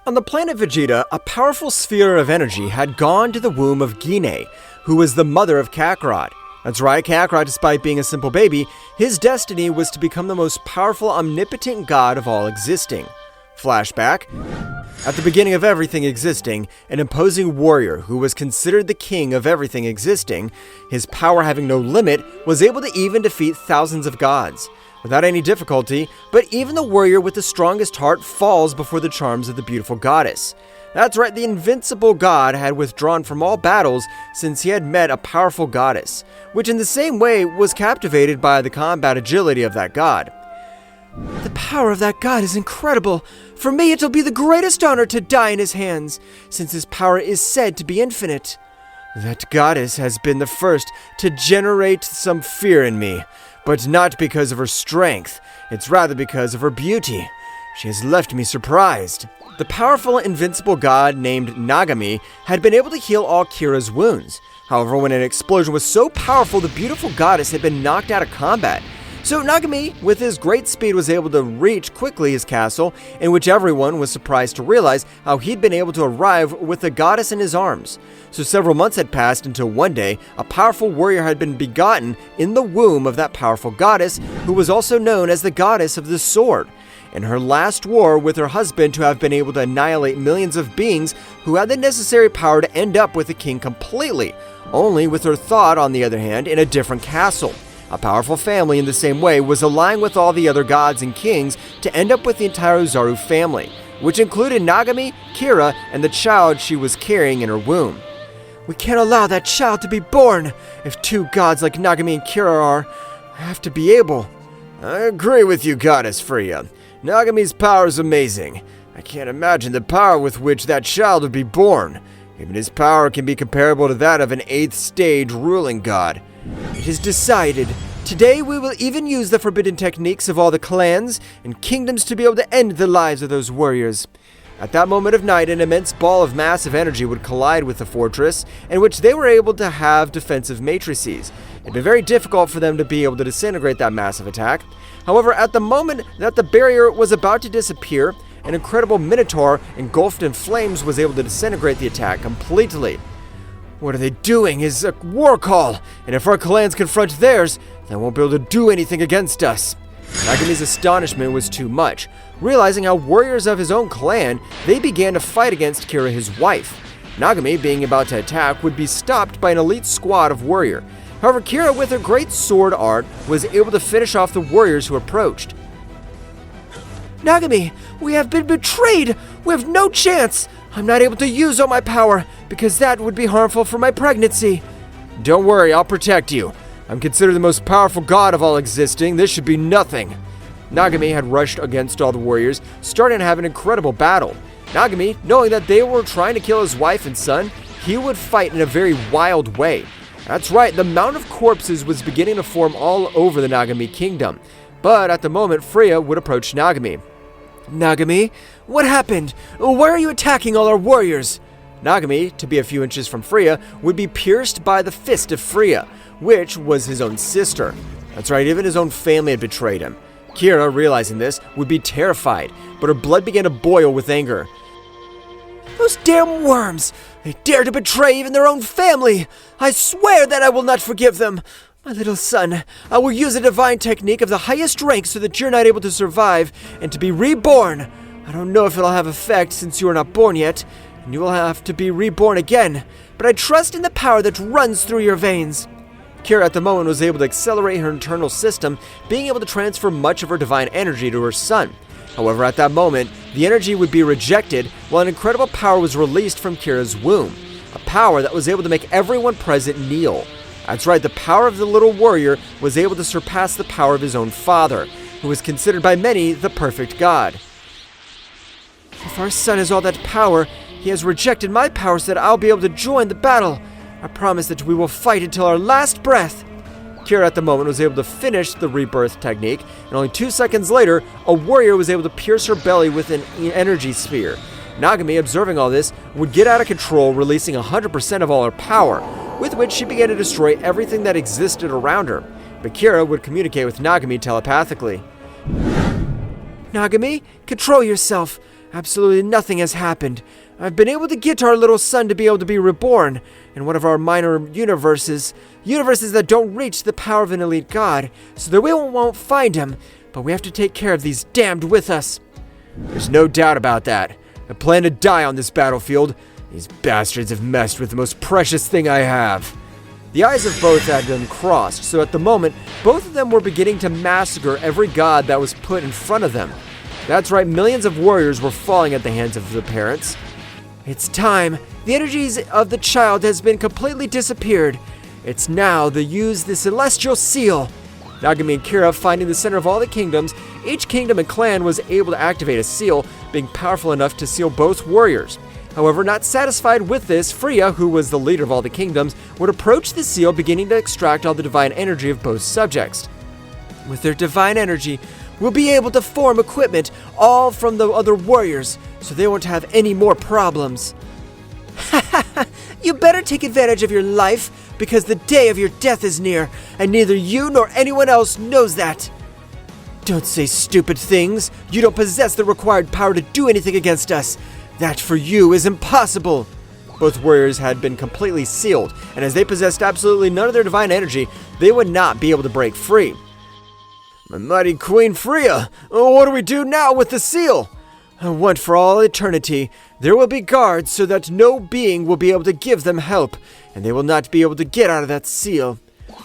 On the planet Vegeta, a powerful sphere of energy had gone to the womb of Gine, who was the mother of Kakarot. That's right, Kakarot, despite being a simple baby, his destiny was to become the most powerful omnipotent god of all existing. Flashback. At the beginning of everything existing, an imposing warrior who was considered the king of everything existing, his power having no limit, was able to even defeat thousands of gods without any difficulty, but even the warrior with the strongest heart falls before the charms of the beautiful goddess. That's right, the invincible god had withdrawn from all battles since he had met a powerful goddess, which in the same way was captivated by the combat agility of that god. The power of that god is incredible. For me, it'll be the greatest honor to die in his hands, since his power is said to be infinite. That goddess has been the first to generate some fear in me, but not because of her strength. It's rather because of her beauty. She has left me surprised. The powerful invincible god named Nagami had been able to heal all Kira's wounds. However, when an explosion was so powerful, the beautiful goddess had been knocked out of combat. So Nagami, with his great speed, was able to reach quickly his castle, in which everyone was surprised to realize how he'd been able to arrive with the goddess in his arms. So several months had passed until one day, a powerful warrior had been begotten in the womb of that powerful goddess, who was also known as the goddess of the sword. In her last war with her husband to have been able to annihilate millions of beings who had the necessary power to end up with the king completely, only with her thought, on the other hand, in a different castle. A powerful family in the same way was allying with all the other gods and kings to end up with the entire Uzaru family, which included Nagami, Kira, and the child she was carrying in her womb. We can't allow that child to be born. If two gods like Nagami and Kira have to be able. I agree with you, Goddess Freya. Nagami's power is amazing. I can't imagine the power with which that child would be born. Even his power can be comparable to that of an 8th stage ruling god. It is decided. Today we will even use the forbidden techniques of all the clans and kingdoms to be able to end the lives of those warriors. At that moment of night, an immense ball of massive energy would collide with the fortress, in which they were able to have defensive matrices. It'd be very difficult for them to be able to disintegrate that massive attack. However, at the moment that the barrier was about to disappear, an incredible minotaur engulfed in flames was able to disintegrate the attack completely. What are they doing? Is a war call, and if our clans confront theirs, they won't be able to do anything against us. Nagami's astonishment was too much. Realizing how warriors of his own clan, they began to fight against Kira, his wife. Nagami, being about to attack, would be stopped by an elite squad of warrior. However, Kira, with her great sword art, was able to finish off the warriors who approached. Nagami, we have been betrayed! We have no chance! I'm not able to use all my power, because that would be harmful for my pregnancy. Don't worry, I'll protect you. I'm considered the most powerful god of all existing. This should be nothing. Nagami had rushed against all the warriors, starting to have an incredible battle. Nagami, knowing that they were trying to kill his wife and son, he would fight in a very wild way. That's right, the mound of corpses was beginning to form all over the Nagami kingdom. But at the moment, Freya would approach Nagami. Nagami, what happened? Why are you attacking all our warriors? Nagami, to be a few inches from Freya, would be pierced by the fist of Freya, which was his own sister. That's right, even his own family had betrayed him. Kira, realizing this, would be terrified, but her blood began to boil with anger. Those damn worms! They dare to betray even their own family! I swear that I will not forgive them! My little son, I will use a divine technique of the highest rank so that you're not able to survive and to be reborn. I don't know if it'll have effect since you are not born yet, and you will have to be reborn again, but I trust in the power that runs through your veins. Kira at the moment was able to accelerate her internal system, being able to transfer much of her divine energy to her son. However, at that moment, the energy would be rejected while an incredible power was released from Kira's womb, a power that was able to make everyone present kneel. That's right, the power of the little warrior was able to surpass the power of his own father, who was considered by many the perfect god. If our son has all that power, he has rejected my power so that I'll be able to join the battle. I promise that we will fight until our last breath. Kira at the moment was able to finish the rebirth technique, and only 2 seconds later, a warrior was able to pierce her belly with an energy sphere. Nagami, observing all this, would get out of control, releasing 100% of all her power, with which she began to destroy everything that existed around her. But Kira would communicate with Nagami telepathically. Nagami, control yourself. Absolutely nothing has happened. I've been able to get our little son to be able to be reborn in one of our minor universes that don't reach the power of an elite god, so that we won't find him, but we have to take care of these damned with us. There's no doubt about that. I plan to die on this battlefield. These bastards have messed with the most precious thing I have. The eyes of both had been crossed, so at the moment, both of them were beginning to massacre every god that was put in front of them. That's right, millions of warriors were falling at the hands of the parents. It's time. The energies of the child has been completely disappeared. It's now to use the celestial seal. Nagami and Kira finding the center of all the kingdoms, each kingdom and clan was able to activate a seal, being powerful enough to seal both warriors. However, not satisfied with this, Freya, who was the leader of all the kingdoms, would approach the seal, beginning to extract all the divine energy of both subjects. With their divine energy, we'll be able to form equipment all from the other warriors, so they won't have any more problems. You better take advantage of your life, because the day of your death is near, and neither you nor anyone else knows that. Don't say stupid things. You don't possess the required power to do anything against us. That for you is impossible. Both warriors had been completely sealed, and as they possessed absolutely none of their divine energy, they would not be able to break free. My mighty Queen Freya, what do we do now with the seal? Once for all eternity, there will be guards so that no being will be able to give them help, and they will not be able to get out of that seal.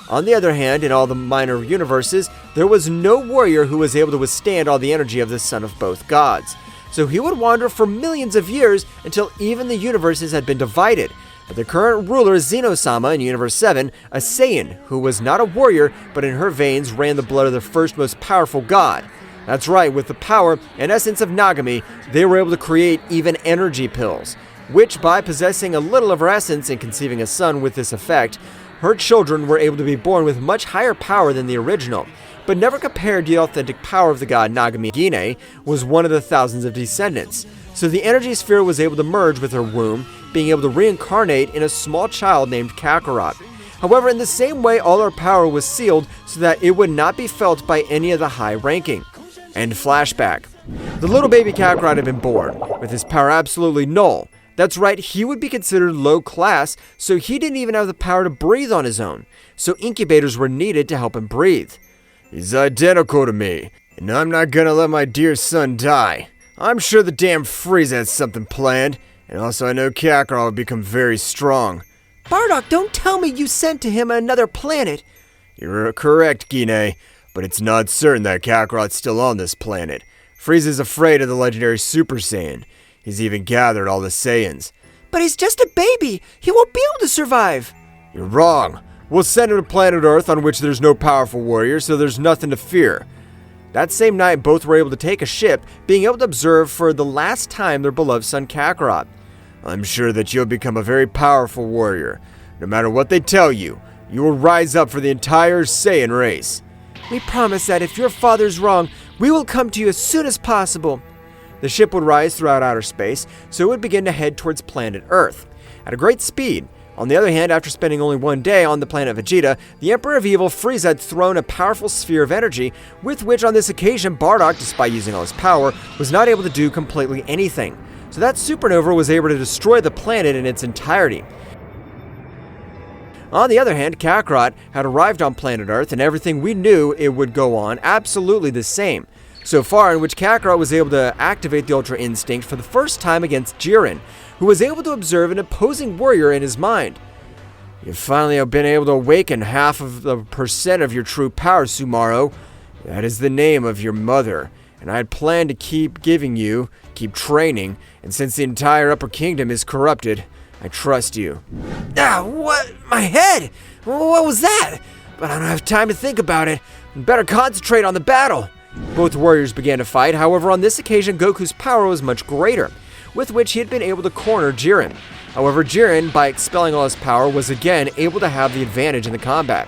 On the other hand, in all the minor universes, there was no warrior who was able to withstand all the energy of the son of both gods. So he would wander for millions of years until even the universes had been divided. But the current ruler, Zeno-sama, in Universe 7, a Saiyan, who was not a warrior, but in her veins ran the blood of the first most powerful god. That's right, with the power and essence of Nagami, they were able to create even energy pills, which by possessing a little of her essence and conceiving a son with this effect, her children were able to be born with much higher power than the original. But never compared to the authentic power of the god Nagami. Gine was one of the thousands of descendants, so the energy sphere was able to merge with her womb, being able to reincarnate in a small child named Kakarot. However, in the same way, all her power was sealed so that it would not be felt by any of the high ranking. End flashback. The little baby Kakarot had been born, with his power absolutely null. That's right, he would be considered low class, so he didn't even have the power to breathe on his own, so incubators were needed to help him breathe. He's identical to me, and I'm not gonna let my dear son die. I'm sure the damn Frieza has something planned, and also I know Kakarot will become very strong. Bardock, don't tell me you sent to him another planet. You're correct, Gine, but it's not certain that Kakarot's still on this planet. Frieza's afraid of the legendary Super Saiyan. He's even gathered all the Saiyans. But he's just a baby. He won't be able to survive. You're wrong. We'll send him to planet Earth, on which there's no powerful warrior, so there's nothing to fear. That same night, both were able to take a ship, being able to observe for the last time their beloved son Kakarot. I'm sure that you'll become a very powerful warrior. No matter what they tell you, you will rise up for the entire Saiyan race. We promise that if your father's wrong, we will come to you as soon as possible. The ship would rise throughout outer space, so it would begin to head towards planet Earth at a great speed. On the other hand, after spending only one day on the planet Vegeta, the Emperor of Evil Frieza had thrown a powerful sphere of energy, with which on this occasion Bardock, despite using all his power, was not able to do completely anything. So that supernova was able to destroy the planet in its entirety. On the other hand, Kakarot had arrived on planet Earth, and everything we knew it would go on absolutely the same. So far, in which Kakarot was able to activate the Ultra Instinct for the first time against Jiren, who was able to observe an opposing warrior in his mind. You finally have been able to awaken half of the percent of your true power, Sumaru. That is the name of your mother, and I had planned to keep training, and since the entire Upper Kingdom is corrupted, I trust you. What? My head? What was that? But I don't have time to think about it. I better concentrate on the battle. Both warriors began to fight, however on this occasion Goku's power was much greater, with which he had been able to corner Jiren. However, Jiren, by expelling all his power, was again able to have the advantage in the combat.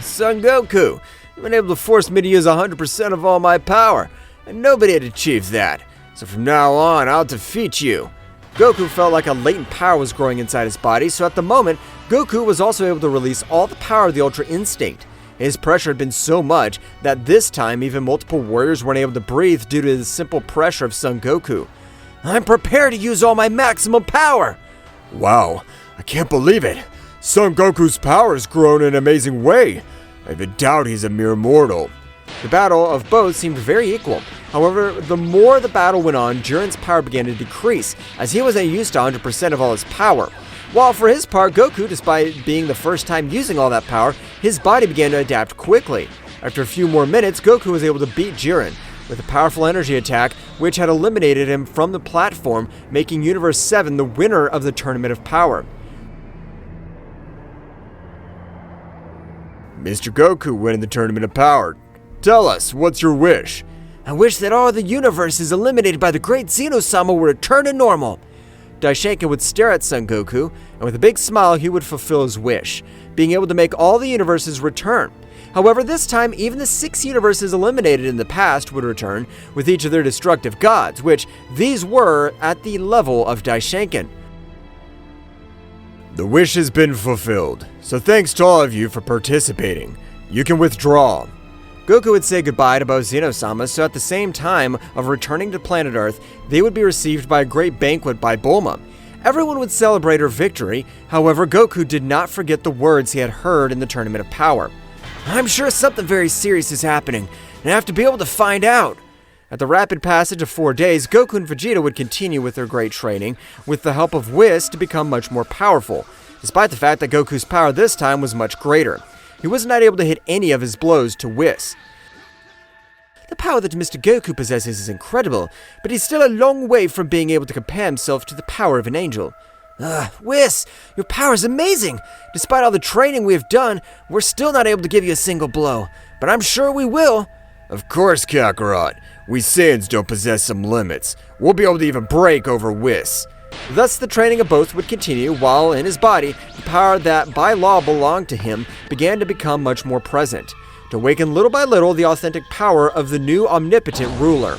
Son Goku, you've been able to force me to use 100% of all my power, and nobody had achieved that. So from now on, I'll defeat you. Goku felt like a latent power was growing inside his body, so at the moment, Goku was also able to release all the power of the Ultra Instinct. His pressure had been so much that this time even multiple warriors weren't able to breathe due to the simple pressure of Son Goku. "I'm prepared to use all my maximum power!" Wow, I can't believe it. Son Goku's power has grown in an amazing way. I even doubt he's a mere mortal. The battle of both seemed very equal. However, the more the battle went on, Jiren's power began to decrease, as he wasn't used to 100% of all his power. While for his part, Goku, despite being the first time using all that power, his body began to adapt quickly. After a few more minutes, Goku was able to beat Jiren with a powerful energy attack, which had eliminated him from the platform, making Universe 7 the winner of the Tournament of Power. Mr. Goku winning the Tournament of Power. Tell us, what's your wish? "I wish that all the universes eliminated by the great Zeno-sama were returned to normal." Daishenkin would stare at Son Goku, and with a big smile he would fulfill his wish, being able to make all the universes return. However, this time even the 6 universes eliminated in the past would return, with each of their destructive gods, which these were at the level of Daishenkin. The wish has been fulfilled, so thanks to all of you for participating. You can withdraw. Goku would say goodbye to both Zeno-sama, so at the same time of returning to planet Earth, they would be received by a great banquet by Bulma. Everyone would celebrate her victory. However, Goku did not forget the words he had heard in the Tournament of Power. "I'm sure something very serious is happening, and I have to be able to find out." At the rapid passage of 4 days, Goku and Vegeta would continue with their great training, with the help of Whis to become much more powerful, despite the fact that Goku's power this time was much greater. He was not able to hit any of his blows to Whis. "The power that Mr. Goku possesses is incredible, but he's still a long way from being able to compare himself to the power of an angel." "Whis, your power is amazing! Despite all the training we have done, we're still not able to give you a single blow, but I'm sure we will." Of course, Kakarot. We Saiyans don't possess some limits. We'll be able to even break over Whis. Thus, the training of both would continue, while in his body, the power that by law belonged to him began to become much more present, to awaken little by little the authentic power of the new omnipotent ruler.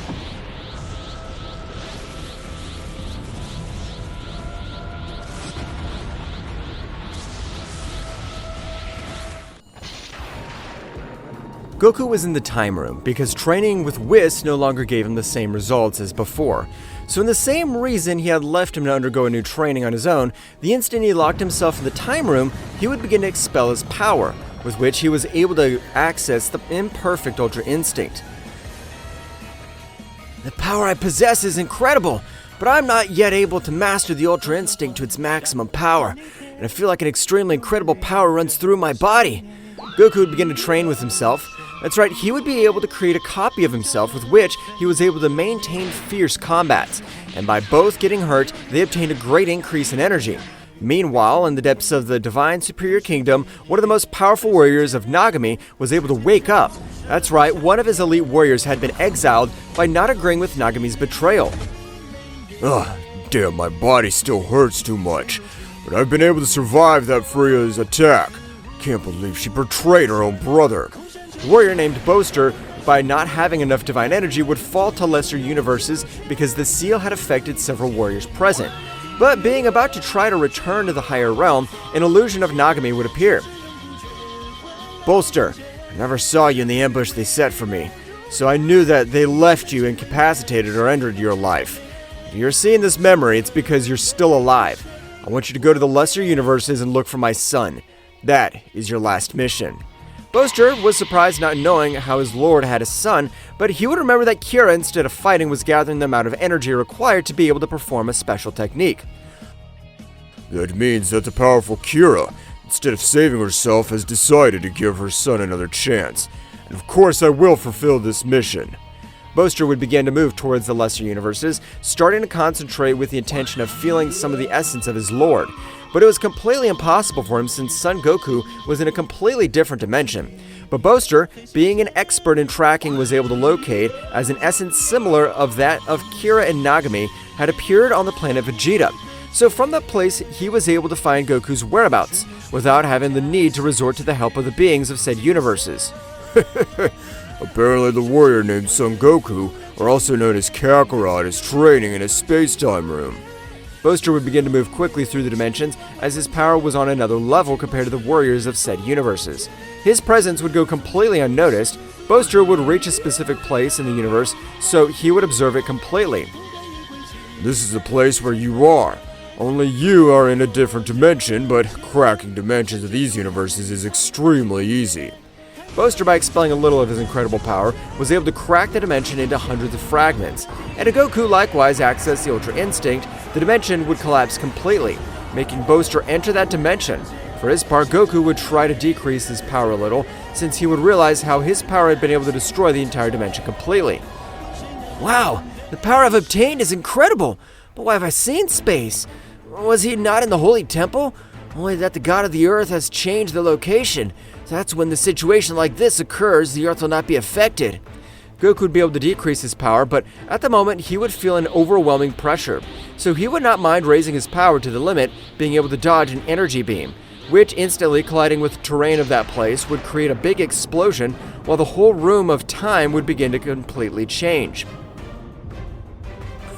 Goku was in the time room because training with Whis no longer gave him the same results as before. So in the same reason he had left him to undergo a new training on his own, the instant he locked himself in the time room, he would begin to expel his power, with which he was able to access the imperfect Ultra Instinct. "The power I possess is incredible, but I'm not yet able to master the Ultra Instinct to its maximum power, and I feel like an extremely incredible power runs through my body." Goku would begin to train with himself. That's right, he would be able to create a copy of himself with which he was able to maintain fierce combats, and by both getting hurt, they obtained a great increase in energy. Meanwhile, in the depths of the Divine Superior Kingdom, one of the most powerful warriors of Nagami was able to wake up. That's right, one of his elite warriors had been exiled by not agreeing with Nagami's betrayal. Ugh, damn, my body still hurts too much, but I've been able to survive that Freya's attack. Can't believe she betrayed her own brother. A warrior named Boaster, by not having enough divine energy, would fall to lesser universes because the seal had affected several warriors present. But being about to try to return to the higher realm, an illusion of Nagami would appear. "Boaster, I never saw you in the ambush they set for me, so I knew that they left you incapacitated or ended your life. If you're seeing this memory, it's because you're still alive. I want you to go to the lesser universes and look for my son. That is your last mission." Boaster was surprised not knowing how his lord had a son, but he would remember that Kira, instead of fighting, was gathering the amount of energy required to be able to perform a special technique. That means that the powerful Kira, instead of saving herself, has decided to give her son another chance. And of course I will fulfill this mission. Boaster would begin to move towards the lesser universes, starting to concentrate with the intention of feeling some of the essence of his lord. But it was completely impossible for him since Son Goku was in a completely different dimension. But Boaster, being an expert in tracking, was able to locate, as an essence similar of that of Kira and Nagami, had appeared on the planet Vegeta. So from that place, he was able to find Goku's whereabouts, without having the need to resort to the help of the beings of said universes. Apparently the warrior named Son Goku, or also known as Kakarot, is training in a space-time room. Boaster would begin to move quickly through the dimensions as his power was on another level compared to the warriors of said universes. His presence would go completely unnoticed. Boaster would reach a specific place in the universe, so he would observe it completely. This is the place where you are. Only you are in a different dimension, but cracking dimensions of these universes is extremely easy. Boaster, by expelling a little of his incredible power, was able to crack the dimension into hundreds of fragments. And if Goku likewise accessed the Ultra Instinct, the dimension would collapse completely, making Boaster enter that dimension. For his part, Goku would try to decrease his power a little, since he would realize how his power had been able to destroy the entire dimension completely. Wow, the power I've obtained is incredible, but why have I seen space? Was he not in the Holy Temple? Only that the God of the Earth has changed the location. That's when the situation like this occurs, the Earth will not be affected. Goku would be able to decrease his power, but at the moment he would feel an overwhelming pressure. So he would not mind raising his power to the limit, being able to dodge an energy beam, which instantly colliding with the terrain of that place would create a big explosion, while the whole room of time would begin to completely change.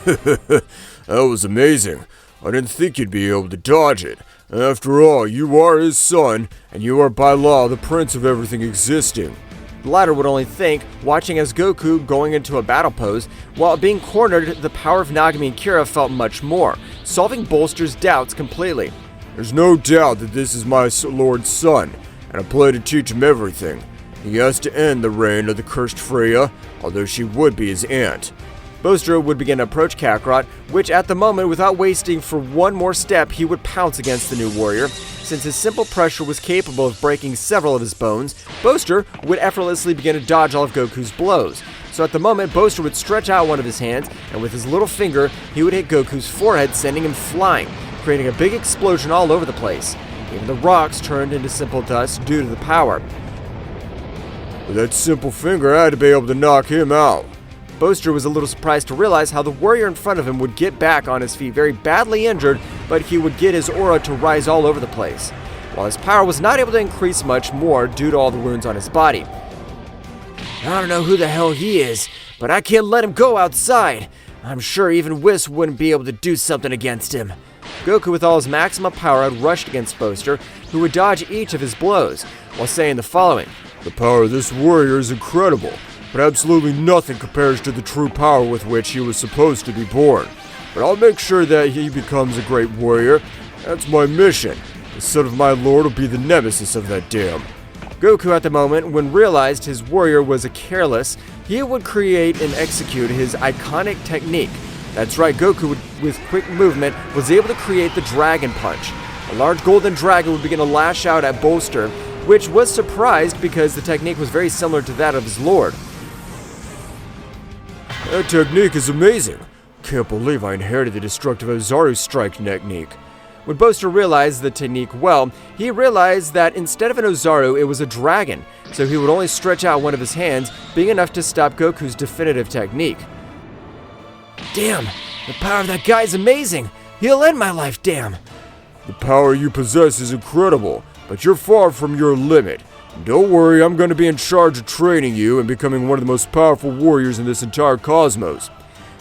That was amazing. I didn't think you'd be able to dodge it. After all, you are his son, and you are by law the prince of everything existing. The latter would only think, watching as Goku going into a battle pose, while being cornered, the power of Nagami and Kira felt much more, solving Boaster's doubts completely. There's no doubt that this is my lord's son, and I plan to teach him everything. He has to end the reign of the cursed Freya, although she would be his aunt. Boaster would begin to approach Kakarot, which at the moment, without wasting for one more step, he would pounce against the new warrior. Since his simple pressure was capable of breaking several of his bones, Boaster would effortlessly begin to dodge all of Goku's blows. So at the moment, Boaster would stretch out one of his hands, and with his little finger, he would hit Goku's forehead, sending him flying, creating a big explosion all over the place. Even the rocks turned into simple dust due to the power. With that simple finger, I had to be able to knock him out. Boaster was a little surprised to realize how the warrior in front of him would get back on his feet very badly injured, but he would get his aura to rise all over the place, while his power was not able to increase much more due to all the wounds on his body. I don't know who the hell he is, but I can't let him go outside. I'm sure even Whis wouldn't be able to do something against him. Goku, with all his maximum power, had rushed against Boaster, who would dodge each of his blows, while saying the following. The power of this warrior is incredible, but absolutely nothing compares to the true power with which he was supposed to be born. But I'll make sure that he becomes a great warrior. That's my mission. The son of my lord will be the nemesis of that dam. Goku, at the moment, when realized his warrior was a careless, he would create and execute his iconic technique. That's right, Goku, with quick movement, was able to create the Dragon Punch. A large golden dragon would begin to lash out at Boaster, which was surprised because the technique was very similar to that of his lord. That technique is amazing. Can't believe I inherited the destructive Ozaru strike technique. When Boaster realized the technique well, he realized that instead of an Ozaru, it was a dragon, so he would only stretch out one of his hands, being enough to stop Goku's definitive technique. Damn, the power of that guy is amazing. He'll end my life, damn. The power you possess is incredible, but you're far from your limit. Don't worry, I'm going to be in charge of training you and becoming one of the most powerful warriors in this entire cosmos.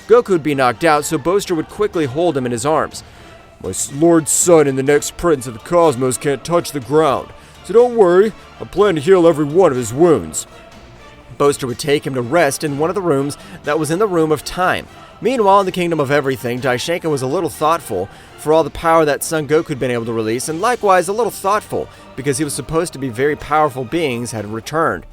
Goku would be knocked out, so Boaster would quickly hold him in his arms. My lord's son and the next prince of the cosmos can't touch the ground, so don't worry, I plan to heal every one of his wounds. Boaster would take him to rest in one of the rooms that was in the Room of Time. Meanwhile, in the Kingdom of Everything, Daishinkan was a little thoughtful for all the power that Son Goku had been able to release, and likewise a little thoughtful because he was supposed to be very powerful beings had returned.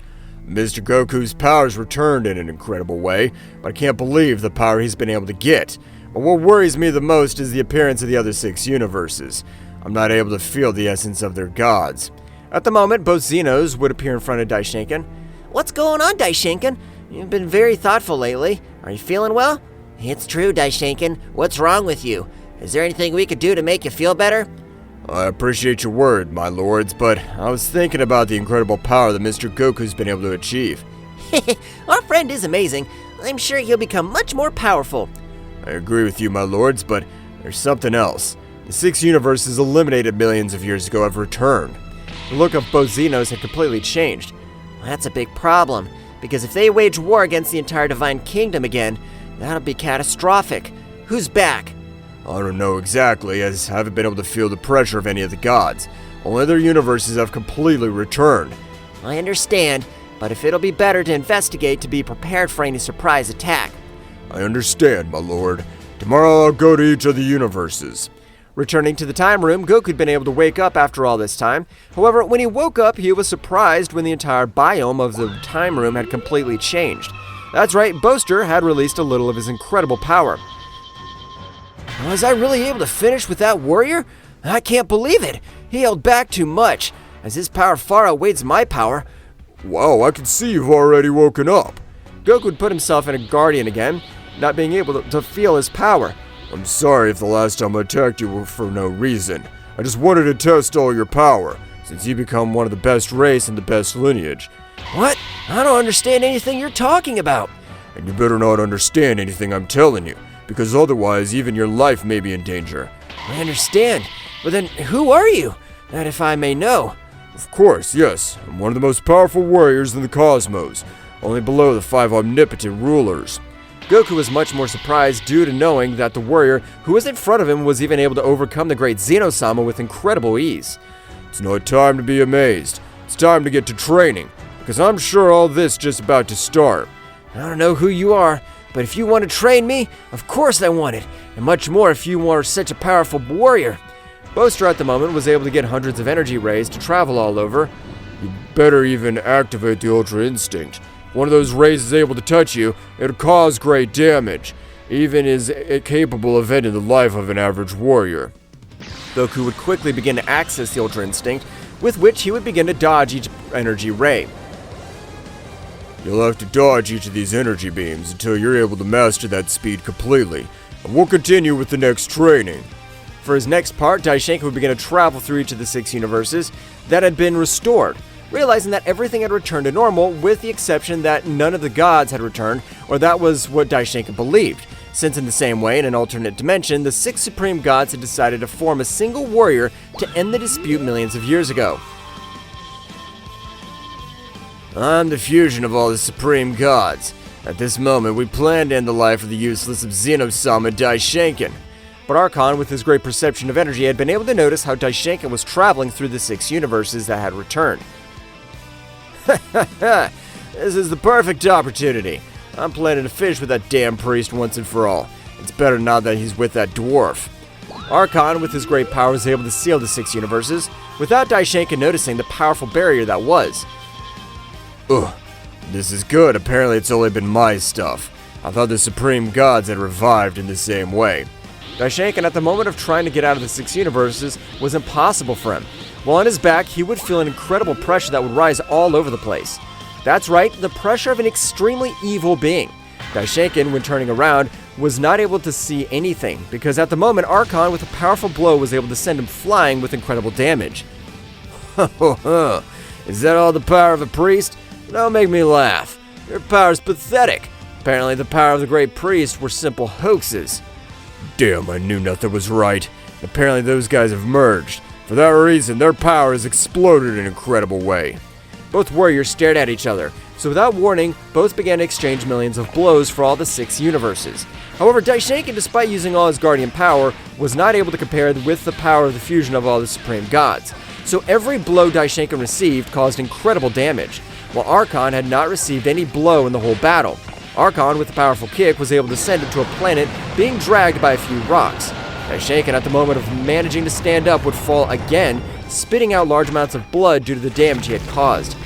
Mr. Goku's powers returned in an incredible way, but I can't believe the power he's been able to get. But what worries me the most is the appearance of the other 6 universes. I'm not able to feel the essence of their gods. At the moment, both Zenos would appear in front of Daishinkan. What's going on, Daishinkan? You've been very thoughtful lately. Are you feeling well? It's true, Daishinkan. What's wrong with you? Is there anything we could do to make you feel better? I appreciate your word, my lords, but I was thinking about the incredible power that Mr. Goku's been able to achieve. Our friend is amazing. I'm sure he'll become much more powerful. I agree with you, my lords, but there's something else. The 6 universes eliminated millions of years ago have returned. The look of both Zenos had completely changed. That's a big problem, because if they wage war against the entire Divine Kingdom again, that'll be catastrophic. Who's back? I don't know exactly, as I haven't been able to feel the pressure of any of the gods. Only their universes have completely returned. I understand, but if it'll be better to investigate to be prepared for any surprise attack. I understand, my lord. Tomorrow I'll go to each of the universes. Returning to the time room, Goku had been able to wake up after all this time. However, when he woke up, he was surprised when the entire biome of the time room had completely changed. That's right, Boaster had released a little of his incredible power. Was I really able to finish with that warrior? I can't believe it. He held back too much, as his power far outweighs my power. Wow, I can see you've already woken up. Goku would put himself in a guardian again, not being able to feel his power. I'm sorry if the last time I attacked you were for no reason. I just wanted to test all your power, since you become one of the best race and the best lineage. What? I don't understand anything you're talking about. And you better not understand anything I'm telling you, because otherwise even your life may be in danger. I understand, but then who are you? That if I may know. Of course, yes. I'm one of the most powerful warriors in the cosmos, only below the 5 omnipotent rulers. Goku was much more surprised due to knowing that the warrior who was in front of him was even able to overcome the great Zeno-sama with incredible ease. It's not time to be amazed. It's time to get to training, because I'm sure all this just about to start. I don't know who you are, but if you want to train me, of course I want it, and much more if you are such a powerful warrior. Boaster at the moment was able to get hundreds of energy rays to travel all over. You better even activate the Ultra Instinct. One of those rays is able to touch you, it'll cause great damage, even is capable of ending the life of an average warrior. Goku would quickly begin to access the Ultra Instinct, with which he would begin to dodge each energy ray. You'll have to dodge each of these energy beams until you're able to master that speed completely, and we'll continue with the next training. For his next part, Daishenka would begin to travel through each of the 6 universes that had been restored, realizing that everything had returned to normal with the exception that none of the gods had returned, or that was what Daishenka believed, since in the same way, in an alternate dimension, the 6 supreme gods had decided to form a single warrior to end the dispute millions of years ago. I'm the fusion of all the supreme gods. At this moment, we plan to end the life of the useless of Zeno-sama Daishenken. But Archon, with his great perception of energy, had been able to notice how Daishenka was traveling through the 6 universes that had returned. This is the perfect opportunity. I'm planning to finish with that damn priest once and for all. It's better now that he's with that dwarf. Archon, with his great power, was able to seal the 6 universes, without Daishenka noticing the powerful barrier that was. Ugh, this is good. Apparently it's only been my stuff. I thought the supreme gods had revived in the same way. Daishenka, at the moment of trying to get out of the 6 universes, was impossible for him. While on his back, he would feel an incredible pressure that would rise all over the place. That's right, the pressure of an extremely evil being. Daishenka, when turning around, was not able to see anything, because at the moment, Archon, with a powerful blow, was able to send him flying with incredible damage. Is that all the power of a priest? Don't make me laugh. Your power's pathetic. Apparently, the power of the great priest were simple hoaxes. Damn, I knew nothing was right. Apparently those guys have merged. For that reason, their power has exploded in an incredible way. Both warriors stared at each other, so without warning, both began to exchange millions of blows for all the 6 universes. However, Daishenka, despite using all his guardian power, was not able to compare with the power of the fusion of all the supreme gods. So every blow Daishenka received caused incredible damage, while Archon had not received any blow in the whole battle. Archon, with a powerful kick, was able to send him to a planet being dragged by a few rocks. Daishenka, at the moment of managing to stand up, would fall again, spitting out large amounts of blood due to the damage he had caused.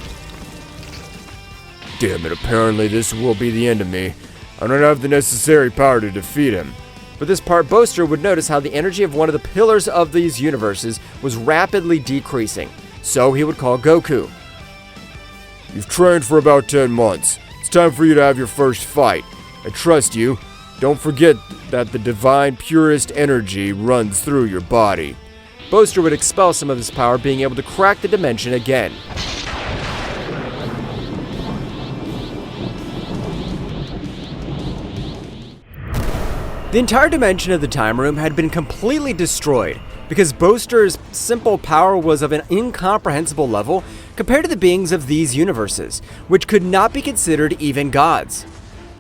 Damn it, apparently this will be the end of me. I don't have the necessary power to defeat him. For this part, Boaster would notice how the energy of one of the pillars of these universes was rapidly decreasing, so he would call Goku. You've trained for about 10 months. It's time for you to have your first fight. I trust you. Don't forget that the divine purest energy runs through your body. Boaster would expel some of his power, being able to crack the dimension again. The entire dimension of the time room had been completely destroyed because Boaster's simple power was of an incomprehensible level compared to the beings of these universes, which could not be considered even gods.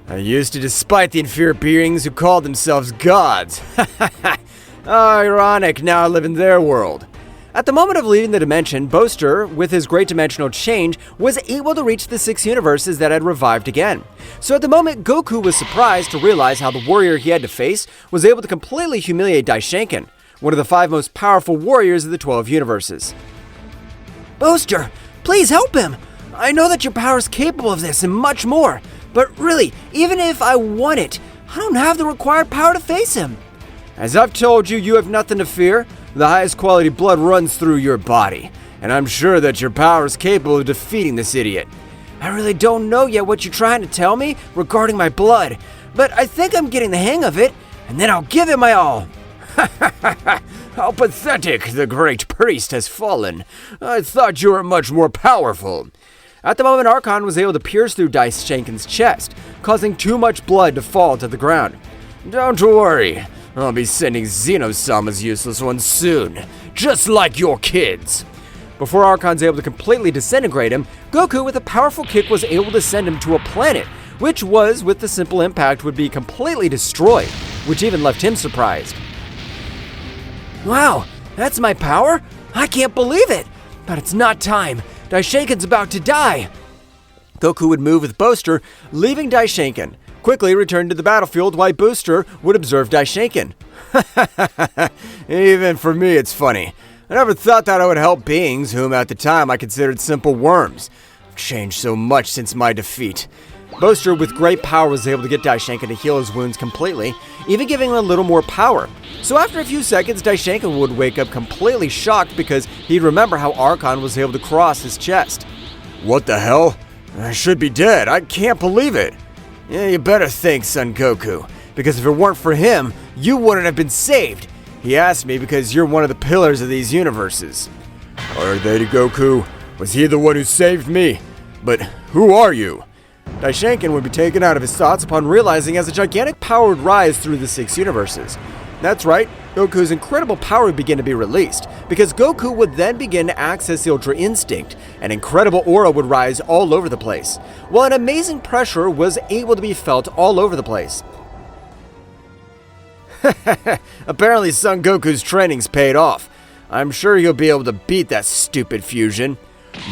I used to despise the inferior beings who called themselves gods. Ironic, now I live in their world. At the moment of leaving the dimension, Boaster, with his great dimensional change, was able to reach the 6 universes that had revived again. So at the moment, Goku was surprised to realize how the warrior he had to face was able to completely humiliate Daishenkin, one of the 5 most powerful warriors of the 12 universes. Boaster, please help him! I know that your power is capable of this and much more, but really, even if I want it, I don't have the required power to face him. As I've told you, you have nothing to fear. The highest quality blood runs through your body, and I'm sure that your power is capable of defeating this idiot. I really don't know yet what you're trying to tell me regarding my blood, but I think I'm getting the hang of it, and then I'll give it my all. How pathetic, the great priest has fallen. I thought you were much more powerful. At the moment, Archon was able to pierce through Daishenkin's chest, causing too much blood to fall to the ground. Don't worry, I'll be sending Zeno-sama's useless one soon, just like your kids. Before Archon's able to completely disintegrate him, Goku with a powerful kick was able to send him to a planet, which was, with the simple impact, would be completely destroyed, which even left him surprised. Wow, that's my power? I can't believe it! But it's not time. Daishenkin's about to die. Goku would move with Boaster, leaving Daishenkin, quickly return to the battlefield while Booster would observe Daishenkin. Even for me, it's funny. I never thought that I would help beings whom at the time I considered simple worms. I've changed so much since my defeat. Boaster, with great power, was able to get Daishenkin to heal his wounds completely, even giving him a little more power. So after a few seconds, Daishenkin would wake up completely shocked because he'd remember how Archon was able to cross his chest. What the hell? I should be dead. I can't believe it. Yeah, you better think, Son Goku, because if it weren't for him, you wouldn't have been saved. He asked me because you're one of the pillars of these universes. Are they, Goku? Was he the one who saved me? But who are you? Daishenkin would be taken out of his thoughts upon realizing as a gigantic power would rise through the 6 universes. That's right, Goku's incredible power would begin to be released, because Goku would then begin to access the Ultra Instinct. An incredible aura would rise all over the place, while an amazing pressure was able to be felt all over the place. Apparently Son Goku's training's paid off. I'm sure you'll be able to beat that stupid fusion.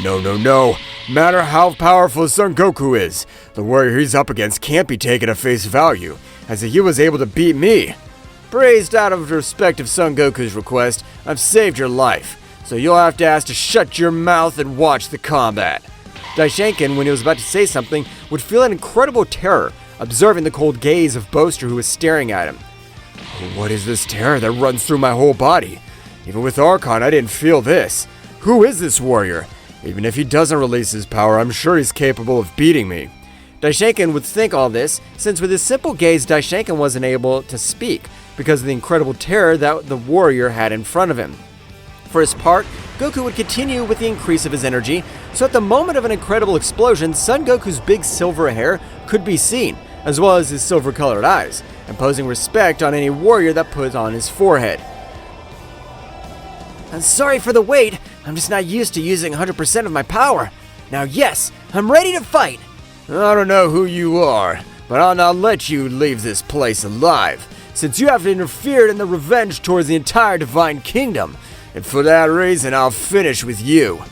No. Matter how powerful Son Goku is, the warrior he's up against can't be taken at face value, as he was able to beat me. Praised out of respect of Son Goku's request, I've saved your life, so you'll have to ask to shut your mouth and watch the combat. Daishenkin, when he was about to say something, would feel an incredible terror, observing the cold gaze of Boaster who was staring at him. What is this terror that runs through my whole body? Even with Archon, I didn't feel this. Who is this warrior? Even if he doesn't release his power, I'm sure he's capable of beating me. Daishenkin would think all this, since with his simple gaze, Daishenkin wasn't able to speak because of the incredible terror that the warrior had in front of him. For his part, Goku would continue with the increase of his energy, so at the moment of an incredible explosion, Son Goku's big silver hair could be seen, as well as his silver-colored eyes, imposing respect on any warrior that put on his forehead. I'm sorry for the wait, I'm just not used to using 100% of my power. Now yes, I'm ready to fight. I don't know who you are, but I'll not let you leave this place alive, since you have interfered in the revenge towards the entire Divine Kingdom, and for that reason I'll finish with you.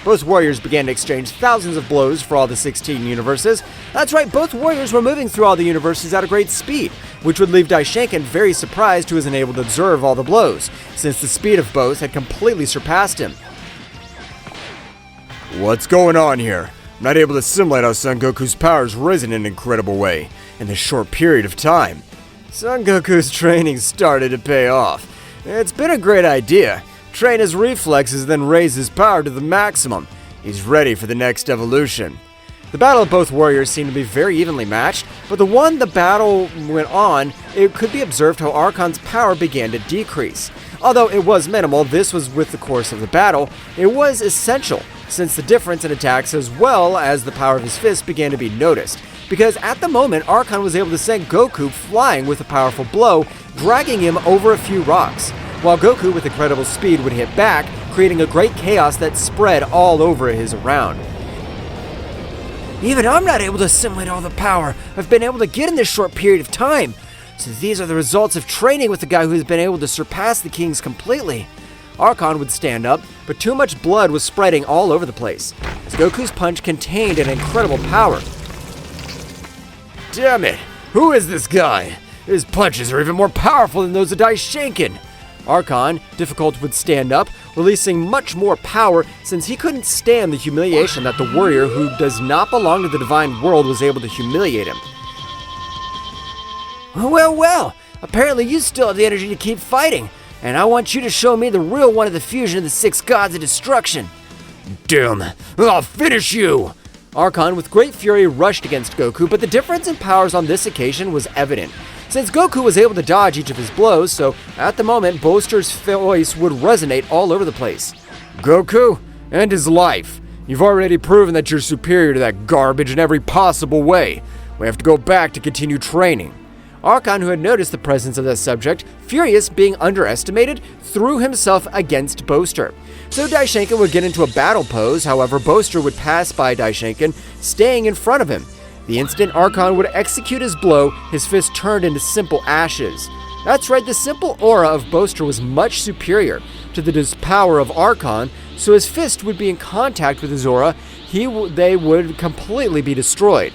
Both warriors began to exchange thousands of blows for all the 16 universes. That's right, both warriors were moving through all the universes at a great speed, which would leave Daishenkin very surprised who wasn't able to observe all the blows, since the speed of both had completely surpassed him. What's going on here? I'm not able to assimilate how Son Goku's power's risen in an incredible way in this short period of time. Son Goku's training started to pay off. It's been a great idea. Train his reflexes, then raise his power to the maximum. He's ready for the next evolution. The battle of both warriors seemed to be very evenly matched, but the battle went on, it could be observed how Archon's power began to decrease. Although it was minimal, this was with the course of the battle, it was essential, since the difference in attacks as well as the power of his fist began to be noticed. Because at the moment, Archon was able to send Goku flying with a powerful blow, dragging him over a few rocks, while Goku with incredible speed would hit back, creating a great chaos that spread all over his around. Even I'm not able to assimilate all the power I've been able to get in this short period of time. So these are the results of training with the guy who has been able to surpass the kings completely. Archon would stand up, but too much blood was spreading all over the place, as Goku's punch contained an incredible power. Damn it! Who is this guy? His punches are even more powerful than those of Daishinken. Archon, difficult, would stand up, releasing much more power since he couldn't stand the humiliation that the warrior who does not belong to the divine world was able to humiliate him. Well, apparently you still have the energy to keep fighting, and I want you to show me the real one of the fusion of the 6 gods of destruction. Damn, I'll finish you! Archon, with great fury, rushed against Goku, but the difference in powers on this occasion was evident. Since Goku was able to dodge each of his blows, so at the moment, Boaster's voice would resonate all over the place. Goku, end his life. You've already proven that you're superior to that garbage in every possible way. We have to go back to continue training. Archon, who had noticed the presence of that subject, furious being underestimated, threw himself against Boaster. So Daishinken would get into a battle pose, however Boaster would pass by Daishinken, staying in front of him. The instant Archon would execute his blow, his fist turned into simple ashes. That's right, the simple aura of Boaster was much superior to the power of Archon, so his fist would be in contact with his aura, they would completely be destroyed.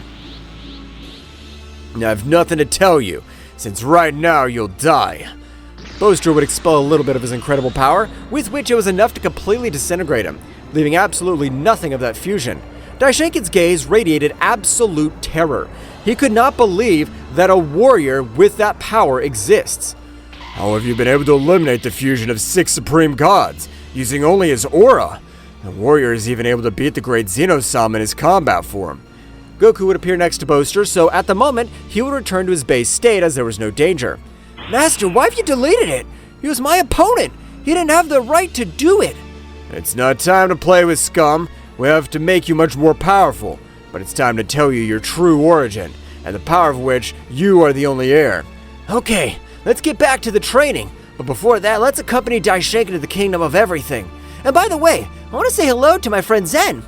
I have nothing to tell you, since right now you'll die. Boaster would expel a little bit of his incredible power, with which it was enough to completely disintegrate him, leaving absolutely nothing of that fusion. Daishinken's gaze radiated absolute terror. He could not believe that a warrior with that power exists. How have you been able to eliminate the fusion of 6 supreme gods, using only his aura? The warrior is even able to beat the great Zeno-sama in his combat form. Goku would appear next to Boaster, so at the moment, he would return to his base state as there was no danger. Master, why have you deleted it? He was my opponent. He didn't have the right to do it. It's not time to play with scum. We have to make you much more powerful. But it's time to tell you your true origin, and the power of which you are the only heir. Okay, let's get back to the training. But before that, let's accompany Daishinken to the Kingdom of Everything. And by the way, I want to say hello to my friend Zen.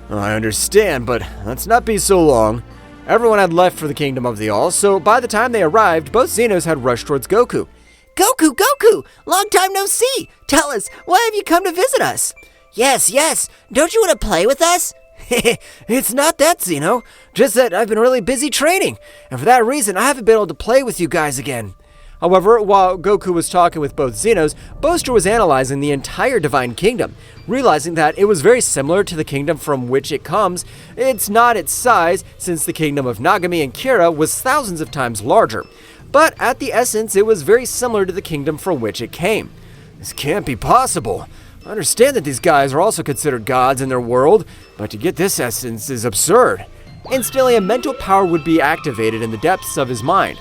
I understand, but let's not be so long. Everyone had left for the Kingdom of the All, so by the time they arrived, both Zenos had rushed towards Goku. Goku! Long time no see! Tell us, why have you come to visit us? Yes, don't you want to play with us? It's not that, Zeno. Just that I've been really busy training, and for that reason, I haven't been able to play with you guys again. However, while Goku was talking with both Zenos, Boaster was analyzing the entire Divine Kingdom, realizing that it was very similar to the kingdom from which it comes. It's not its size, since the kingdom of Nagami and Kira was thousands of times larger, but at the essence, it was very similar to the kingdom from which it came. This can't be possible. I understand that these guys are also considered gods in their world, but to get this essence is absurd. Instantly, a mental power would be activated in the depths of his mind.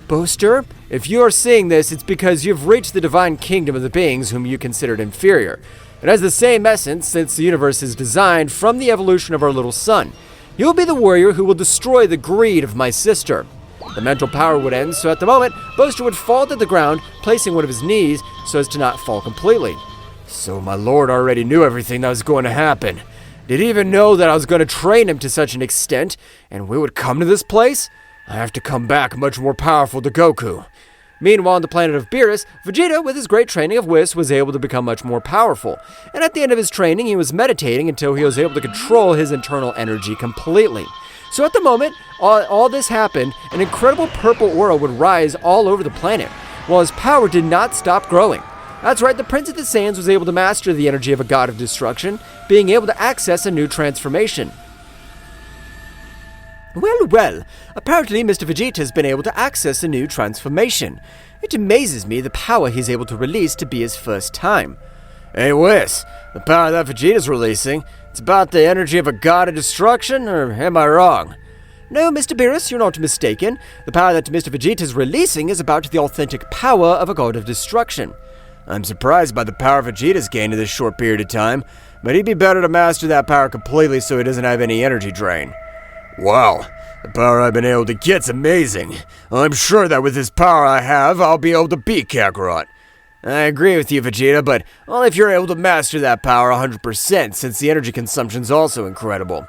Boaster, if you are seeing this, it's because you've reached the divine kingdom of the beings whom you considered inferior. It has the same essence since the universe is designed from the evolution of our little sun. You will be the warrior who will destroy the greed of my sister. The mental power would end, so at the moment, Boaster would fall to the ground, placing one of his knees so as to not fall completely. So my lord already knew everything that was going to happen. Did he even know that I was going to train him to such an extent, and we would come to this place? I have to come back much more powerful to Goku. Meanwhile, on the planet of Beerus, Vegeta, with his great training of Whis, was able to become much more powerful. And at the end of his training, he was meditating until he was able to control his internal energy completely. So at the moment, all this happened, an incredible purple aura would rise all over the planet, while his power did not stop growing. That's right, the Prince of the Saiyans was able to master the energy of a god of destruction, being able to access a new transformation. Well, apparently Mr. Vegeta has been able to access a new transformation. It amazes me the power he's able to release to be his first time. Hey Whis, the power that Vegeta's releasing, it's about the energy of a god of destruction, or am I wrong? No, Mr. Beerus, you're not mistaken. The power that Mr. Vegeta is releasing is about the authentic power of a god of destruction. I'm surprised by the power Vegeta's gained in this short period of time, but he'd be better to master that power completely so he doesn't have any energy drain. Wow, the power I've been able to get's amazing. I'm sure that with this power I have, I'll be able to beat Kakarot. I agree with you, Vegeta, but only if you're able to master that power 100%, since the energy consumption's also incredible.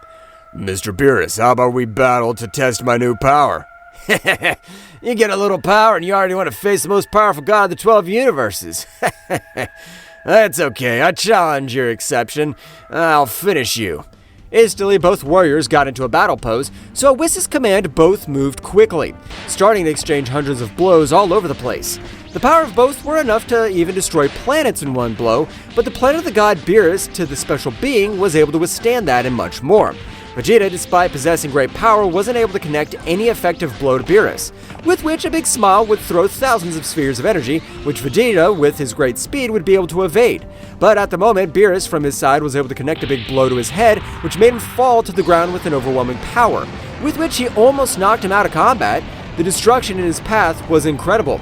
Mr. Beerus, how about we battle to test my new power? You get a little power and you already want to face the most powerful god of the 12 universes. That's okay, I challenge your exception. I'll finish you. Instantly, both warriors got into a battle pose, so at Whis' command, both moved quickly, starting to exchange hundreds of blows all over the place. The power of both were enough to even destroy planets in one blow, but the planet of the god Beerus to the special being was able to withstand that and much more. Vegeta, despite possessing great power, wasn't able to connect any effective blow to Beerus, with which a big smile would throw thousands of spheres of energy, which Vegeta, with his great speed, would be able to evade. But at the moment, Beerus from his side was able to connect a big blow to his head, which made him fall to the ground with an overwhelming power, with which he almost knocked him out of combat. The destruction in his path was incredible.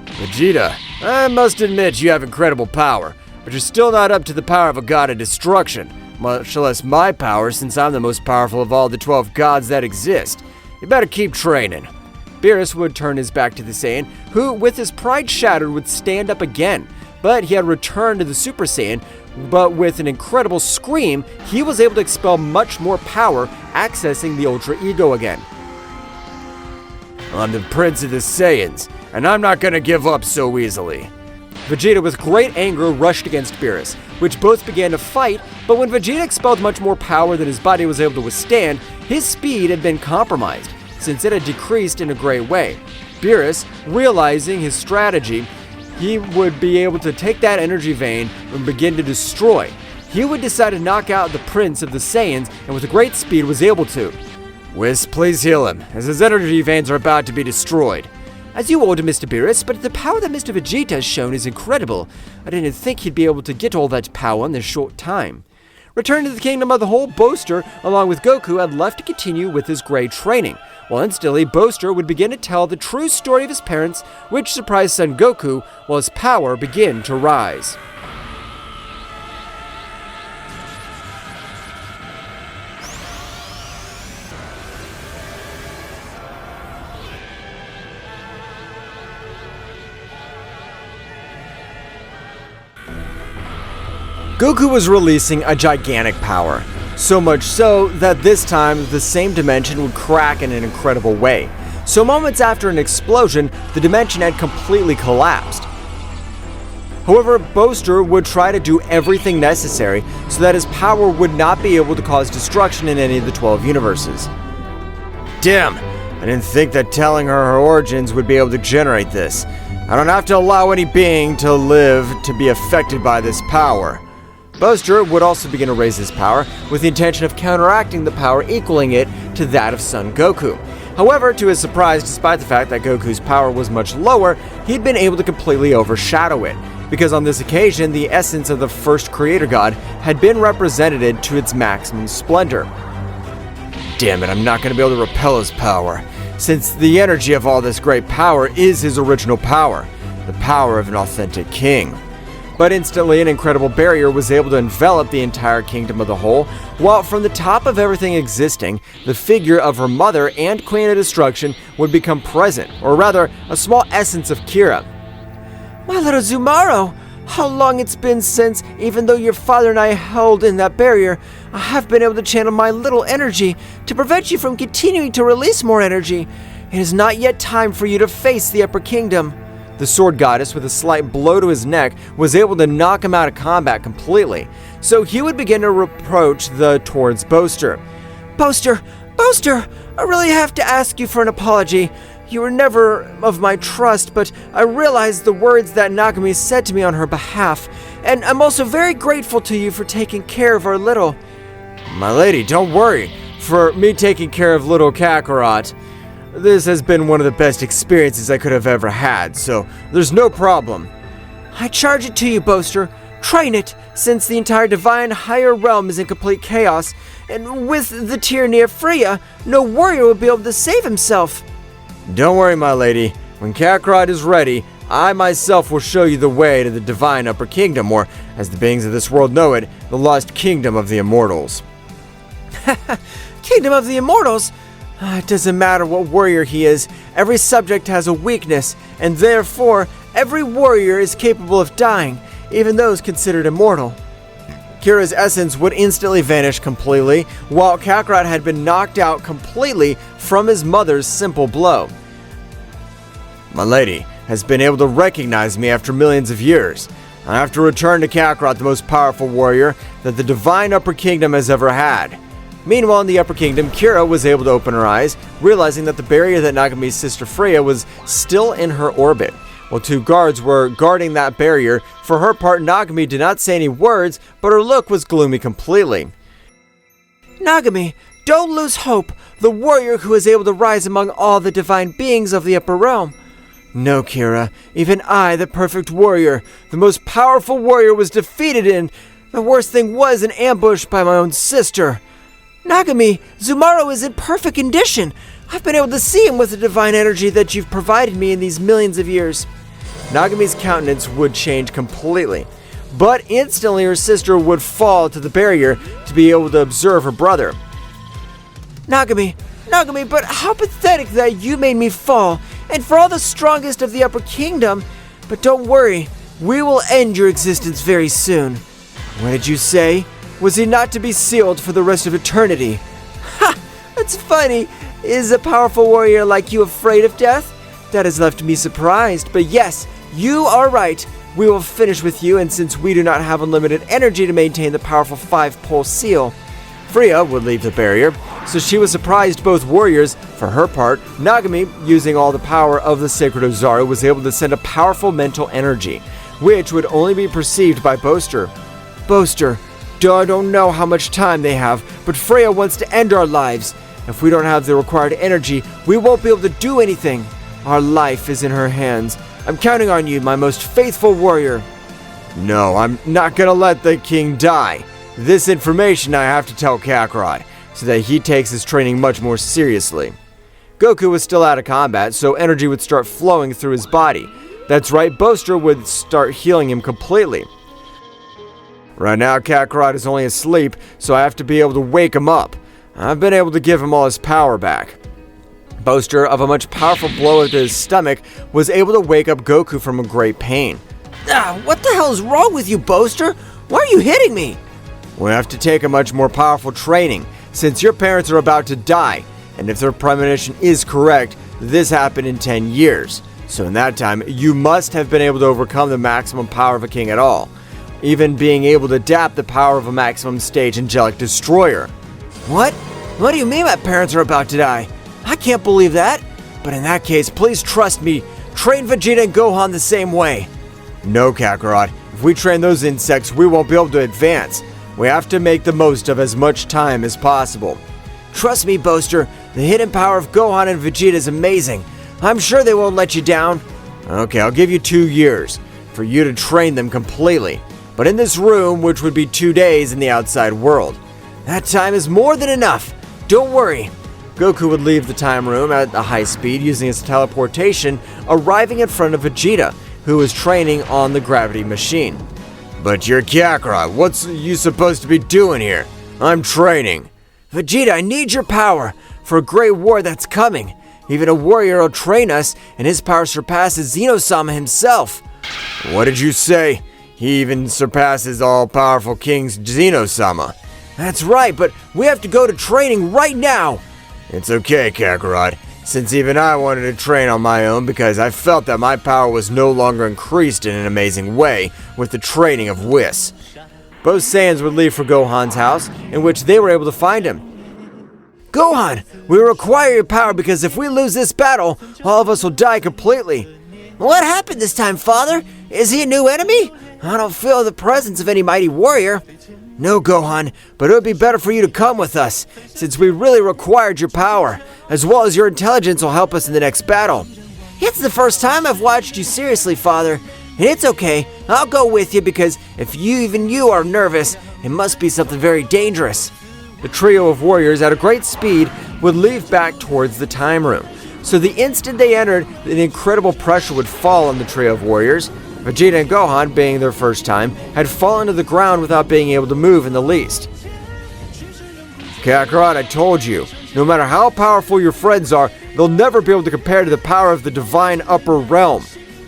Vegeta, I must admit you have incredible power, but you're still not up to the power of a god of destruction. Much less my power, since I'm the most powerful of all the 12 gods that exist. You better keep training. Beerus would turn his back to the Saiyan, who, with his pride shattered, would stand up again. But he had returned to the Super Saiyan, but with an incredible scream, he was able to expel much more power, accessing the Ultra Ego again. I'm the Prince of the Saiyans, and I'm not gonna give up so easily. Vegeta, with great anger, rushed against Beerus, which both began to fight, but when Vegeta expelled much more power than his body was able to withstand, his speed had been compromised, since it had decreased in a great way. Beerus, realizing his strategy, he would be able to take that energy vein and begin to destroy. He would decide to knock out the Prince of the Saiyans, and with great speed was able to. Whis, please heal him, as his energy veins are about to be destroyed. As you order, Mr. Beerus, but the power that Mr. Vegeta has shown is incredible. I didn't think he'd be able to get all that power in this short time. Returned to the kingdom of the whole, Boaster, along with Goku, had left to continue with his great training, while instantly Boaster would begin to tell the true story of his parents, which surprised son Goku, while his power began to rise. Goku was releasing a gigantic power, so much so that this time the same dimension would crack in an incredible way. So moments after an explosion, the dimension had completely collapsed. However, Boaster would try to do everything necessary so that his power would not be able to cause destruction in any of the 12 universes. Damn, I didn't think that telling her origins would be able to generate this. I don't have to allow any being to live to be affected by this power. Boaster would also begin to raise his power, with the intention of counteracting the power equaling it to that of Son Goku. However, to his surprise, despite the fact that Goku's power was much lower, he'd been able to completely overshadow it, because on this occasion, the essence of the first creator god had been represented to its maximum splendor. Damn it, I'm not going to be able to repel his power, since the energy of all this great power is his original power, the power of an authentic king. But instantly, an incredible barrier was able to envelop the entire kingdom of the whole, while from the top of everything existing, the figure of her mother and Queen of Destruction would become present, or rather, a small essence of Kira. My little Zumaro, how long it's been since, even though your father and I held in that barrier, I have been able to channel my little energy to prevent you from continuing to release more energy. It is not yet time for you to face the Upper Kingdom. The sword goddess, with a slight blow to his neck, was able to knock him out of combat completely, so he would begin to approach towards Boaster. Boaster, I really have to ask you for an apology. You were never of my trust, but I realized the words that Nagomi said to me on her behalf, and I'm also very grateful to you for taking care of our little... My lady, don't worry. For me taking care of little Kakarot, this has been one of the best experiences I could have ever had, so there's no problem. I charge it to you, Boaster. Train it, since the entire divine higher realm is in complete chaos, and with the tier near Freya, no warrior will be able to save himself. Don't worry, my lady. When Kakarot is ready, I myself will show you the way to the divine upper kingdom, or, as the beings of this world know it, the lost kingdom of the immortals. Kingdom of the immortals? It doesn't matter what warrior he is, every subject has a weakness, and therefore, every warrior is capable of dying, even those considered immortal. Kira's essence would instantly vanish completely, while Kakarot had been knocked out completely from his mother's simple blow. My lady has been able to recognize me after millions of years. I have to return to Kakarot, the most powerful warrior that the Divine Upper Kingdom has ever had. Meanwhile, in the Upper Kingdom, Kira was able to open her eyes, realizing that the barrier that Nagami's sister Freya was still in her orbit. While two guards were guarding that barrier, for her part, Nagami did not say any words, but her look was gloomy completely. Nagami, don't lose hope, the warrior who is able to rise among all the divine beings of the upper realm. No, Kira, even I, the perfect warrior, the most powerful warrior, was defeated in, the worst thing was, an ambush by my own sister. Nagami, Zumaro is in perfect condition. I've been able to see him with the divine energy that you've provided me in these millions of years. Nagami's countenance would change completely, but instantly her sister would fall to the barrier to be able to observe her brother. Nagami, but how pathetic that you made me fall, and for all the strongest of the Upper Kingdom. But don't worry, we will end your existence very soon. What did you say? Was he not to be sealed for the rest of eternity? Ha! That's funny. Is a powerful warrior like you afraid of death? That has left me surprised, but yes, you are right. We will finish with you, and since we do not have unlimited energy to maintain the powerful 5-pole seal, Freya would leave the barrier, so she was surprised both warriors. For her part, Nagami, using all the power of the Sacred Ozaru, was able to send a powerful mental energy, which would only be perceived by Boaster. Boaster, I don't know how much time they have, but Freya wants to end our lives. If we don't have the required energy, we won't be able to do anything. Our life is in her hands. I'm counting on you, my most faithful warrior. No, I'm not gonna let the king die. This information I have to tell Kakarot, so that he takes his training much more seriously. Goku was still out of combat, so energy would start flowing through his body. That's right, Boaster would start healing him completely. Right now, Kakarot is only asleep, so I have to be able to wake him up. I've been able to give him all his power back. Boaster, of a much powerful blow to his stomach, was able to wake up Goku from a great pain. What the hell is wrong with you, Boaster? Why are you hitting me? We have to take a much more powerful training, since your parents are about to die, and if their premonition is correct, this happened in 10 years. So in that time, you must have been able to overcome the maximum power of a king at all, even being able to adapt the power of a maximum stage angelic destroyer. What? What do you mean my parents are about to die? I can't believe that. But in that case, please trust me. Train Vegeta and Gohan the same way. No, Kakarot. If we train those insects, we won't be able to advance. We have to make the most of as much time as possible. Trust me, Boaster. The hidden power of Gohan and Vegeta is amazing. I'm sure they won't let you down. Okay, I'll give you 2 years for you to train them completely. But in this room, which would be 2 days in the outside world. That time is more than enough. Don't worry. Goku would leave the time room at a high speed using his teleportation, arriving in front of Vegeta, who was training on the gravity machine. But you're Kakarot, what's you supposed to be doing here? I'm training. Vegeta, I need your power for a great war that's coming. Even a warrior will train us, and his power surpasses Zeno-sama himself. What did you say? He even surpasses all-powerful King Zeno-sama. That's right, but we have to go to training right now. It's okay, Kakarot, since even I wanted to train on my own because I felt that my power was no longer increased in an amazing way with the training of Whis. Both Saiyans would leave for Gohan's house, in which they were able to find him. Gohan, we require your power because if we lose this battle, all of us will die completely. What happened this time, Father? Is he a new enemy? I don't feel the presence of any mighty warrior. No, Gohan, but it would be better for you to come with us, since we really required your power, as well as your intelligence will help us in the next battle. It's the first time I've watched you seriously, Father, and it's okay. I'll go with you because if even you are nervous, it must be something very dangerous. The trio of warriors at a great speed would leave back towards the time room. So the instant they entered, an incredible pressure would fall on the trio of warriors. Vegeta and Gohan, being their first time, had fallen to the ground without being able to move in the least. Kakarot, I told you, no matter how powerful your friends are, they'll never be able to compare to the power of the divine upper realm.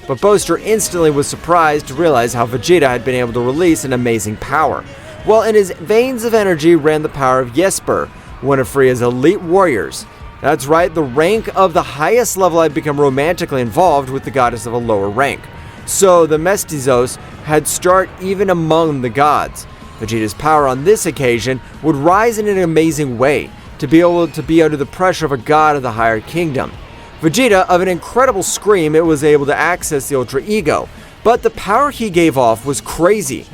But Boaster instantly was surprised to realize how Vegeta had been able to release an amazing power. Well, in his veins of energy ran the power of Jesper, one of Freya's elite warriors. That's right, the rank of the highest level had become romantically involved with the goddess of a lower rank. So the mestizos had start even among the gods. Vegeta's power on this occasion would rise in an amazing way, to be able to be under the pressure of a god of the higher kingdom. Vegeta, of an incredible scream, it was able to access the Ultra Ego, but the power he gave off was crazy.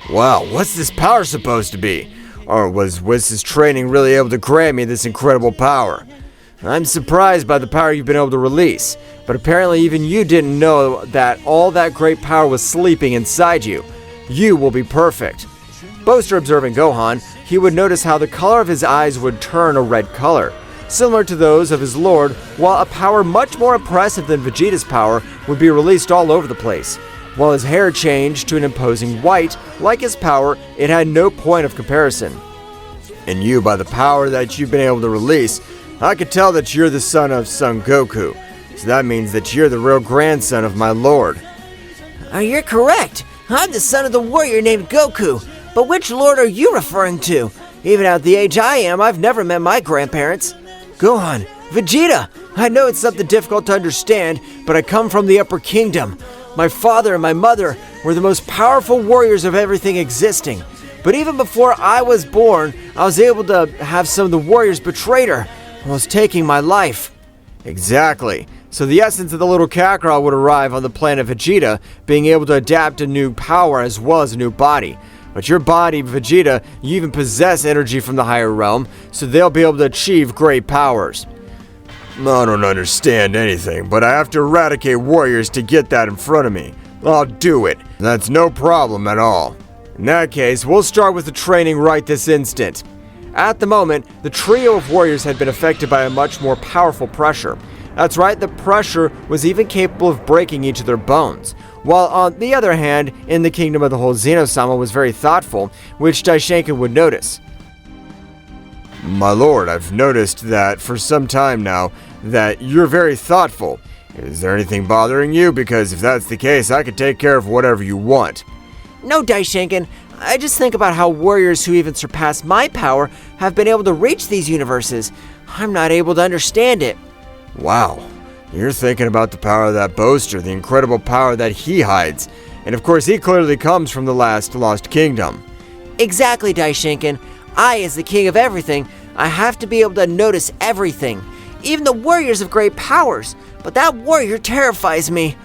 Wow, what's this power supposed to be? Or was his training really able to grant me this incredible power? I'm surprised by the power you've been able to release, but apparently even you didn't know that all that great power was sleeping inside you. You will be perfect. Boaster observing Gohan, he would notice how the color of his eyes would turn a red color, similar to those of his lord, while a power much more impressive than Vegeta's power would be released all over the place. While his hair changed to an imposing white, like his power, it had no point of comparison. And you, by the power that you've been able to release, I could tell that you're the son of Son Goku. So that means that you're the real grandson of my lord. You're correct. I'm the son of the warrior named Goku. But which lord are you referring to? Even at the age I am, I've never met my grandparents. Gohan, Vegeta, I know it's something difficult to understand, but I come from the Upper Kingdom. My father and my mother were the most powerful warriors of everything existing. But even before I was born, I was able to have some of the warriors betray her and was taking my life. Exactly. So the essence of the little Kakarot would arrive on the planet Vegeta, being able to adapt a new power as well as a new body. But your body, Vegeta, you even possess energy from the higher realm, so they'll be able to achieve great powers. I don't understand anything, but I have to eradicate warriors to get that in front of me. I'll do it. That's no problem at all. In that case, we'll start with the training right this instant. At the moment, the trio of warriors had been affected by a much more powerful pressure. That's right, the pressure was even capable of breaking each of their bones. While on the other hand, in the kingdom of the whole Zeno-sama was very thoughtful, which Daishenkin would notice. My lord, I've noticed that for some time now that you're very thoughtful. Is there anything bothering you? Because if that's the case, I could take care of whatever you want. No, Daishenkin. I just think about how warriors who even surpass my power have been able to reach these universes. I'm not able to understand it. Wow. You're thinking about the power of that boaster, the incredible power that he hides. And of course, he clearly comes from the last lost kingdom. Exactly, Daishenkin. I, as the king of everything, I have to be able to notice everything. Even the warriors have great powers, but that warrior terrifies me.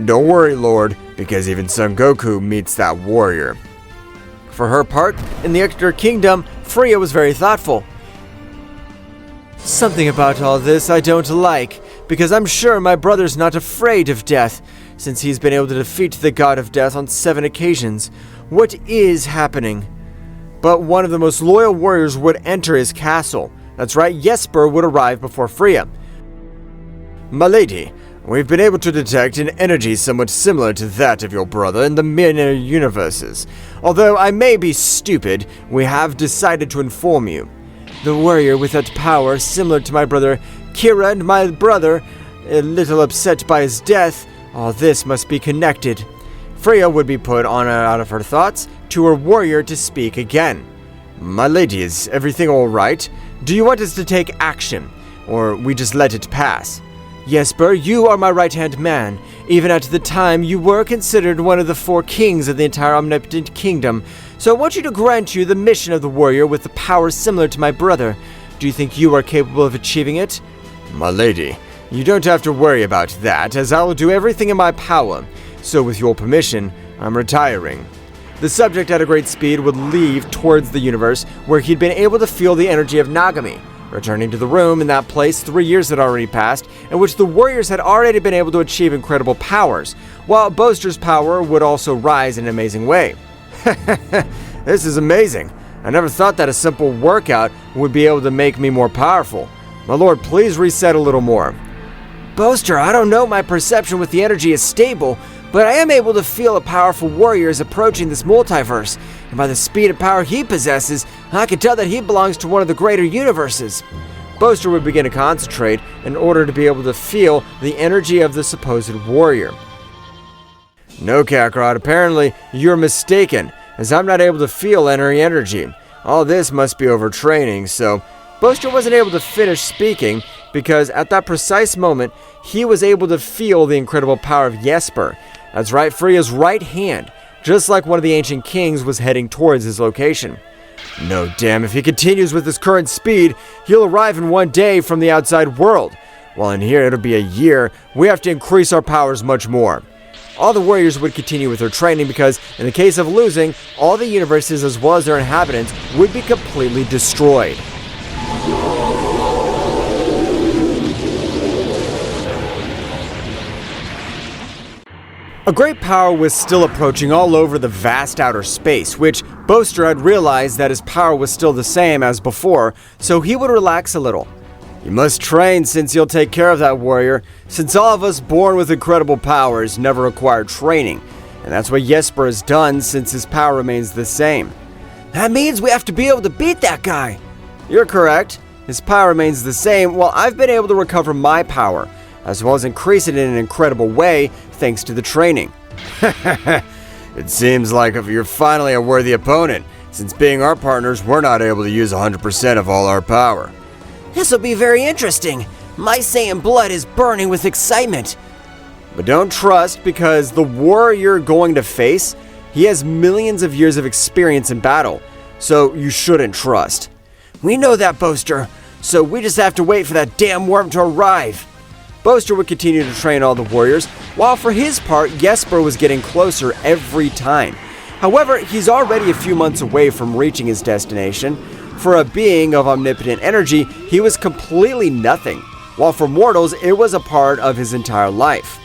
Don't worry, Lord, because even Son Goku meets that warrior. For her part, in the Extra Kingdom, Freya was very thoughtful. Something about all this I don't like, because I'm sure my brother's not afraid of death, since he's been able to defeat the god of death on 7 occasions. What is happening? But one of the most loyal warriors would enter his castle. That's right, Jesper would arrive before Freya. My lady, we've been able to detect an energy somewhat similar to that of your brother in the mirror universes. Although I may be stupid, we have decided to inform you. The warrior with that power, similar to my brother Kira and my brother, a little upset by his death, all this must be connected. Freya would be put on out of her thoughts to her warrior to speak again. My lady, is everything all right? Do you want us to take action, or we just let it pass? Jesper, you are my right-hand man. Even at the time, you were considered one of the 4 kings of the entire Omnipotent Kingdom. So I want you to grant you the mission of the warrior with the power similar to my brother. Do you think you are capable of achieving it? My lady, you don't have to worry about that, as I will do everything in my power. So with your permission, I'm retiring. The subject at a great speed would leave towards the universe where he'd been able to feel the energy of Nagami. Returning to the room in that place, 3 years had already passed, in which the warriors had already been able to achieve incredible powers, while Boaster's power would also rise in an amazing way. This is amazing. I never thought that a simple workout would be able to make me more powerful. My lord, please reset a little more. Boaster, I don't know my perception with the energy is stable, but I am able to feel a powerful warrior is approaching this multiverse, and by the speed and power he possesses, I can tell that he belongs to one of the greater universes. Boaster would begin to concentrate in order to be able to feel the energy of the supposed warrior. No, Kakarot, apparently you're mistaken. as I'm not able to feel any energy. All this must be overtraining, so Boaster wasn't able to finish speaking because at that precise moment, he was able to feel the incredible power of Jesper. That's right, for his right hand, just like one of the ancient kings was heading towards his location. No damn, if he continues with his current speed, he'll arrive in one day from the outside world. While in here it'll be a year, we have to increase our powers much more. All the warriors would continue with their training because, in the case of losing, all the universes as well as their inhabitants would be completely destroyed. A great power was still approaching all over the vast outer space, which Boaster had realized that his power was still the same as before, so he would relax a little. You must train since you'll take care of that warrior, since all of us born with incredible powers never require training, and that's what Jesper has done since his power remains the same. That means we have to be able to beat that guy. You're correct. His power remains the same, while I've been able to recover my power, as well as increase it in an incredible way thanks to the training. It seems like you're finally a worthy opponent, since being our partners, we're not able to use 100% of all our power. This'll be very interesting. My Saiyan blood is burning with excitement. But don't trust, because the warrior you're going to face, he has millions of years of experience in battle, so you shouldn't trust. We know that, Boaster, so we just have to wait for that damn worm to arrive. Boaster would continue to train all the warriors, while for his part, Jesper was getting closer every time. However, he's already a few months away from reaching his destination. For a being of omnipotent energy, he was completely nothing, while for mortals, it was a part of his entire life.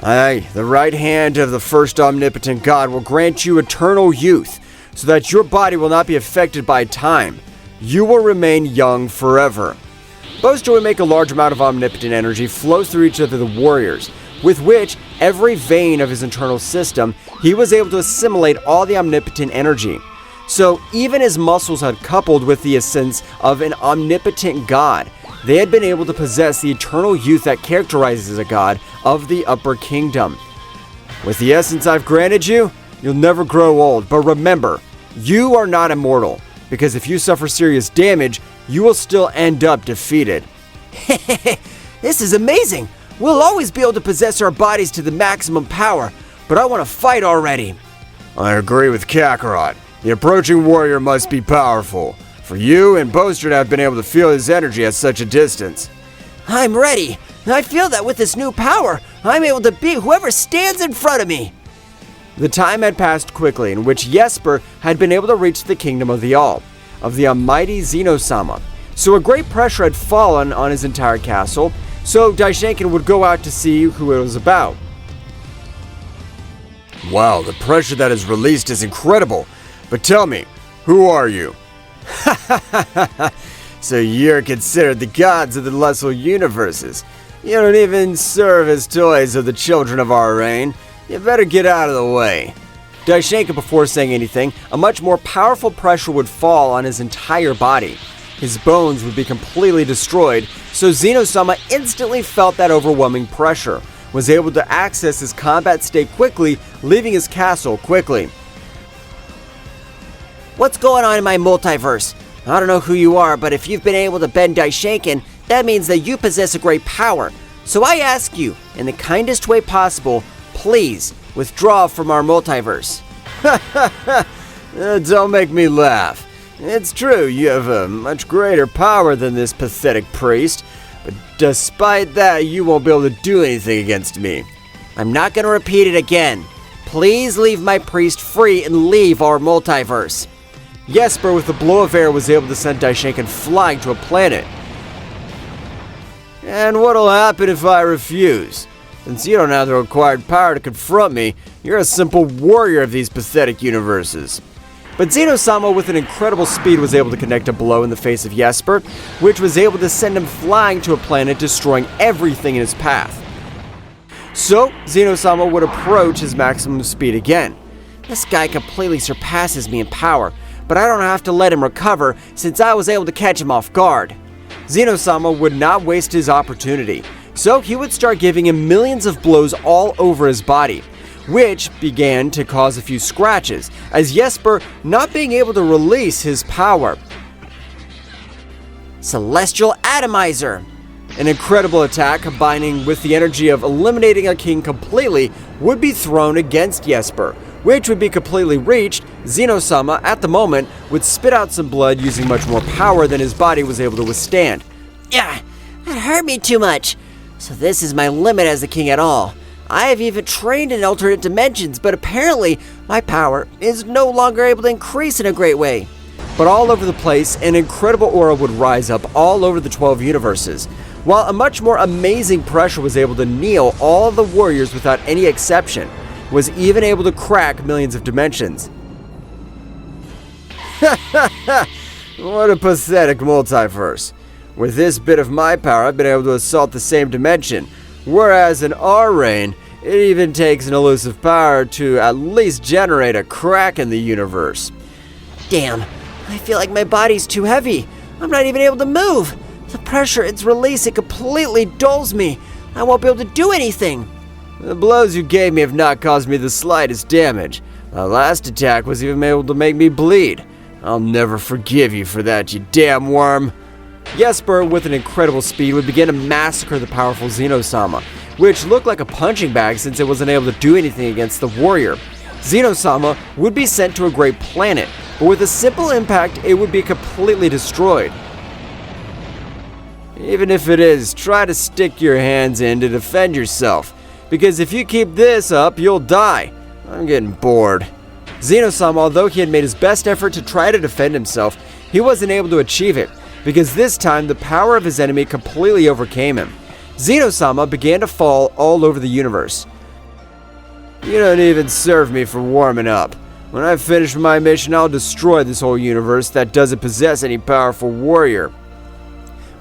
Aye, the right hand of the first omnipotent god will grant you eternal youth, so that your body will not be affected by time. You will remain young forever. Boaster would make a large amount of omnipotent energy flow through each of the warriors, with which every vein of his internal system, he was able to assimilate all the omnipotent energy. So even his muscles had coupled with the essence of an omnipotent god, they had been able to possess the eternal youth that characterizes a god of the upper kingdom. With the essence I've granted you, you'll never grow old, but remember, you are not immortal, because if you suffer serious damage, you will still end up defeated. This is amazing! We'll always be able to possess our bodies to the maximum power, but I want to fight already. I agree with Kakarot. The approaching warrior must be powerful. For you and Boaster to have been able to feel his energy at such a distance. I'm ready. I feel that with this new power, I'm able to beat whoever stands in front of me. The time had passed quickly in which Jesper had been able to reach the kingdom of the All, of the almighty Zeno-sama. So a great pressure had fallen on his entire castle, so Daishenkin would go out to see who it was about. Wow, the pressure that is released is incredible. But tell me, who are you? So you're considered the gods of the lesser universes. You don't even serve as toys of the children of our reign. You better get out of the way. Daishenkin, before saying anything, a much more powerful pressure would fall on his entire body. His bones would be completely destroyed, so Zeno-sama instantly felt that overwhelming pressure, was able to access his combat state quickly, leaving his castle quickly. What's going on in my multiverse? I don't know who you are, but if you've been able to bend Daishenkin, that means that you possess a great power. So I ask you, in the kindest way possible, please withdraw from our multiverse. Don't make me laugh. It's true, you have a much greater power than this pathetic priest, but despite that, you won't be able to do anything against me. I'm not going to repeat it again. Please leave my priest free and leave our multiverse. Jesper, with a blow of air, was able to send Daishenkin flying to a planet. And what'll happen if I refuse? Since you don't have the required power to confront me, you're a simple warrior of these pathetic universes. But Zeno-sama, with an incredible speed, was able to connect a blow in the face of Jesper, which was able to send him flying to a planet, destroying everything in his path. So, Zeno-sama would approach his maximum speed again. This guy completely surpasses me in power, but I don't have to let him recover since I was able to catch him off guard. Zeno-sama would not waste his opportunity, so he would start giving him millions of blows all over his body. which began to cause a few scratches, as Jesper not being able to release his power. Celestial Atomizer. An incredible attack combining with the energy of eliminating a king completely would be thrown against Jesper, which would be completely reached. Zeno-sama, at the moment, would spit out some blood using much more power than his body was able to withstand. Yeah, that hurt me too much. So this is my limit as a king at all. I have even trained in alternate dimensions, but apparently my power is no longer able to increase in a great way. But all over the place, an incredible aura would rise up all over the 12 universes, while a much more amazing pressure was able to kneel all of the warriors without any exception, was even able to crack millions of dimensions. What a pathetic multiverse. With this bit of my power, I've been able to assault the same dimension, whereas in our reign, it even takes an elusive power to at least generate a crack in the universe. Damn, I feel like my body's too heavy. I'm not even able to move. The pressure it's releasing completely dulls me. I won't be able to do anything. The blows you gave me have not caused me the slightest damage. My last attack was even able to make me bleed. I'll never forgive you for that, you damn worm. Jesper, with an incredible speed, would begin to massacre the powerful Zeno-sama, which looked like a punching bag since it wasn't able to do anything against the warrior. Zeno-sama would be sent to a great planet, but with a simple impact, it would be completely destroyed. Even if it is, try to stick your hands in to defend yourself, because if you keep this up, you'll die. I'm getting bored. Zeno-sama, although he had made his best effort to try to defend himself, he wasn't able to achieve it, because this time the power of his enemy completely overcame him. Zeno-sama began to fall all over the universe. You don't even serve me for warming up. When I finish my mission, I'll destroy this whole universe that doesn't possess any powerful warrior.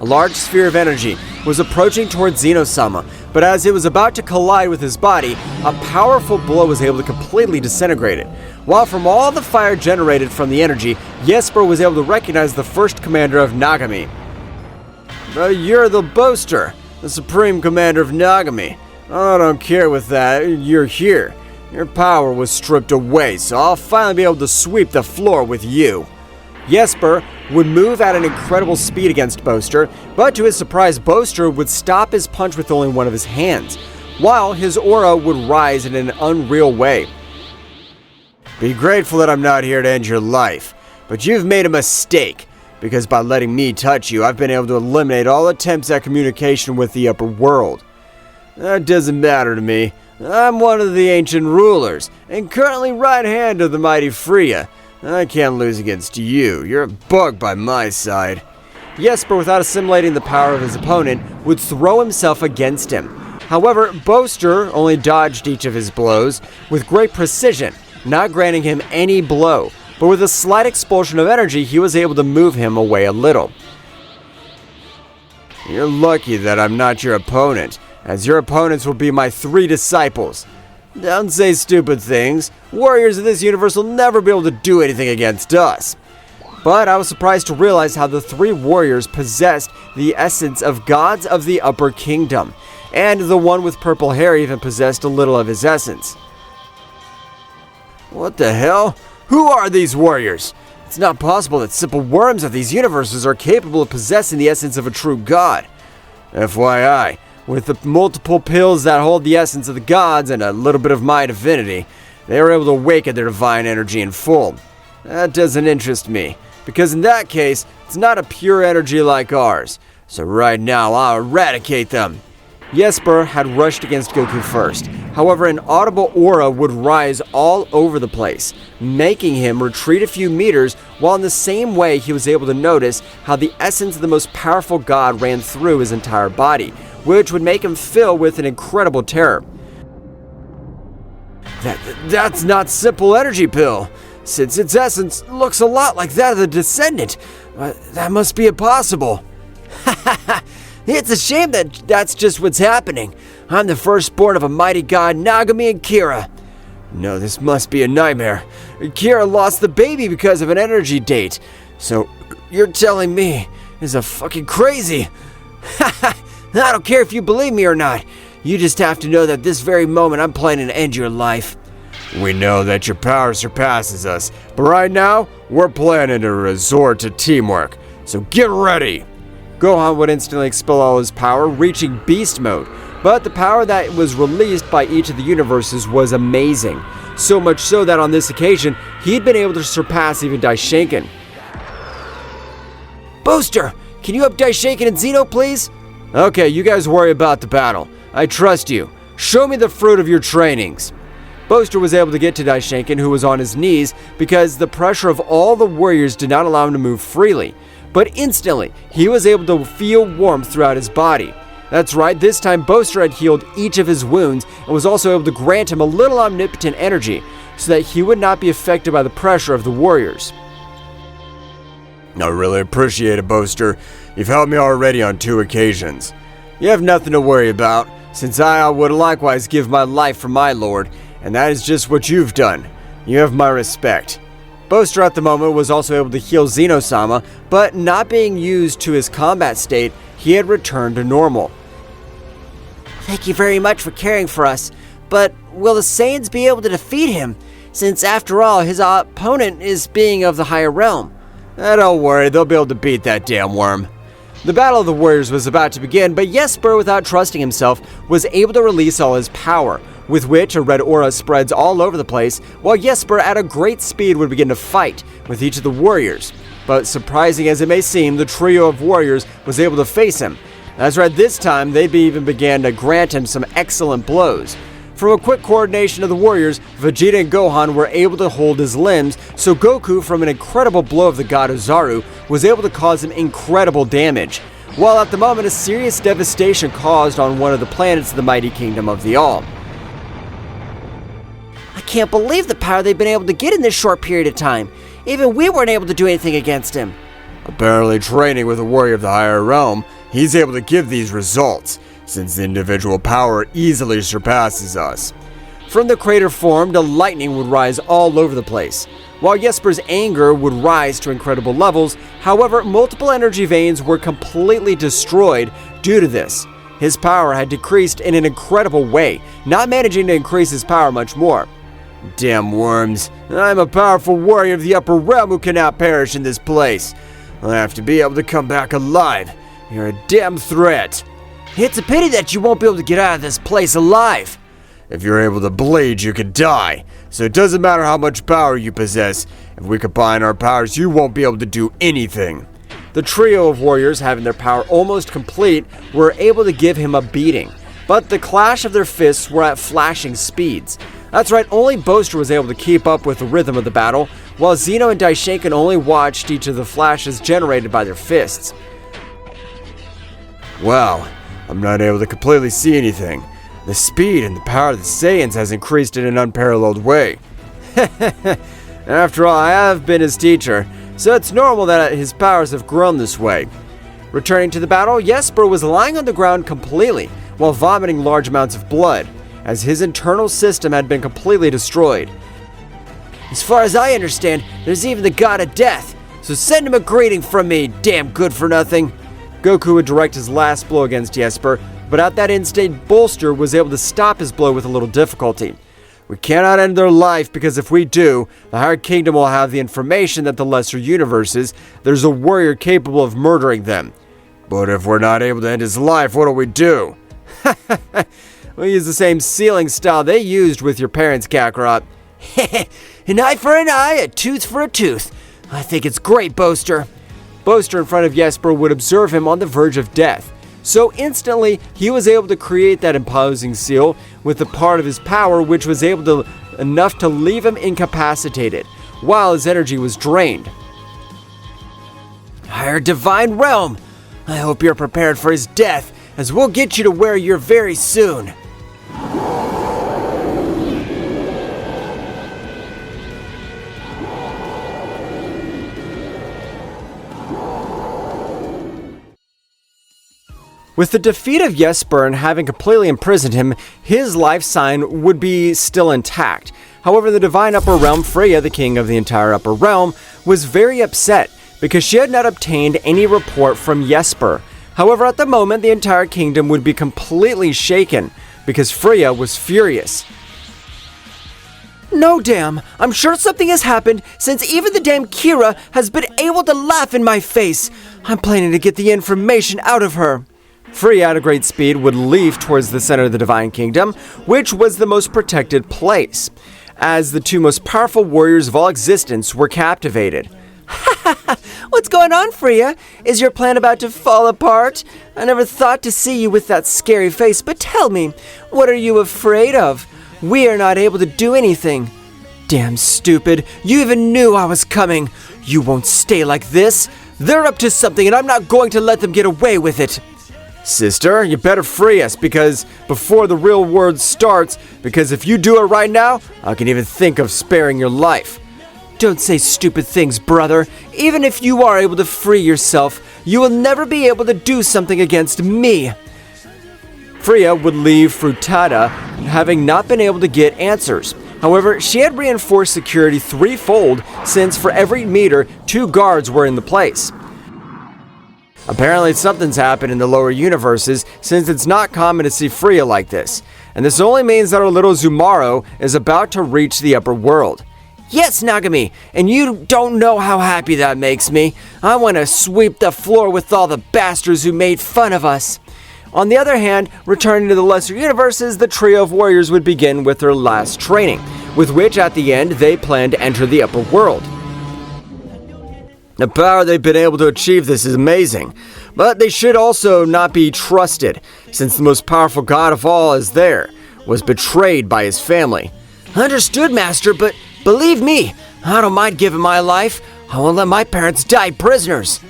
A large sphere of energy was approaching towards Zeno-sama, but as it was about to collide with his body, a powerful blow was able to completely disintegrate it. While from all the fire generated from the energy, Jesper was able to recognize the first commander of Nagami. You're the boaster, the supreme commander of Nagami. I don't care with that, you're here. Your power was stripped away, so I'll finally be able to sweep the floor with you. Jesper would move at an incredible speed against Boaster, but to his surprise, Boaster would stop his punch with only one of his hands, while his aura would rise in an unreal way. Be grateful that I'm not here to end your life, but you've made a mistake, because by letting me touch you, I've been able to eliminate all attempts at communication with the upper world. That doesn't matter to me. I'm one of the ancient rulers, and currently right hand of the mighty Freya. I can't lose against you. You're a bug by my side. Jesper, without assimilating the power of his opponent, would throw himself against him. However, Boaster only dodged each of his blows with great precision, not granting him any blow, but with a slight expulsion of energy, he was able to move him away a little. You're lucky that I'm not your opponent, as your opponents will be my 3 disciples. Don't say stupid things. Warriors of this universe will never be able to do anything against us. But I was surprised to realize how the 3 warriors possessed the essence of gods of the upper kingdom, and the one with purple hair even possessed a little of his essence. What the hell? Who are these warriors? It's not possible that simple worms of these universes are capable of possessing the essence of a true god. FYI, with the multiple pills that hold the essence of the gods and a little bit of my divinity, they were able to awaken their divine energy in full. That doesn't interest me, because in that case, it's not a pure energy like ours. So right now, I'll eradicate them. Jesper had rushed against Goku first. However, an audible aura would rise all over the place, making him retreat a few meters, while in the same way he was able to notice how the essence of the most powerful god ran through his entire body, which would make him fill with an incredible terror. That's not simple energy pill, since its essence looks a lot like that of the descendant. That must be impossible. It's a shame that that's just what's happening. I'm the firstborn of a mighty god, Nagami and Kira. No, this must be a nightmare. Kira lost the baby because of an energy date. So, you're telling me this is a fucking crazy. I don't care if you believe me or not. You just have to know that this very moment I'm planning to end your life. We know that your power surpasses us, but right now, we're planning to resort to teamwork, so get ready! Gohan would instantly expel all his power, reaching beast mode, but the power that was released by each of the universes was amazing. So much so that on this occasion, he'd been able to surpass even Daishinkan. Booster, can you up Daishinkan and Zeno, please? Okay, you guys worry about the battle. I trust you. Show me the fruit of your trainings. Booster was able to get to Daishinkan, who was on his knees, because the pressure of all the warriors did not allow him to move freely. But instantly, he was able to feel warmth throughout his body. That's right, this time Booster had healed each of his wounds and was also able to grant him a little omnipotent energy so that he would not be affected by the pressure of the warriors. I really appreciate it, Booster. You've helped me already on 2 occasions. You have nothing to worry about, since I would likewise give my life for my lord, and that is just what you've done. You have my respect. Booster at the moment was also able to heal Zeno-sama, but not being used to his combat state, he had returned to normal. Thank you very much for caring for us, but will the Saiyans be able to defeat him, since after all his opponent is being of the higher realm? Don't worry, they'll be able to beat that damn worm. The Battle of the Warriors was about to begin, but Jesper, without trusting himself, was able to release all his power, with which a red aura spreads all over the place, while Jesper at a great speed would begin to fight with each of the warriors. But surprising as it may seem, the trio of warriors was able to face him. That's right, this time they even began to grant him some excellent blows. From a quick coordination of the warriors, Vegeta and Gohan were able to hold his limbs, so Goku, from an incredible blow of the god Ozaru, was able to cause him incredible damage, while at the moment a serious devastation caused on one of the planets of the mighty kingdom of the All. I can't believe the power they've been able to get in this short period of time. Even we weren't able to do anything against him. Apparently training with a warrior of the higher realm, he's able to give these results, since the individual power easily surpasses us. From the crater formed, a lightning would rise all over the place. While Jesper's anger would rise to incredible levels, however, multiple energy veins were completely destroyed due to this. His power had decreased in an incredible way, not managing to increase his power much more. Damn worms, I'm a powerful warrior of the upper realm who cannot perish in this place. I'll have to be able to come back alive. You're a damn threat. It's a pity that you won't be able to get out of this place alive. If you're able to bleed, you can die. So it doesn't matter how much power you possess. If we combine our powers, you won't be able to do anything. The trio of warriors, having their power almost complete, were able to give him a beating. But the clash of their fists were at flashing speeds. That's right, only Booster was able to keep up with the rhythm of the battle, while Zeno and Daishinkan only watched each of the flashes generated by their fists. Wow, I'm not able to completely see anything. The speed and the power of the Saiyans has increased in an unparalleled way. After all, I have been his teacher, so it's normal that his powers have grown this way. Returning to the battle, Jesper was lying on the ground completely, while vomiting large amounts of blood, as his internal system had been completely destroyed. As far as I understand, there's even the god of death, so send him a greeting from me, damn good for nothing. Goku would direct his last blow against Jesper, but at that instant, Booster was able to stop his blow with a little difficulty. We cannot end their life, because if we do, the higher kingdom will have the information that the lesser universes, there's a warrior capable of murdering them. But if we're not able to end his life, what do we do? We'll use the same sealing style they used with your parents, Kakarot. An eye for an eye, a tooth for a tooth. I think it's great, Booster. Booster in front of Jesper would observe him on the verge of death. So instantly, he was able to create that imposing seal with the part of his power which was enough to leave him incapacitated, while his energy was drained. Higher divine realm! I hope you're prepared for his death, as we'll get you to where you're very soon. With the defeat of Jesper and having completely imprisoned him, his life sign would be still intact. However, the divine upper realm, Freya, the king of the entire upper realm, was very upset because she had not obtained any report from Jesper. However, at the moment, the entire kingdom would be completely shaken. because Freya was furious. No damn, I'm sure something has happened since even the damn Kira has been able to laugh in my face. I'm planning to get the information out of her. Freya at a great speed would leave towards the center of the Divine Kingdom, which was the most protected place, as the two most powerful warriors of all existence were captivated. What's going on, Freya? Is your plan about to fall apart? I never thought to see you with that scary face, but tell me, what are you afraid of? We are not able to do anything. Damn stupid, you even knew I was coming. You won't stay like this. They're up to something and I'm not going to let them get away with it. Sister, you better free us before the real war starts, because if you do it right now, I can even think of sparing your life. Don't say stupid things, brother. Even if you are able to free yourself, you will never be able to do something against me. Freya would leave Fritada, having not been able to get answers. However, she had reinforced security threefold, since for every meter, 2 guards were in the place. Apparently something's happened in the lower universes, since it's not common to see Freya like this. And this only means that our little Zumaro is about to reach the upper world. Yes, Nagami, and you don't know how happy that makes me. I want to sweep the floor with all the bastards who made fun of us. On the other hand, returning to the lesser universes, the trio of warriors would begin with their last training, with which at the end they planned to enter the upper world. The power they've been able to achieve this is amazing, but they should also not be trusted, since the most powerful god of all was betrayed by his family. Understood, Master, but believe me, I don't mind giving my life. I won't let my parents die prisoners.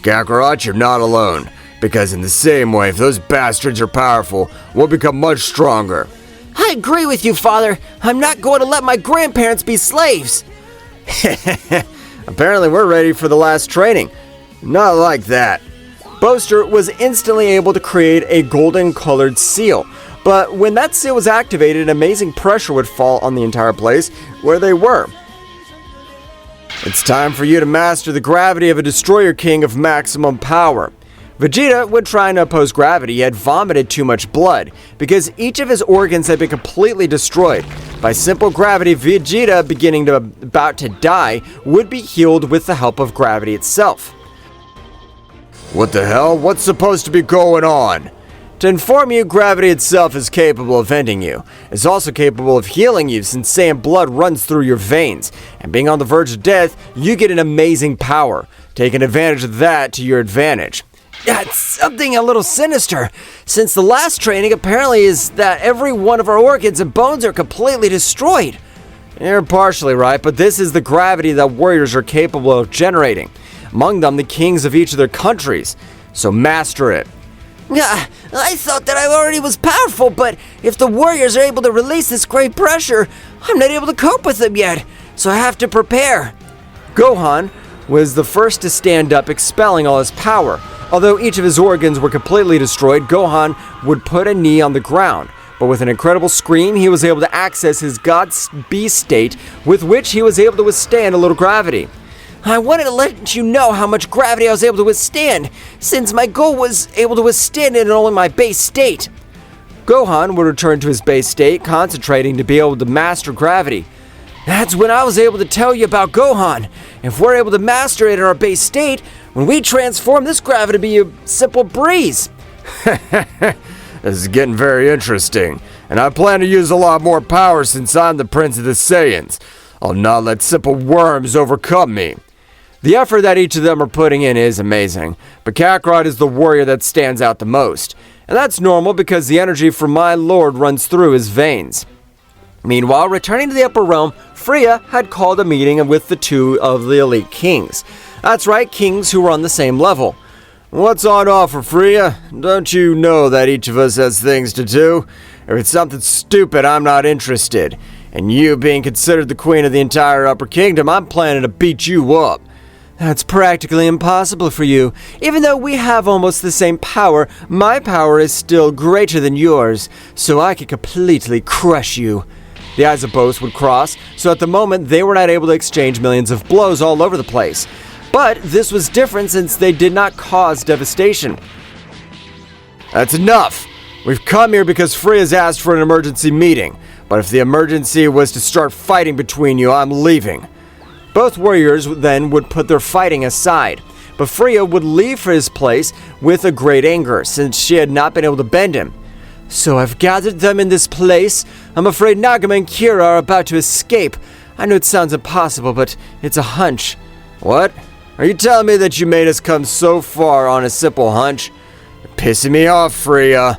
Kakarot, you're not alone. Because in the same way, if those bastards are powerful, we'll become much stronger. I agree with you, Father. I'm not going to let my grandparents be slaves. Apparently we're ready for the last training. Not like that. Boaster was instantly able to create a golden-colored seal. But when that seal was activated, amazing pressure would fall on the entire place where they were. It's time for you to master the gravity of a Destroyer King of maximum power. Vegeta would try to oppose gravity, yet vomited too much blood, because each of his organs had been completely destroyed. By simple gravity, Vegeta, about to die, would be healed with the help of gravity itself. What the hell? What's supposed to be going on? To inform you, gravity itself is capable of ending you. It's also capable of healing you, since Saiyan blood runs through your veins. And being on the verge of death, you get an amazing power. Taking advantage of that to your advantage. That's something a little sinister, since the last training apparently is that every one of our organs and bones are completely destroyed. You're partially right, but this is the gravity that warriors are capable of generating. Among them, the kings of each of their countries. So master it. I thought that I already was powerful, but if the warriors are able to release this great pressure, I'm not able to cope with them yet, so I have to prepare. Gohan was the first to stand up, expelling all his power. Although each of his organs were completely destroyed, Gohan would put a knee on the ground. But with an incredible scream, he was able to access his God Beast state, with which he was able to withstand a little gravity. I wanted to let you know how much gravity I was able to withstand, since my goal was able to withstand it in only my base state. Gohan would return to his base state, concentrating to be able to master gravity. That's when I was able to tell you about Gohan. If we're able to master it in our base state, when we transform this gravity to be a simple breeze. This is getting very interesting, and I plan to use a lot more power since I'm the Prince of the Saiyans. I'll not let simple worms overcome me. The effort that each of them are putting in is amazing, but Kakarot is the warrior that stands out the most, and that's normal because the energy from my lord runs through his veins. Meanwhile, returning to the upper realm, Freya had called a meeting with the 2 of the elite kings. That's right, kings who were on the same level. What's on offer, Freya? Don't you know that each of us has things to do? If it's something stupid, I'm not interested. And you being considered the queen of the entire Upper Kingdom, I'm planning to beat you up. That's practically impossible for you. Even though we have almost the same power, my power is still greater than yours, so I can completely crush you. The eyes of both would cross, so at the moment they were not able to exchange millions of blows all over the place. But this was different since they did not cause devastation. That's enough! We've come here because Freya's asked for an emergency meeting, but if the emergency was to start fighting between you, I'm leaving. Both warriors then would put their fighting aside, but Freya would leave for his place with a great anger, since she had not been able to bend him. So I've gathered them in this place. I'm afraid Nagama and Kira are about to escape. I know it sounds impossible, but it's a hunch. What? Are you telling me that you made us come so far on a simple hunch? You're pissing me off, Freya.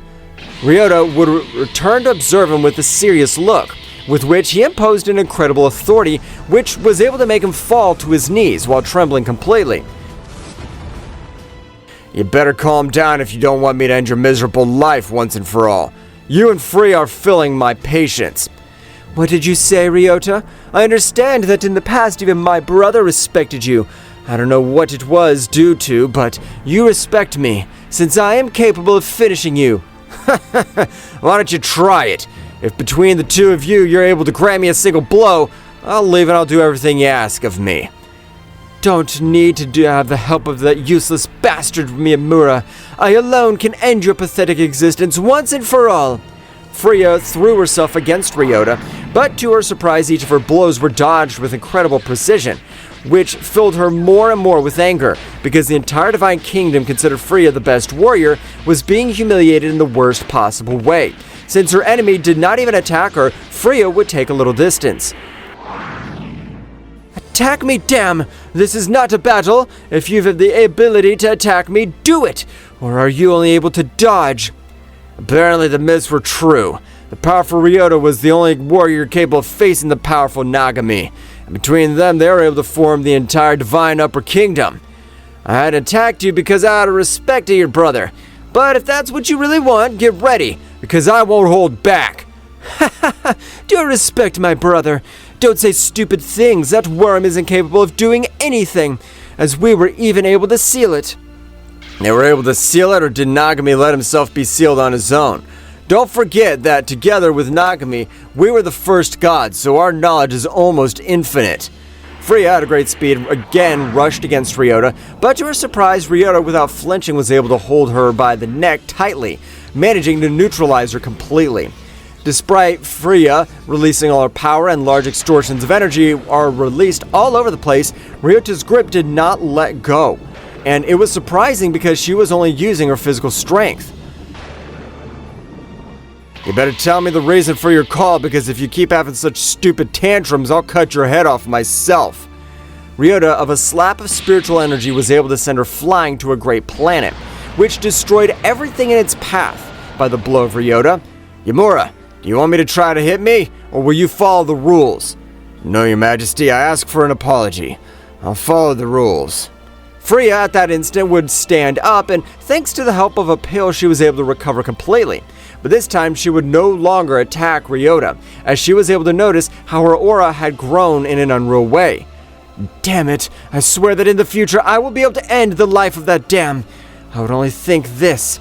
Ryota would return to observe him with a serious look, with which he imposed an incredible authority, which was able to make him fall to his knees while trembling completely. You better calm down if you don't want me to end your miserable life once and for all. You and Freya are filling my patience. What did you say, Ryota? I understand that in the past even my brother respected you. I don't know what it was due to, but you respect me, since I am capable of finishing you. Why don't you try it? If between the two of you you're able to grant me a single blow, I'll leave and I'll do everything you ask of me. Don't need to have the help of that useless bastard Miyamura. I alone can end your pathetic existence once and for all. Freya threw herself against Ryota, but to her surprise each of her blows were dodged with incredible precision, which filled her more and more with anger, because the entire Divine Kingdom considered Freya the best warrior was being humiliated in the worst possible way. Since her enemy did not even attack her, Freya would take a little distance. Attack me, damn! This is not a battle! If you have the ability to attack me, do it! Or are you only able to dodge? Apparently the myths were true. The powerful Ryota was the only warrior capable of facing the powerful Nagami, and between them they were able to form the entire Divine Upper Kingdom. I had attacked you because out of respect to your brother, but if that's what you really want, get ready, because I won't hold back. Ha ha ha! Do respect my brother. Don't say stupid things. That worm isn't capable of doing anything, as we were even able to seal it. They were able to seal it, or did Nagami let himself be sealed on his own? Don't forget that together with Nagami, we were the first gods, so our knowledge is almost infinite. Freya at a great speed again rushed against Ryota, but to her surprise, Ryota without flinching was able to hold her by the neck tightly, managing to neutralize her completely. Despite Freya releasing all her power and large extortions of energy are released all over the place, Ryota's grip did not let go. And it was surprising because she was only using her physical strength. You better tell me the reason for your call, because if you keep having such stupid tantrums, I'll cut your head off myself. Ryota, of a slap of spiritual energy, was able to send her flying to a great planet, which destroyed everything in its path by the blow of Ryota. Yamura, do you want me to try to hit me, or will you follow the rules? No, Your Majesty, I ask for an apology. I'll follow the rules. Freya at that instant would stand up, and thanks to the help of a pill she was able to recover completely. But this time she would no longer attack Ryota, as she was able to notice how her aura had grown in an unreal way. Damn it, I swear that in the future I will be able to end the life of that dam. I would only think this.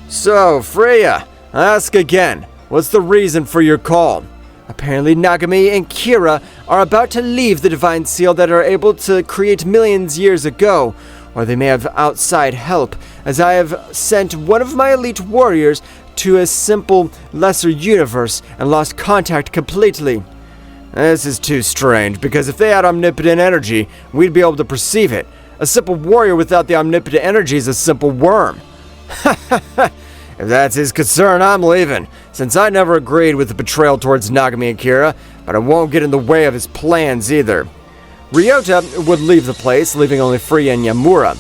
So, Freya, I ask again. What's the reason for your call? Apparently Nagami and Kira are about to leave the Divine Seal that are able to create millions years ago, or they may have outside help, as I have sent one of my elite warriors to a simple, lesser universe and lost contact completely. This is too strange, because if they had omnipotent energy, we'd be able to perceive it. A simple warrior without the omnipotent energy is a simple worm. Ha ha ha! If that's his concern, I'm leaving, since I never agreed with the betrayal towards Nagami and Kira, but I won't get in the way of his plans either. Ryota would leave the place, leaving only Freya and Yamura.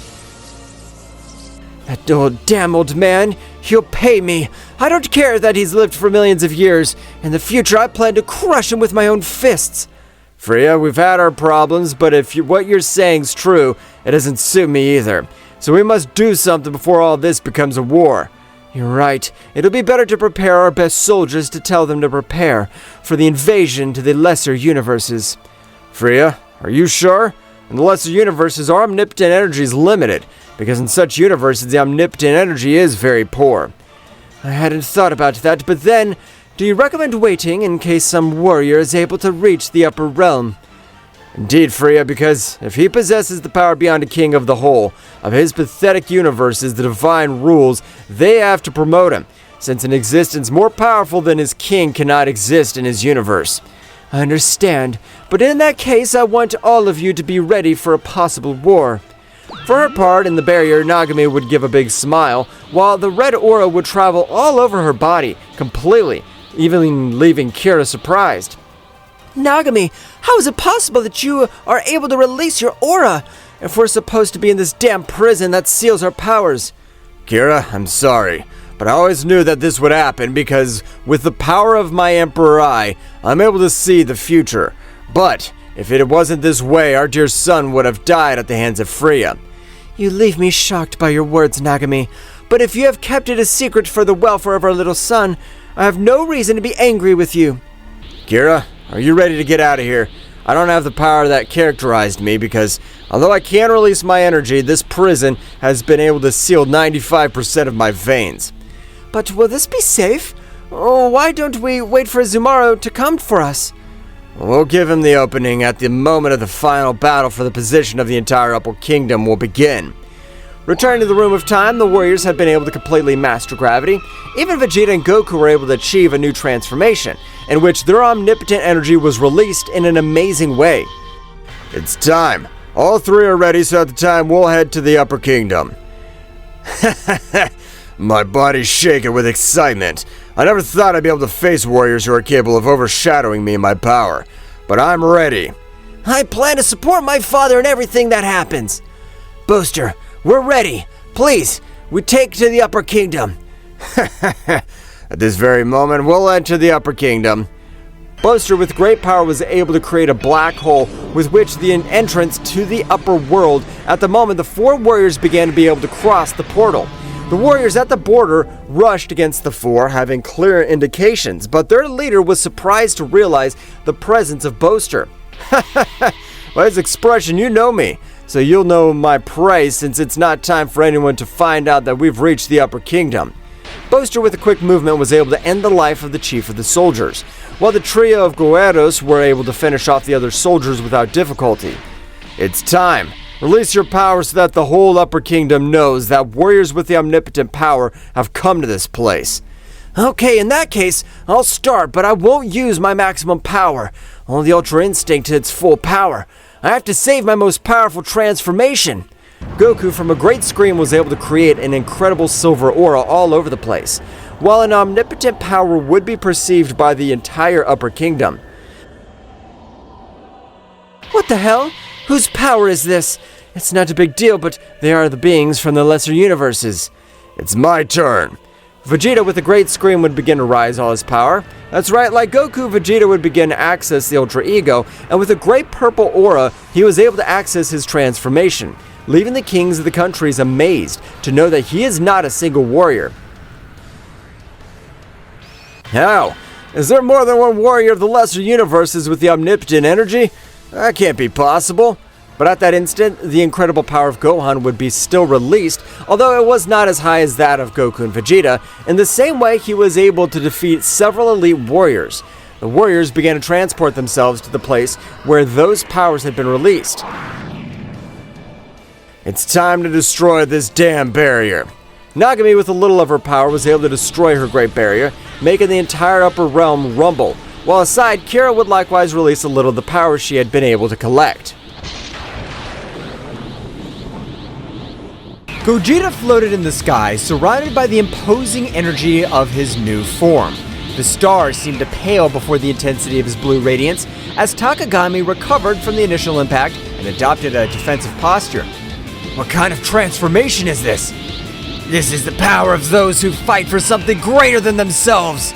That damn old man, he'll pay me. I don't care that he's lived for millions of years. In the future, I plan to crush him with my own fists. Freya, we've had our problems, but if what you're saying's true, it doesn't suit me either. So we must do something before all this becomes a war. You're right. It'll be better to prepare our best soldiers to tell them to prepare for the invasion to the lesser universes. Freya, are you sure? In the lesser universes, our omnipotent energy is limited, because in such universes, the omnipotent energy is very poor. I hadn't thought about that, but then, do you recommend waiting in case some warrior is able to reach the upper realm? Indeed, Freya, because if he possesses the power beyond a king of the whole of his pathetic universes, the divine rules, they have to promote him. since an existence more powerful than his king cannot exist in his universe. I understand, but in that case, I want all of you to be ready for a possible war. For her part, in the barrier, Nagami would give a big smile, while the red aura would travel all over her body, completely, even leaving Kira surprised. Nagami, how is it possible that you are able to release your aura if we're supposed to be in this damn prison that seals our powers? Kira, I'm sorry, but I always knew that this would happen because with the power of my Emperor Eye, I'm able to see the future. But if it wasn't this way, our dear son would have died at the hands of Freya. You leave me shocked by your words, Nagami, but if you have kept it a secret for the welfare of our little son, I have no reason to be angry with you. Kira, are you ready to get out of here? I don't have the power that characterized me because, although I can release my energy, this prison has been able to seal 95% of my veins. But will this be safe? Oh, why don't we wait for Zumaro to come for us? We'll give him the opening at the moment of the final battle for the position of the entire Upper Kingdom will begin. Returning to the Room of Time, the warriors had been able to completely master gravity. Even Vegeta and Goku were able to achieve a new transformation, in which their omnipotent energy was released in an amazing way. It's time. All three are ready, so at the time we'll head to the Upper Kingdom. My body's shaking with excitement. I never thought I'd be able to face warriors who are capable of overshadowing me in my power, but I'm ready. I plan to support my father in everything that happens. Booster, we're ready. Please, we take to the Upper Kingdom. At this very moment, we'll enter the Upper Kingdom. Booster, with great power, was able to create a black hole with which the entrance to the upper world. At the moment, the four warriors began to be able to cross the portal. The warriors at the border rushed against the four, having clear indications, but their leader was surprised to realize the presence of Booster. By his expression, you know me, so you'll know my price since it's not time for anyone to find out that we've reached the Upper Kingdom. Booster, with a quick movement, was able to end the life of the chief of the soldiers, while the trio of guerreros were able to finish off the other soldiers without difficulty. It's time. Release your power so that the whole Upper Kingdom knows that warriors with the omnipotent power have come to this place. Okay, in that case, I'll start, but I won't use my maximum power. Only the Ultra Instinct to its full power. I have to save my most powerful transformation. Goku, from a great scream, was able to create an incredible silver aura all over the place, while an omnipotent power would be perceived by the entire Upper Kingdom. What the hell? Whose power is this? It's not a big deal, but they are the beings from the lesser universes. It's my turn. Vegeta, with a great scream, would begin to rise all his power. That's right, like Goku, Vegeta would begin to access the Ultra Ego, and with a great purple aura, he was able to access his transformation, leaving the kings of the countries amazed to know that he is not a single warrior. How? Is there more than one warrior of the lesser universes with the omnipotent energy? That can't be possible. But at that instant, the incredible power of Gohan would be still released, although it was not as high as that of Goku and Vegeta. In the same way, he was able to defeat several elite warriors. The warriors began to transport themselves to the place where those powers had been released. It's time to destroy this damn barrier. Nagami, with a little of her power, was able to destroy her great barrier, making the entire upper realm rumble, while aside, Kira would likewise release a little of the power she had been able to collect. Gogeta floated in the sky, surrounded by the imposing energy of his new form. The stars seemed to pale before the intensity of his blue radiance, as Takagami recovered from the initial impact and adopted a defensive posture. What kind of transformation is this? This is the power of those who fight for something greater than themselves.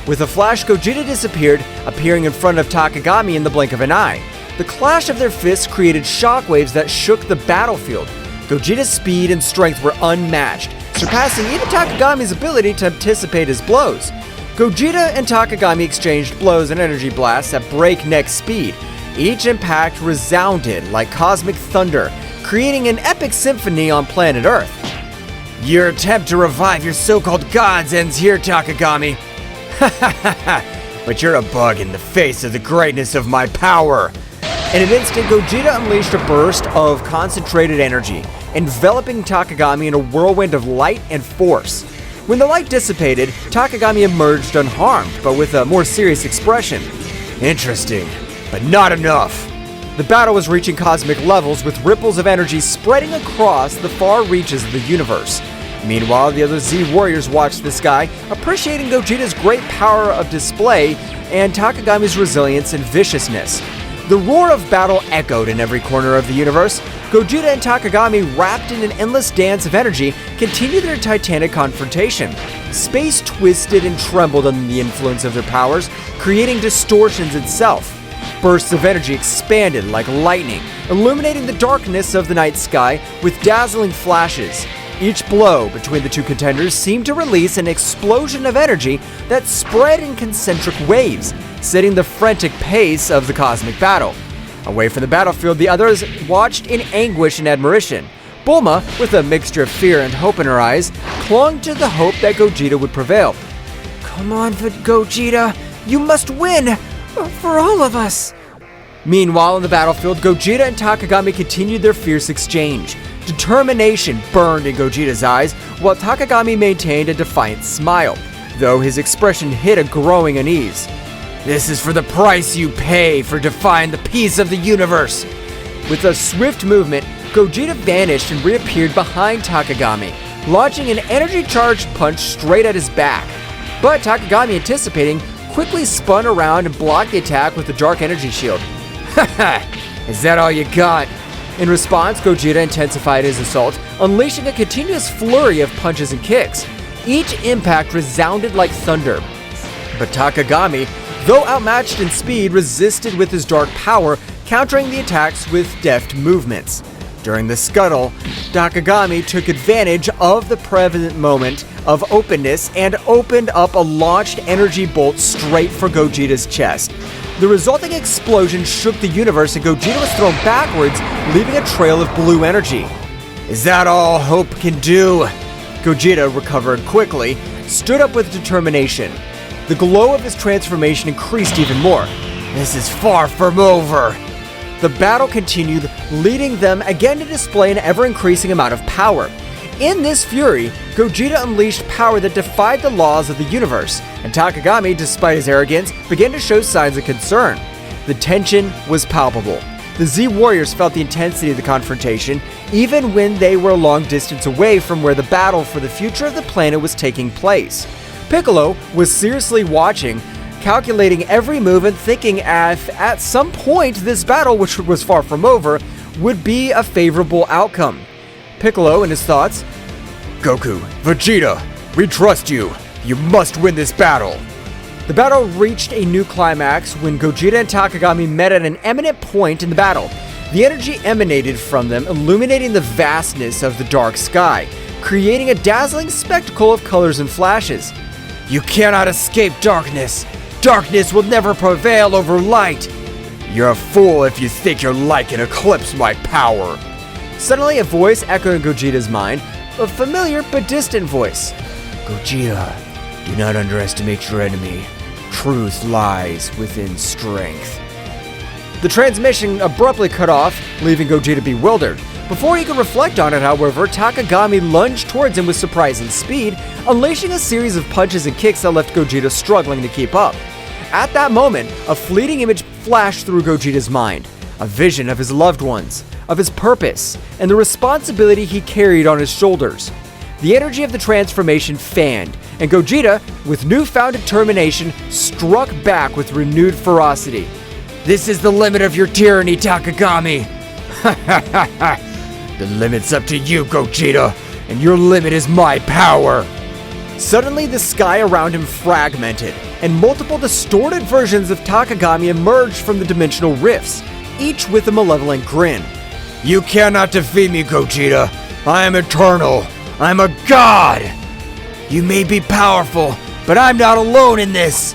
With a flash, Gogeta disappeared, appearing in front of Takagami in the blink of an eye. The clash of their fists created shockwaves that shook the battlefield. Gogeta's speed and strength were unmatched, surpassing even Takagami's ability to anticipate his blows. Gogeta and Takagami exchanged blows and energy blasts at breakneck speed. Each impact resounded like cosmic thunder, creating an epic symphony on planet Earth. Your attempt to revive your so-called gods ends here, Takagami. But you're a bug in the face of the greatness of my power. In an instant, Gogeta unleashed a burst of concentrated energy, enveloping Takagami in a whirlwind of light and force. When the light dissipated, Takagami emerged unharmed, but with a more serious expression. Interesting, but not enough. The battle was reaching cosmic levels with ripples of energy spreading across the far reaches of the universe. Meanwhile, the other Z warriors watched the sky, appreciating Gogeta's great power of display and Takagami's resilience and viciousness. The roar of battle echoed in every corner of the universe. Gogeta and Takagami, wrapped in an endless dance of energy, continued their titanic confrontation. Space twisted and trembled under the influence of their powers, creating distortions itself. Bursts of energy expanded like lightning, illuminating the darkness of the night sky with dazzling flashes. Each blow between the two contenders seemed to release an explosion of energy that spread in concentric waves, setting the frantic pace of the cosmic battle. Away from the battlefield, the others watched in anguish and admiration. Bulma, with a mixture of fear and hope in her eyes, clung to the hope that Gogeta would prevail. "Come on, Gogeta, you must win! For all of us!" Meanwhile, on the battlefield, Gogeta and Takagami continued their fierce exchange. Determination burned in Gogeta's eyes, while Takagami maintained a defiant smile, though his expression hid a growing unease. "This is for the price you pay for defying the peace of the universe!" With a swift movement, Gogeta vanished and reappeared behind Takagami, launching an energy-charged punch straight at his back. But Takagami, anticipating, quickly spun around and blocked the attack with the dark energy shield. "Haha! Is that all you got?" In response, Gogeta intensified his assault, unleashing a continuous flurry of punches and kicks. Each impact resounded like thunder. But Takagami, though outmatched in speed, resisted with his dark power, countering the attacks with deft movements. During the scuttle, Takagami took advantage of the prevalent moment of openness and opened up a launched energy bolt straight for Gogeta's chest. The resulting explosion shook the universe and Gogeta was thrown backwards, leaving a trail of blue energy. "Is that all hope can do?" Gogeta recovered quickly, stood up with determination. The glow of his transformation increased even more. "This is far from over." The battle continued, leading them again to display an ever-increasing amount of power. In this fury, Gogeta unleashed power that defied the laws of the universe, and Takagami, despite his arrogance, began to show signs of concern. The tension was palpable. The Z warriors felt the intensity of the confrontation, even when they were a long distance away from where the battle for the future of the planet was taking place. Piccolo was seriously watching, calculating every move and thinking if at some point this battle, which was far from over, would be a favorable outcome. Piccolo, in his thoughts, "Goku, Vegeta, we trust you. You must win this battle." The battle reached a new climax when Gogeta and Takagami met at an eminent point in the battle. The energy emanated from them, illuminating the vastness of the dark sky, creating a dazzling spectacle of colors and flashes. "You cannot escape darkness. Darkness will never prevail over light. You're a fool if you think your light can eclipse my power." Suddenly, a voice echoed in Gogeta's mind, a familiar but distant voice. "Gogeta, do not underestimate your enemy. Truth lies within strength." The transmission abruptly cut off, leaving Gogeta bewildered. Before he could reflect on it, however, Takagami lunged towards him with surprising speed, unleashing a series of punches and kicks that left Gogeta struggling to keep up. At that moment, a fleeting image flashed through Gogeta's mind, a vision of his loved ones, of his purpose, and the responsibility he carried on his shoulders. The energy of the transformation fanned, and Gogeta, with newfound determination, struck back with renewed ferocity. "This is the limit of your tyranny, Takagami!" "Ha ha ha ha! The limit's up to you, Gogeta, and your limit is my power!" Suddenly, the sky around him fragmented, and multiple distorted versions of Takagami emerged from the dimensional rifts, each with a malevolent grin. "You cannot defeat me, Gogeta. I am eternal. I'm a god. You may be powerful, but I'm not alone in this."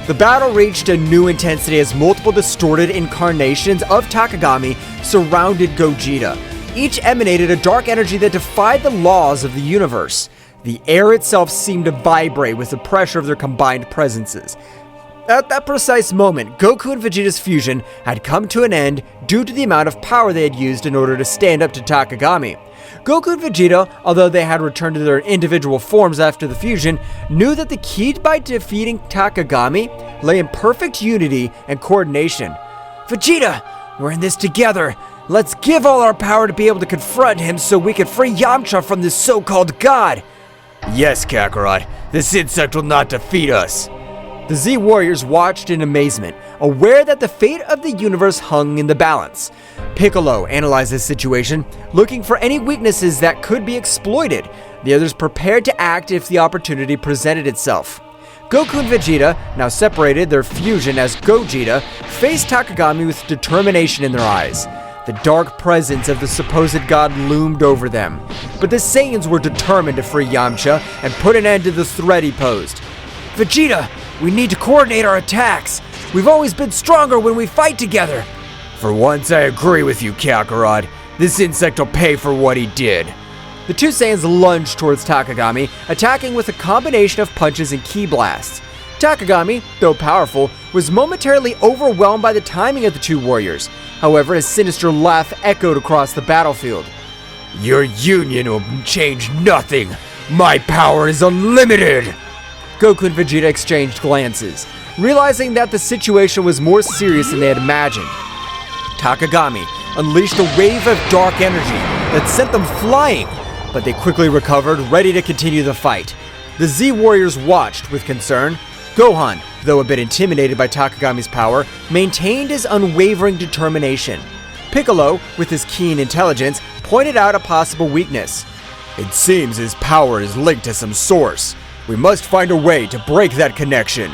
The battle reached a new intensity as multiple distorted incarnations of Takagami surrounded Gogeta. Each emanated a dark energy that defied the laws of the universe. The air itself seemed to vibrate with the pressure of their combined presences. At that precise moment, Goku and Vegeta's fusion had come to an end due to the amount of power they had used in order to stand up to Takagami. Goku and Vegeta, although they had returned to their individual forms after the fusion, knew that the key by defeating Takagami lay in perfect unity and coordination. Vegeta, we're in this together. Let's give all our power to be able to confront him so we can free Yamcha from this so-called god. Yes, Kakarot. This insect will not defeat us. The Z Warriors watched in amazement, aware that the fate of the universe hung in the balance. Piccolo analyzed the situation, looking for any weaknesses that could be exploited. The others prepared to act if the opportunity presented itself. Goku and Vegeta, now separated, their fusion as Gogeta, faced Takagami with determination in their eyes. The dark presence of the supposed god loomed over them, but the Saiyans were determined to free Yamcha and put an end to the threat he posed. Vegeta, we need to coordinate our attacks. We've always been stronger when we fight together. For once, I agree with you, Kakarot. This insect will pay for what he did. The two Saiyans lunged towards Takagami, attacking with a combination of punches and ki blasts. Takagami, though powerful, was momentarily overwhelmed by the timing of the two warriors. However, his sinister laugh echoed across the battlefield. Your union will change nothing. My power is unlimited. Goku and Vegeta exchanged glances, realizing that the situation was more serious than they had imagined. Takagami unleashed a wave of dark energy that sent them flying, but they quickly recovered, ready to continue the fight. The Z Warriors watched with concern. Gohan, though a bit intimidated by Takagami's power, maintained his unwavering determination. Piccolo, with his keen intelligence, pointed out a possible weakness. It seems his power is linked to some source. We must find a way to break that connection.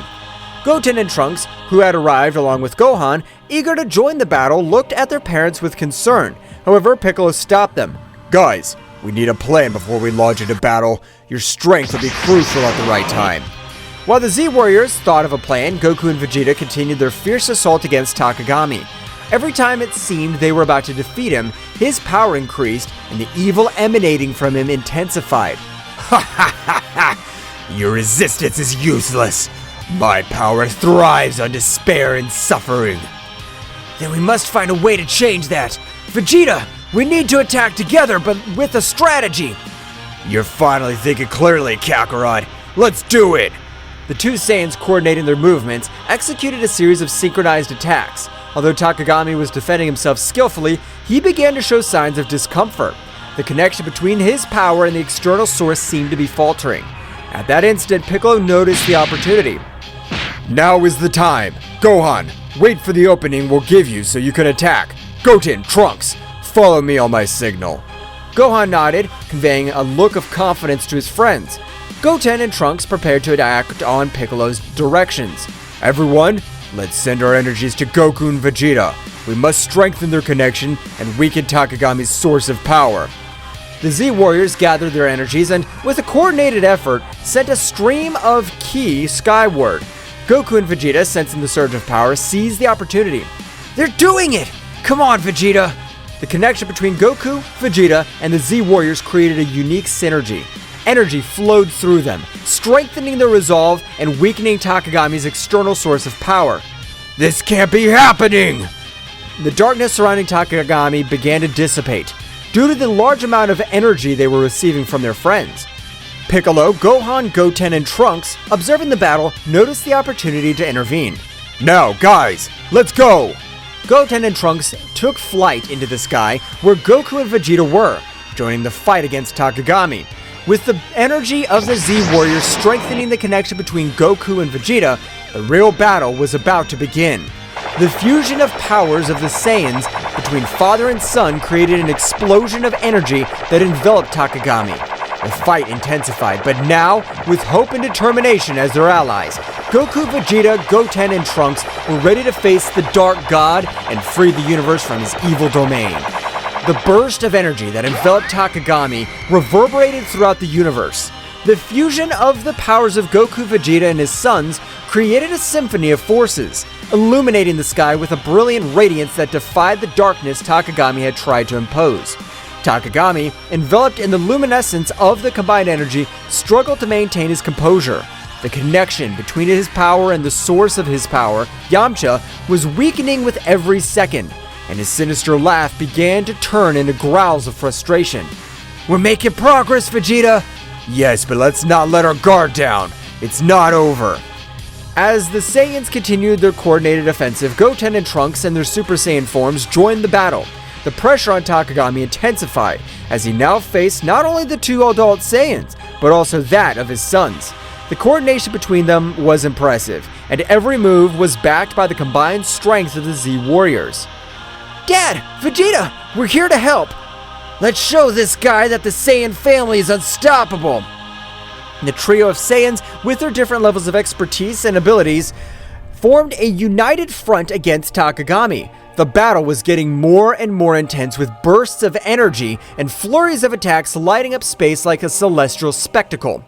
Goten and Trunks, who had arrived along with Gohan, eager to join the battle, looked at their parents with concern. However, Piccolo stopped them. Guys, we need a plan before we launch into battle. Your strength will be crucial at the right time. While the Z Warriors thought of a plan, Goku and Vegeta continued their fierce assault against Takagami. Every time it seemed they were about to defeat him, his power increased and the evil emanating from him intensified. Ha ha ha ha! Your resistance is useless. My power thrives on despair and suffering. Then we must find a way to change that. Vegeta, we need to attack together, but with a strategy. You're finally thinking clearly, Kakarot. Let's do it! The two Saiyans, coordinating their movements, executed a series of synchronized attacks. Although Takagami was defending himself skillfully, he began to show signs of discomfort. The connection between his power and the external source seemed to be faltering. At that instant, Piccolo noticed the opportunity. Now is the time. Gohan, wait for the opening we'll give you so you can attack. Goten, Trunks, follow me on my signal. Gohan nodded, conveying a look of confidence to his friends. Goten and Trunks prepared to act on Piccolo's directions. Everyone, let's send our energies to Goku and Vegeta. We must strengthen their connection and weaken Takagami's source of power. The Z Warriors gathered their energies and, with a coordinated effort, sent a stream of ki skyward. Goku and Vegeta, sensing the surge of power, seized the opportunity. They're doing it! Come on, Vegeta! The connection between Goku, Vegeta, and the Z Warriors created a unique synergy. Energy flowed through them, strengthening their resolve and weakening Takagami's external source of power. This can't be happening! The darkness surrounding Takagami began to dissipate, due to the large amount of energy they were receiving from their friends. Piccolo, Gohan, Goten, and Trunks, observing the battle, noticed the opportunity to intervene. Now, guys, let's go! Goten and Trunks took flight into the sky where Goku and Vegeta were, joining the fight against Takagami. With the energy of the Z Warriors strengthening the connection between Goku and Vegeta, the real battle was about to begin. The fusion of powers of the Saiyans between father and son created an explosion of energy that enveloped Takagami. The fight intensified, but now, with hope and determination as their allies, Goku, Vegeta, Goten, and Trunks were ready to face the Dark God and free the universe from his evil domain. The burst of energy that enveloped Takagami reverberated throughout the universe. The fusion of the powers of Goku, Vegeta, and his sons created a symphony of forces, illuminating the sky with a brilliant radiance that defied the darkness Takagami had tried to impose. Takagami, enveloped in the luminescence of the combined energy, struggled to maintain his composure. The connection between his power and the source of his power, Yamcha, was weakening with every second, and his sinister laugh began to turn into growls of frustration. We're making progress, Vegeta! Yes, but let's not let our guard down. It's not over. As the Saiyans continued their coordinated offensive, Goten and Trunks and their Super Saiyan forms joined the battle. The pressure on Takagami intensified, as he now faced not only the two adult Saiyans, but also that of his sons. The coordination between them was impressive, and every move was backed by the combined strength of the Z Warriors. Dad, Vegeta, we're here to help. Let's show this guy that the Saiyan family is unstoppable. The trio of Saiyans, with their different levels of expertise and abilities, formed a united front against Takagami. The battle was getting more and more intense, with bursts of energy and flurries of attacks lighting up space like a celestial spectacle.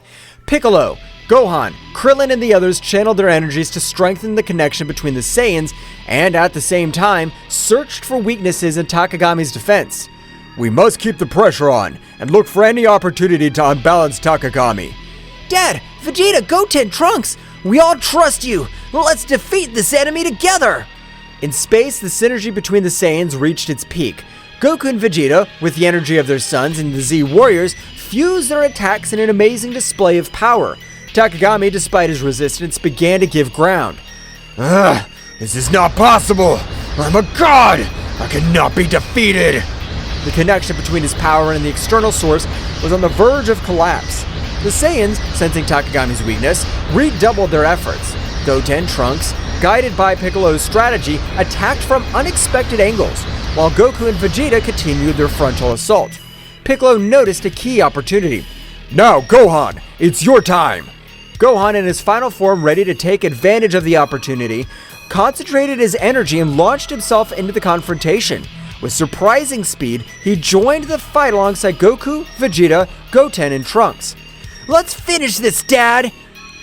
Piccolo, Gohan, Krillin, and the others channeled their energies to strengthen the connection between the Saiyans and, at the same time, searched for weaknesses in Takagami's defense. We must keep the pressure on and look for any opportunity to unbalance Takagami. Dad, Vegeta, Goten, Trunks, we all trust you. Let's defeat this enemy together. In space, the synergy between the Saiyans reached its peak. Goku and Vegeta, with the energy of their sons and the Z Warriors, fused their attacks in an amazing display of power. Takagami, despite his resistance, began to give ground. This is not possible! I'm a god! I cannot be defeated! The connection between his power and the external source was on the verge of collapse. The Saiyans, sensing Takagami's weakness, redoubled their efforts. Goten, Trunks, guided by Piccolo's strategy, attacked from unexpected angles, while Goku and Vegeta continued their frontal assault. Piccolo noticed a key opportunity. Now, Gohan, it's your time! Gohan, in his final form ready to take advantage of the opportunity, concentrated his energy and launched himself into the confrontation. With surprising speed, he joined the fight alongside Goku, Vegeta, Goten, and Trunks. Let's finish this, Dad!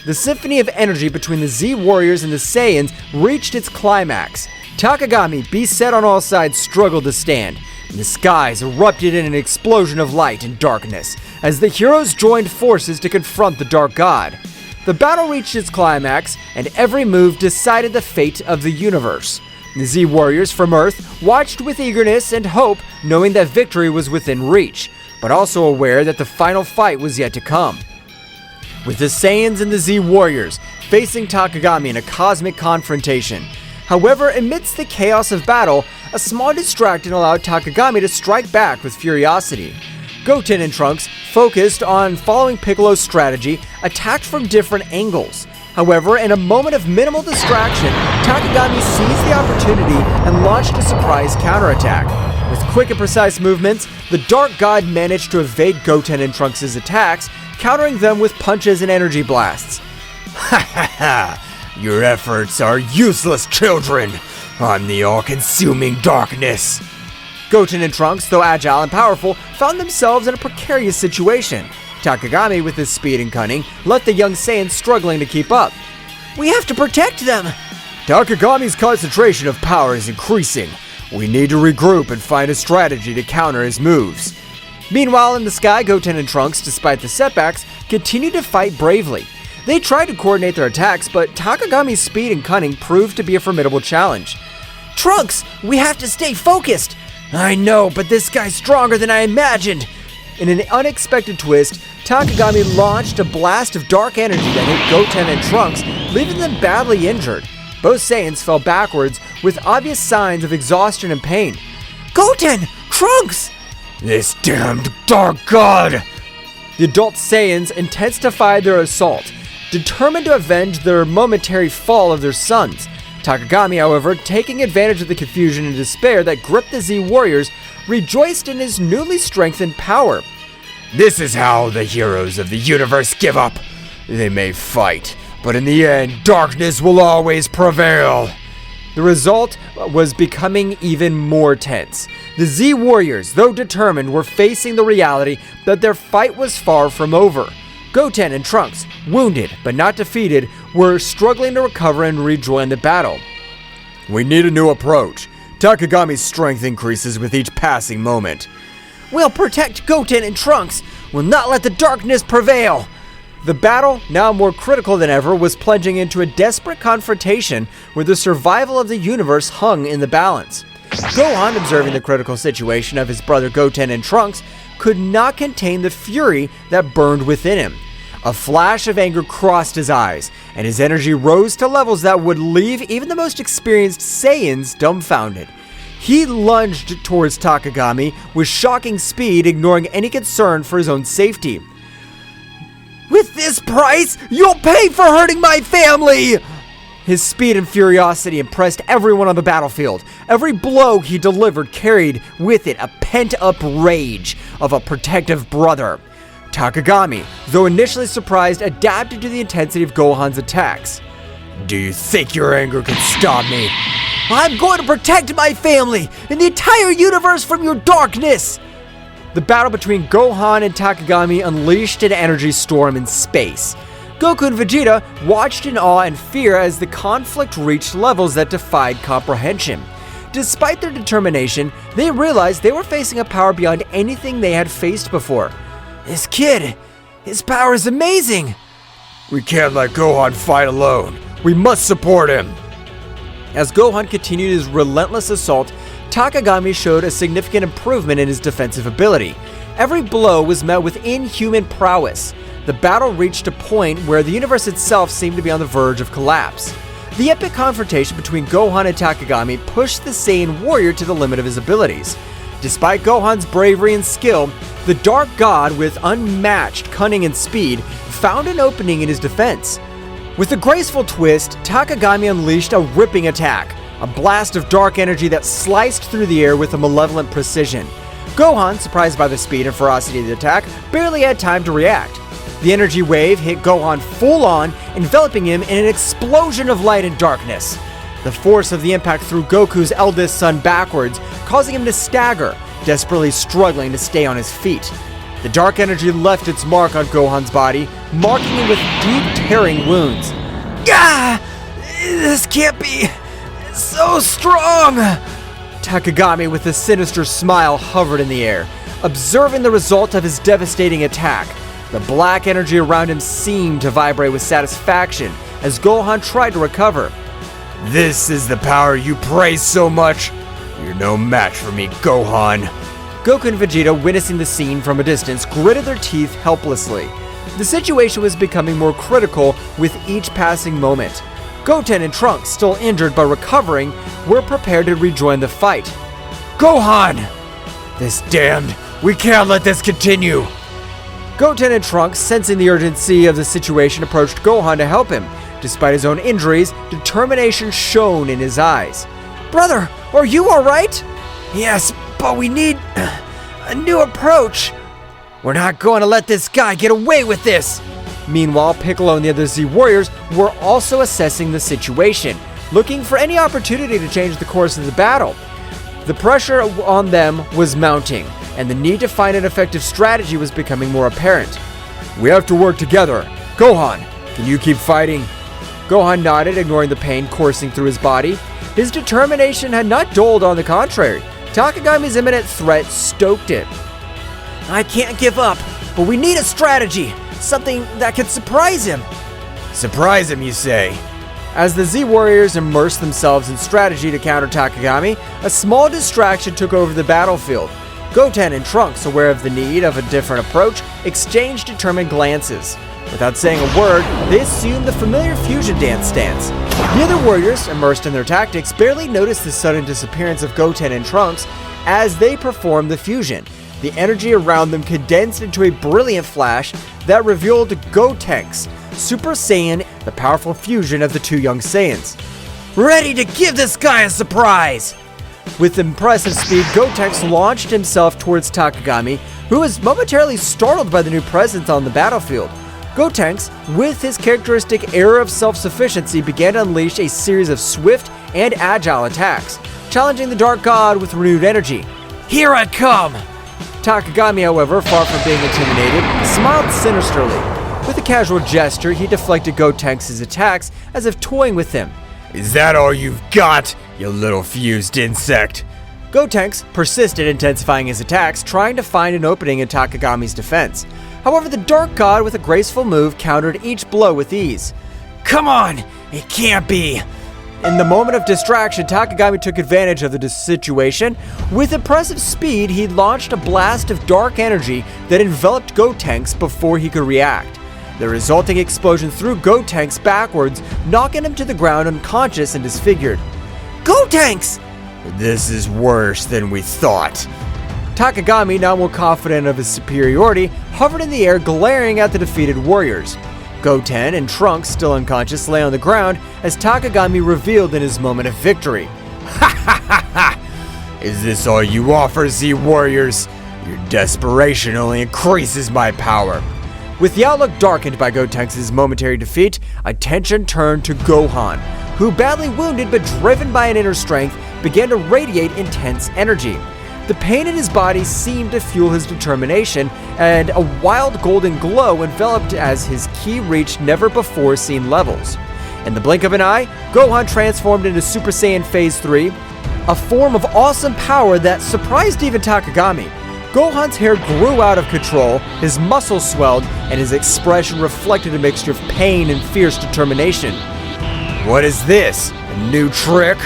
The symphony of energy between the Z Warriors and the Saiyans reached its climax. Takagami, beset on all sides, struggled to stand, and the skies erupted in an explosion of light and darkness as the heroes joined forces to confront the Dark God. The battle reached its climax, and every move decided the fate of the universe. The Z Warriors from Earth watched with eagerness and hope, knowing that victory was within reach, but also aware that the final fight was yet to come. With the Saiyans and the Z Warriors facing Takagami in a cosmic confrontation. However, amidst the chaos of battle, a small distraction allowed Takagami to strike back with furiosity. Goten and Trunks, focused on following Piccolo's strategy, attacked from different angles. However, in a moment of minimal distraction, Takagami seized the opportunity and launched a surprise counterattack. With quick and precise movements, the Dark God managed to evade Goten and Trunks' attacks, countering them with punches and energy blasts. Ha ha ha! Your efforts are useless, children! I'm the all-consuming darkness! Goten and Trunks, though agile and powerful, found themselves in a precarious situation. Takagami, with his speed and cunning, left the young Saiyans struggling to keep up. We have to protect them! Takagami's concentration of power is increasing. We need to regroup and find a strategy to counter his moves. Meanwhile, in the sky, Goten and Trunks, despite the setbacks, continued to fight bravely. They tried to coordinate their attacks, but Takagami's speed and cunning proved to be a formidable challenge. Trunks, we have to stay focused! I know, but this guy's stronger than I imagined! In an unexpected twist, Takagami launched a blast of dark energy that hit Goten and Trunks, leaving them badly injured. Both Saiyans fell backwards with obvious signs of exhaustion and pain. Goten! Trunks! This damned Dark God! The adult Saiyans intensified their assault, determined to avenge their momentary fall of their sons. Takagami, however, taking advantage of the confusion and despair that gripped the Z Warriors, rejoiced in his newly strengthened power. This is how the heroes of the universe give up. They may fight, but in the end, darkness will always prevail. The result was becoming even more tense. The Z Warriors, though determined, were facing the reality that their fight was far from over. Goten and Trunks, wounded but not defeated, were struggling to recover and rejoin the battle. We need a new approach. Takagami's strength increases with each passing moment. We'll protect Goten and Trunks. We'll not let the darkness prevail. The battle, now more critical than ever, was plunging into a desperate confrontation where the survival of the universe hung in the balance. Gohan, observing the critical situation of his brother Goten and Trunks, could not contain the fury that burned within him. A flash of anger crossed his eyes, and his energy rose to levels that would leave even the most experienced Saiyans dumbfounded. He lunged towards Takagami with shocking speed, ignoring any concern for his own safety. "With this price, you'll pay for hurting my family!" His speed and furiosity impressed everyone on the battlefield. Every blow he delivered carried with it a pent-up rage of a protective brother. Takagami, though initially surprised, adapted to the intensity of Gohan's attacks. Do you think your anger can stop me? I'm going to protect my family and the entire universe from your darkness! The battle between Gohan and Takagami unleashed an energy storm in space. Goku and Vegeta watched in awe and fear as the conflict reached levels that defied comprehension. Despite their determination, they realized they were facing a power beyond anything they had faced before. This kid, his power is amazing! We can't let Gohan fight alone. We must support him. As Gohan continued his relentless assault, Takagami showed a significant improvement in his defensive ability. Every blow was met with inhuman prowess. The battle reached a point where the universe itself seemed to be on the verge of collapse. The epic confrontation between Gohan and Takagami pushed the Saiyan warrior to the limit of his abilities. Despite Gohan's bravery and skill, the Dark God, with unmatched cunning and speed, found an opening in his defense. With a graceful twist, Takagami unleashed a ripping attack, a blast of dark energy that sliced through the air with a malevolent precision. Gohan, surprised by the speed and ferocity of the attack, barely had time to react. The energy wave hit Gohan full on, enveloping him in an explosion of light and darkness. The force of the impact threw Goku's eldest son backwards, causing him to stagger, desperately struggling to stay on his feet. The dark energy left its mark on Gohan's body, marking him with deep, tearing wounds. Ah! This can't be so strong! Takagami, with a sinister smile, hovered in the air, observing the result of his devastating attack. The black energy around him seemed to vibrate with satisfaction as Gohan tried to recover. This is the power you praise so much? You're no match for me, Gohan. Goku and Vegeta, witnessing the scene from a distance, gritted their teeth helplessly. The situation was becoming more critical with each passing moment. Goten and Trunks, still injured but recovering, were prepared to rejoin the fight. Gohan! This damned! We can't let this continue! Goten and Trunks, sensing the urgency of the situation, approached Gohan to help him. Despite his own injuries, determination shone in his eyes. Brother, are you alright? Yes, but we need a new approach. We're not going to let this guy get away with this. Meanwhile, Piccolo and the other Z Warriors were also assessing the situation, looking for any opportunity to change the course of the battle. The pressure on them was mounting, and the need to find an effective strategy was becoming more apparent. We have to work together. Gohan, can you keep fighting? Gohan nodded, ignoring the pain coursing through his body. His determination had not dulled, on the contrary. Takagami's imminent threat stoked it. I can't give up, but we need a strategy. Something that could surprise him. Surprise him, you say? As the Z Warriors immersed themselves in strategy to counter Takagami, a small distraction took over the battlefield. Goten and Trunks, aware of the need of a different approach, exchanged determined glances. Without saying a word, they assumed the familiar fusion dance stance. The other warriors, immersed in their tactics, barely noticed the sudden disappearance of Goten and Trunks as they performed the fusion. The energy around them condensed into a brilliant flash that revealed Gotenks, Super Saiyan, the powerful fusion of the two young Saiyans. Ready to give this guy a surprise! With impressive speed, Gotenks launched himself towards Takagami, who was momentarily startled by the new presence on the battlefield. Gotenks, with his characteristic air of self-sufficiency, began to unleash a series of swift and agile attacks, challenging the Dark God with renewed energy. Here I come! Takagami, however, far from being intimidated, smiled sinisterly. With a casual gesture, he deflected Gotenks' attacks as if toying with him. Is that all you've got, you little fused insect? Gotenks persisted, intensifying his attacks, trying to find an opening in Takagami's defense. However, the Dark God, with a graceful move, countered each blow with ease. Come on! It can't be! In the moment of distraction, Takagami took advantage of the situation. With impressive speed, he launched a blast of dark energy that enveloped Gotenks before he could react. The resulting explosion threw Gotenks backwards, knocking him to the ground unconscious and disfigured. Gotenks! This is worse than we thought. Takagami, now more confident of his superiority, hovered in the air, glaring at the defeated warriors. Goten and Trunks, still unconscious, lay on the ground as Takagami revealed in his moment of victory. Ha ha ha ha! Is this all you offer, Z warriors? Your desperation only increases my power. With the outlook darkened by Gotenks' momentary defeat, attention turned to Gohan, who, badly wounded but driven by an inner strength, began to radiate intense energy. The pain in his body seemed to fuel his determination, and a wild golden glow enveloped as his ki reached never-before-seen levels. In the blink of an eye, Gohan transformed into Super Saiyan Phase 3, a form of awesome power that surprised even Takagami. Gohan's hair grew out of control, his muscles swelled, and his expression reflected a mixture of pain and fierce determination. What is this? A new trick?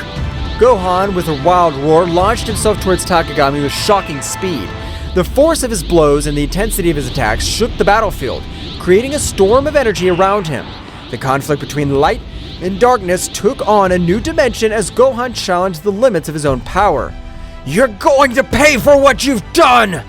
Gohan, with a wild roar, launched himself towards Takagami with shocking speed. The force of his blows and the intensity of his attacks shook the battlefield, creating a storm of energy around him. The conflict between light and darkness took on a new dimension as Gohan challenged the limits of his own power. You're going to pay for what you've done!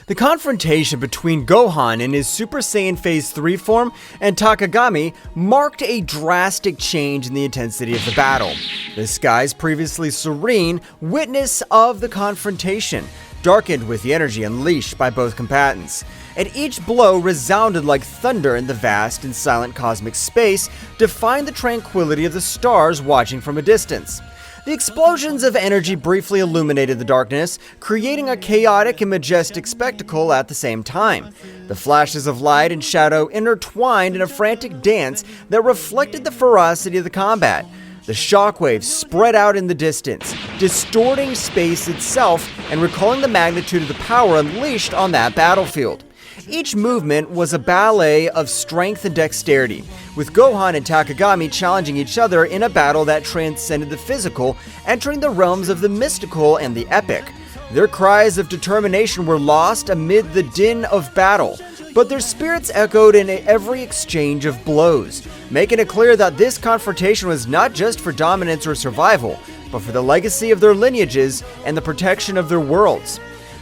The confrontation between Gohan in his Super Saiyan Phase 3 form and Takagami marked a drastic change in the intensity of the battle. The skies, previously serene, witness of the confrontation, darkened with the energy unleashed by both combatants. And each blow resounded like thunder in the vast and silent cosmic space, defying the tranquility of the stars watching from a distance. The explosions of energy briefly illuminated the darkness, creating a chaotic and majestic spectacle at the same time. The flashes of light and shadow intertwined in a frantic dance that reflected the ferocity of the combat. The shockwaves spread out in the distance, distorting space itself and recalling the magnitude of the power unleashed on that battlefield. Each movement was a ballet of strength and dexterity, with Gohan and Takagami challenging each other in a battle that transcended the physical, entering the realms of the mystical and the epic. Their cries of determination were lost amid the din of battle, but their spirits echoed in every exchange of blows, making it clear that this confrontation was not just for dominance or survival, but for the legacy of their lineages and the protection of their worlds.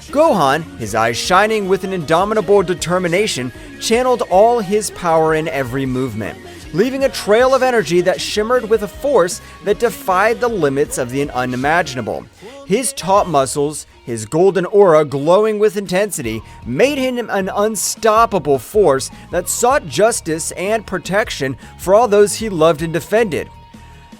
Gohan, his eyes shining with an indomitable determination, channeled all his power in every movement, leaving a trail of energy that shimmered with a force that defied the limits of the unimaginable. His taut muscles, his golden aura glowing with intensity, made him an unstoppable force that sought justice and protection for all those he loved and defended.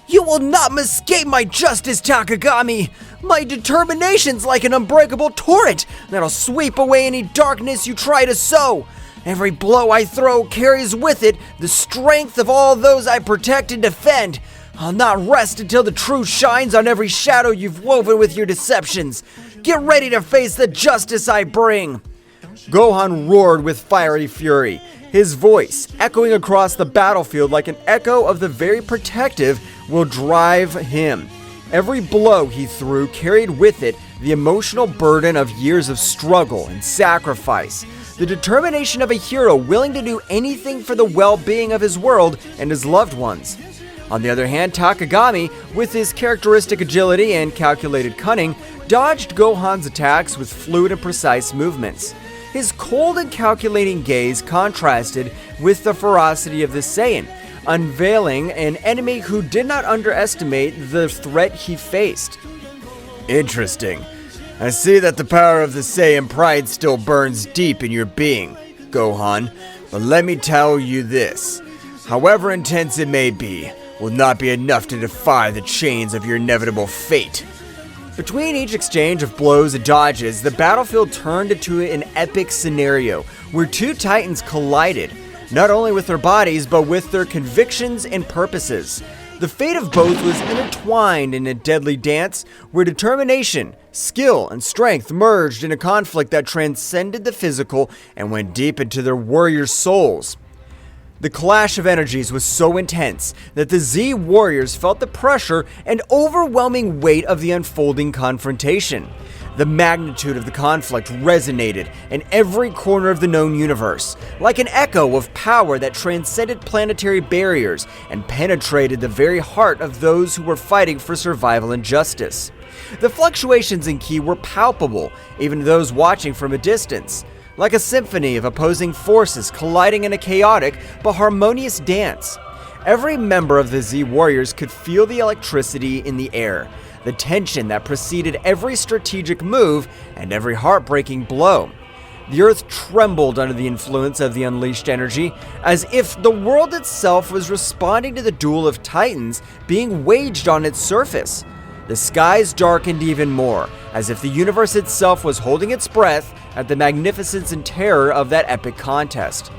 You will not escape my justice, Takagami! My determination's like an unbreakable torrent that'll sweep away any darkness you try to sow. Every blow I throw carries with it the strength of all those I protect and defend. I'll not rest until the truth shines on every shadow you've woven with your deceptions. Get ready to face the justice I bring. Gohan roared with fiery fury, his voice echoing across the battlefield like an echo of the very protective will drive him. Every blow he threw carried with it the emotional burden of years of struggle and sacrifice, the determination of a hero willing to do anything for the well-being of his world and his loved ones. On the other hand, Takagami, with his characteristic agility and calculated cunning, dodged Gohan's attacks with fluid and precise movements. His cold and calculating gaze contrasted with the ferocity of the Saiyan, unveiling an enemy who did not underestimate the threat he faced. Interesting. I see that the power of the Saiyan pride still burns deep in your being, Gohan, but let me tell you this. However intense it may be, will not be enough to defy the chains of your inevitable fate. Between each exchange of blows and dodges, the battlefield turned into an epic scenario where two titans collided, not only with their bodies, but with their convictions and purposes. The fate of both was intertwined in a deadly dance where determination, skill, and strength merged in a conflict that transcended the physical and went deep into their warriors' souls. The clash of energies was so intense that the Z warriors felt the pressure and overwhelming weight of the unfolding confrontation. The magnitude of the conflict resonated in every corner of the known universe, like an echo of power that transcended planetary barriers and penetrated the very heart of those who were fighting for survival and justice. The fluctuations in ki were palpable, even to those watching from a distance, like a symphony of opposing forces colliding in a chaotic but harmonious dance. Every member of the Z Warriors could feel the electricity in the air, the tension that preceded every strategic move and every heartbreaking blow. The earth trembled under the influence of the unleashed energy, as if the world itself was responding to the duel of titans being waged on its surface. The skies darkened even more, as if the universe itself was holding its breath at the magnificence and terror of that epic contest.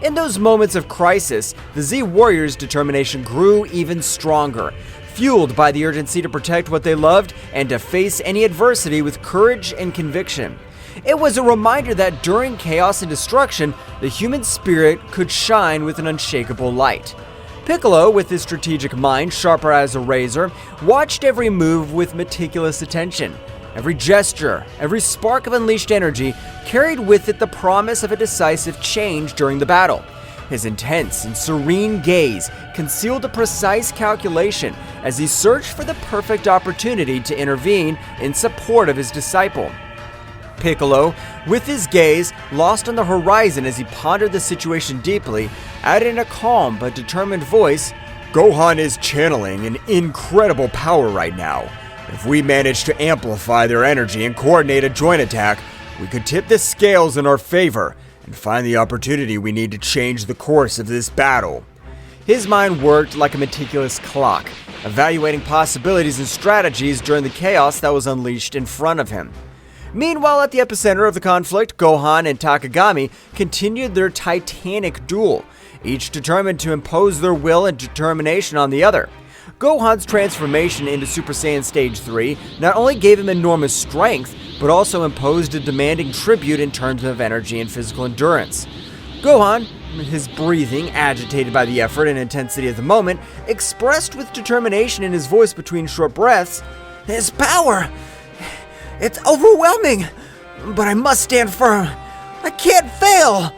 In those moments of crisis, the Z Warriors' determination grew even stronger, fueled by the urgency to protect what they loved and to face any adversity with courage and conviction. It was a reminder that during chaos and destruction, the human spirit could shine with an unshakable light. Piccolo, with his strategic mind sharper as a razor, watched every move with meticulous attention. Every gesture, every spark of unleashed energy carried with it the promise of a decisive change during the battle. His intense and serene gaze concealed a precise calculation as he searched for the perfect opportunity to intervene in support of his disciple. Piccolo, with his gaze lost on the horizon as he pondered the situation deeply, added in a calm but determined voice, Gohan is channeling an incredible power right now. If we manage to amplify their energy and coordinate a joint attack, we could tip the scales in our favor and find the opportunity we need to change the course of this battle. His mind worked like a meticulous clock, evaluating possibilities and strategies during the chaos that was unleashed in front of him. Meanwhile, at the epicenter of the conflict, Gohan and Takagami continued their titanic duel, each determined to impose their will and determination on the other. Gohan's transformation into Super Saiyan Stage 3 not only gave him enormous strength, but also imposed a demanding tribute in terms of energy and physical endurance. Gohan, his breathing agitated by the effort and intensity of the moment, expressed with determination in his voice between short breaths, His power! It's overwhelming! But I must stand firm. I can't fail!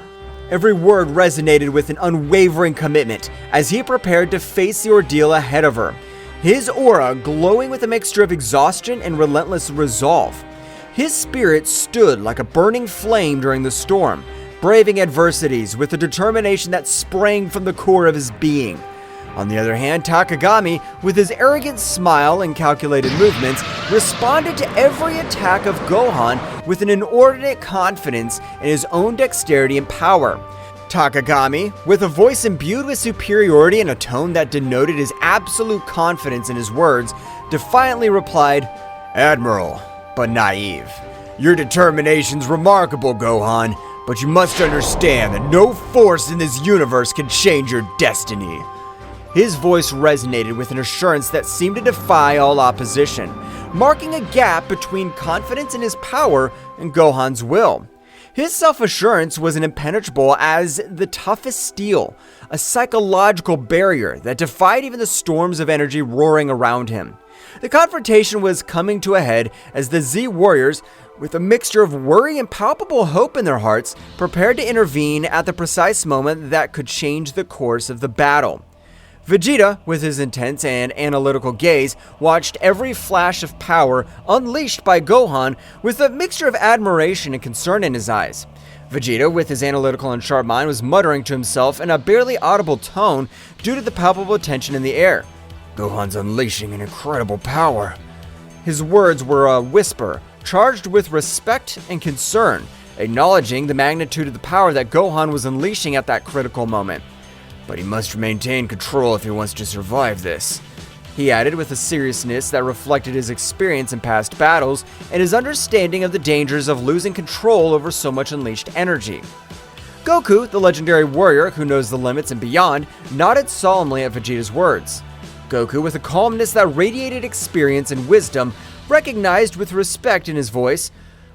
Every word resonated with an unwavering commitment as he prepared to face the ordeal ahead of her, his aura glowing with a mixture of exhaustion and relentless resolve. His spirit stood like a burning flame during the storm, braving adversities with a determination that sprang from the core of his being. On the other hand, Takagami, with his arrogant smile and calculated movements, responded to every attack of Gohan with an inordinate confidence in his own dexterity and power. Takagami, with a voice imbued with superiority and a tone that denoted his absolute confidence in his words, defiantly replied, Admiral, but naive. Your determination's remarkable, Gohan, but you must understand that no force in this universe can change your destiny. His voice resonated with an assurance that seemed to defy all opposition, marking a gap between confidence in his power and Gohan's will. His self-assurance was impenetrable as the toughest steel, a psychological barrier that defied even the storms of energy roaring around him. The confrontation was coming to a head as the Z Warriors, with a mixture of worry and palpable hope in their hearts, prepared to intervene at the precise moment that could change the course of the battle. Vegeta, with his intense and analytical gaze, watched every flash of power unleashed by Gohan with a mixture of admiration and concern in his eyes. Vegeta, with his analytical and sharp mind, was muttering to himself in a barely audible tone due to the palpable tension in the air. Gohan's unleashing an incredible power. His words were a whisper, charged with respect and concern, acknowledging the magnitude of the power that Gohan was unleashing at that critical moment. But he must maintain control if he wants to survive this, he added with a seriousness that reflected his experience in past battles and his understanding of the dangers of losing control over so much unleashed energy. Goku, the legendary warrior who knows the limits and beyond, nodded solemnly at Vegeta's words. Goku, with a calmness that radiated experience and wisdom, recognized with respect in his voice,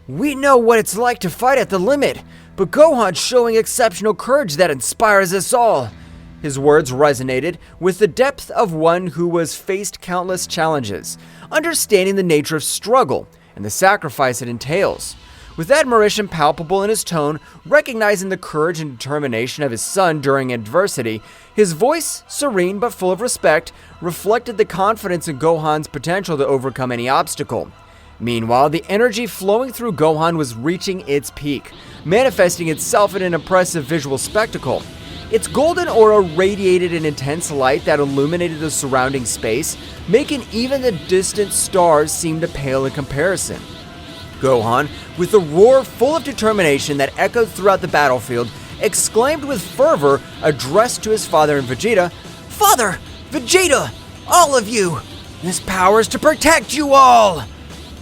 "We know what it's like to fight at the limit, but Gohan's showing exceptional courage that inspires us all. His words resonated with the depth of one who has faced countless challenges, understanding the nature of struggle and the sacrifice it entails. With admiration palpable in his tone, recognizing the courage and determination of his son during adversity, his voice, serene but full of respect, reflected the confidence in Gohan's potential to overcome any obstacle. Meanwhile, the energy flowing through Gohan was reaching its peak, manifesting itself in an impressive visual spectacle. Its golden aura radiated an intense light that illuminated the surrounding space, making even the distant stars seem to pale in comparison. Gohan, with a roar full of determination that echoed throughout the battlefield, exclaimed with fervor, addressed to his father and Vegeta, Father! Vegeta! All of you! This power is to protect you all!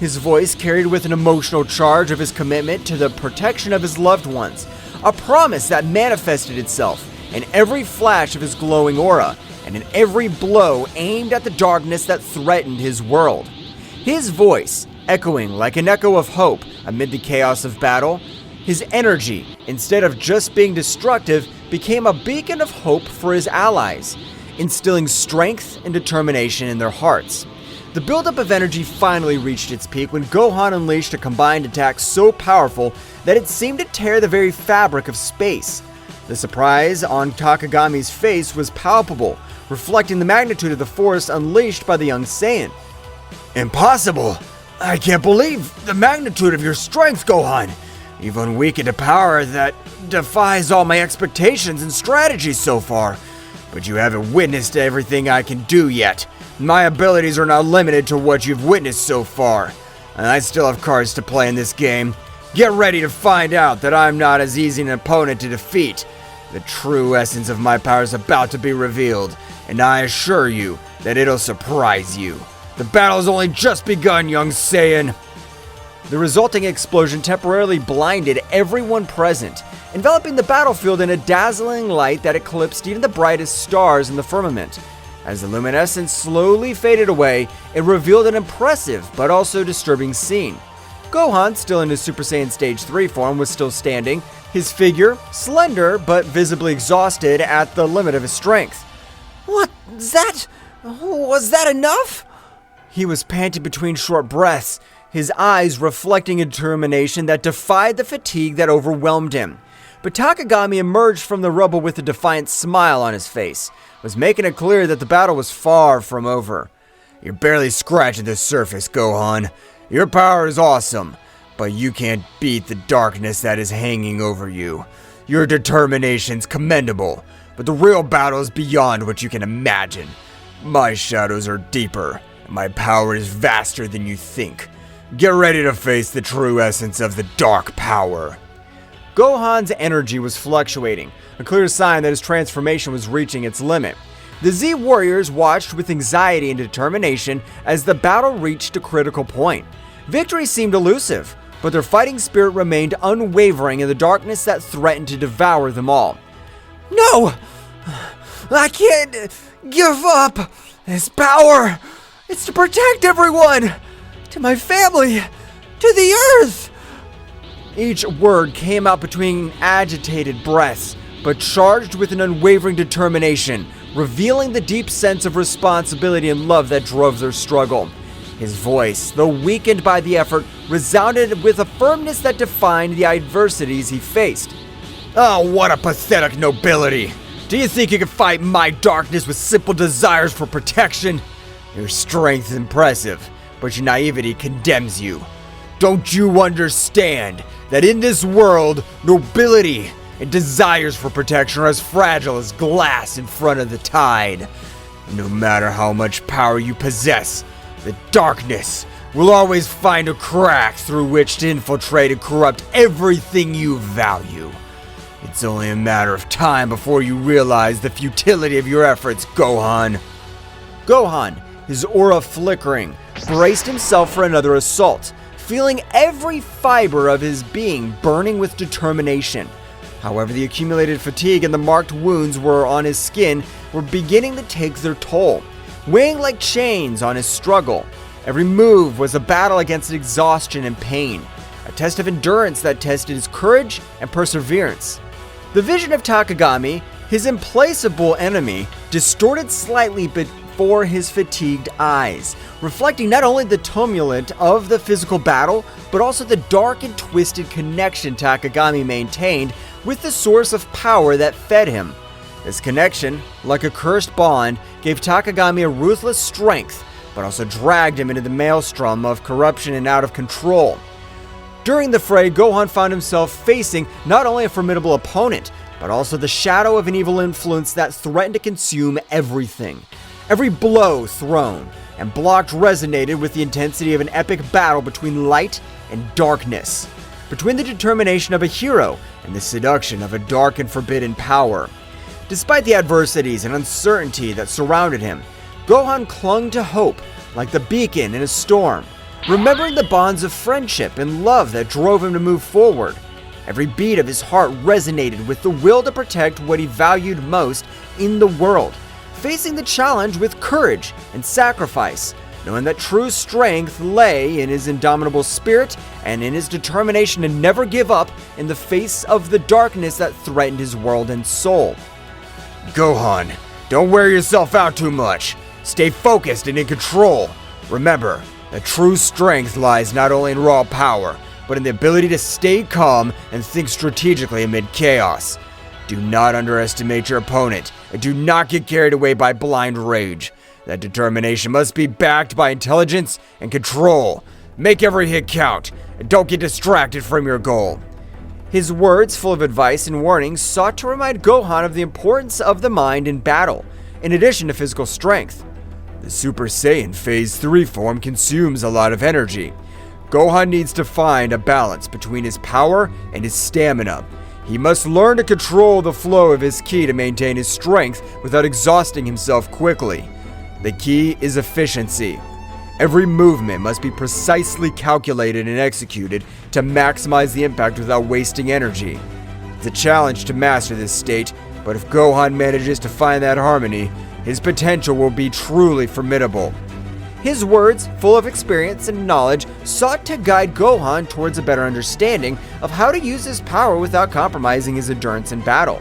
His voice carried with an emotional charge of his commitment to the protection of his loved ones, a promise that manifested itself in every flash of his glowing aura, and in every blow aimed at the darkness that threatened his world. His voice, echoing like an echo of hope amid the chaos of battle, his energy, instead of just being destructive, became a beacon of hope for his allies, instilling strength and determination in their hearts. The buildup of energy finally reached its peak when Gohan unleashed a combined attack so powerful that it seemed to tear the very fabric of space. The surprise on Takagami's face was palpable, reflecting the magnitude of the force unleashed by the young Saiyan. Impossible! I can't believe the magnitude of your strength, Gohan! You've unweakened a power that defies all my expectations and strategies so far. But you haven't witnessed everything I can do yet. My abilities are not limited to what you've witnessed so far. And I still have cards to play in this game. Get ready to find out that I'm not as easy an opponent to defeat. The true essence of my power is about to be revealed, and I assure you that it'll surprise you. The battle's only just begun, young Saiyan. The resulting explosion temporarily blinded everyone present, enveloping the battlefield in a dazzling light that eclipsed even the brightest stars in the firmament. As the luminescence slowly faded away, it revealed an impressive but also disturbing scene. Gohan, still in his Super Saiyan Stage 3 form, was still standing, his figure slender but visibly exhausted at the limit of his strength. Was that enough? He was panting between short breaths, his eyes reflecting a determination that defied the fatigue that overwhelmed him. But Takagami emerged from the rubble with a defiant smile on his face, was making it clear that the battle was far from over. You're barely scratching the surface, Gohan. Your power is awesome, but you can't beat the darkness that is hanging over you. Your determination's commendable, but the real battle is beyond what you can imagine. My shadows are deeper, and my power is vaster than you think. Get ready to face the true essence of the dark power. Gohan's energy was fluctuating, a clear sign that his transformation was reaching its limit. The Z Warriors watched with anxiety and determination as the battle reached a critical point. Victory seemed elusive, but their fighting spirit remained unwavering in the darkness that threatened to devour them all. No! I can't give up! This power! It's to protect everyone! To my family! To the Earth! Each word came out between agitated breaths, but charged with an unwavering determination, revealing the deep sense of responsibility and love that drove their struggle. His voice, though weakened by the effort, resounded with a firmness that defined the adversities he faced. Oh, what a pathetic nobility! Do you think you can fight my darkness with simple desires for protection? Your strength is impressive, but your naivety condemns you. Don't you understand that in this world, nobility and desires for protection are as fragile as glass in front of the tide? No matter how much power you possess, the darkness will always find a crack through which to infiltrate and corrupt everything you value. It's only a matter of time before you realize the futility of your efforts, Gohan. Gohan, his aura flickering, braced himself for another assault, feeling every fiber of his being burning with determination. However, the accumulated fatigue and the marked wounds on his skin were beginning to take their toll, weighing like chains on his struggle. Every move was a battle against exhaustion and pain, a test of endurance that tested his courage and perseverance. The vision of Takagami, His implacable enemy distorted slightly before his fatigued eyes, reflecting not only the tumult of the physical battle, but also the dark and twisted connection Takagami maintained with the source of power that fed him. This connection, like a cursed bond, gave Takagami a ruthless strength, but also dragged him into the maelstrom of corruption and out of control. During the fray, Gohan found himself facing not only a formidable opponent, but also the shadow of an evil influence that threatened to consume everything. Every blow thrown and blocked resonated with the intensity of an epic battle between light and darkness, between the determination of a hero and the seduction of a dark and forbidden power. Despite the adversities and uncertainty that surrounded him, Gohan clung to hope like the beacon in a storm, remembering the bonds of friendship and love that drove him to move forward. Every beat of his heart resonated with the will to protect what he valued most in the world, facing the challenge with courage and sacrifice, knowing that true strength lay in his indomitable spirit and in his determination to never give up in the face of the darkness that threatened his world and soul. Gohan, don't wear yourself out too much. Stay focused and in control. Remember, that true strength lies not only in raw power, but in the ability to stay calm and think strategically amid chaos. Do not underestimate your opponent, and do not get carried away by blind rage. That determination must be backed by intelligence and control. Make every hit count, and don't get distracted from your goal. His words, full of advice and warnings, sought to remind Gohan of the importance of the mind in battle, in addition to physical strength. The Super Saiyan Phase 3 form consumes a lot of energy. Gohan needs to find a balance between his power and his stamina. He must learn to control the flow of his ki to maintain his strength without exhausting himself quickly. The key is efficiency. Every movement must be precisely calculated and executed to maximize the impact without wasting energy. It's a challenge to master this state, but if Gohan manages to find that harmony, his potential will be truly formidable. His words, full of experience and knowledge, sought to guide Gohan towards a better understanding of how to use his power without compromising his endurance in battle.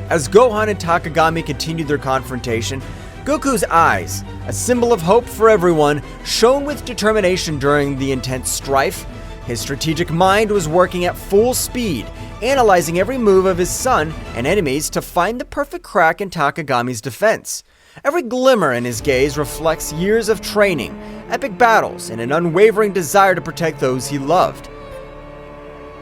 As Gohan and Takagami continued their confrontation, Goku's eyes, a symbol of hope for everyone, shone with determination during the intense strife. His strategic mind was working at full speed, analyzing every move of his son and enemies to find the perfect crack in Takagami's defense. Every glimmer in his gaze reflects years of training, epic battles, and an unwavering desire to protect those he loved.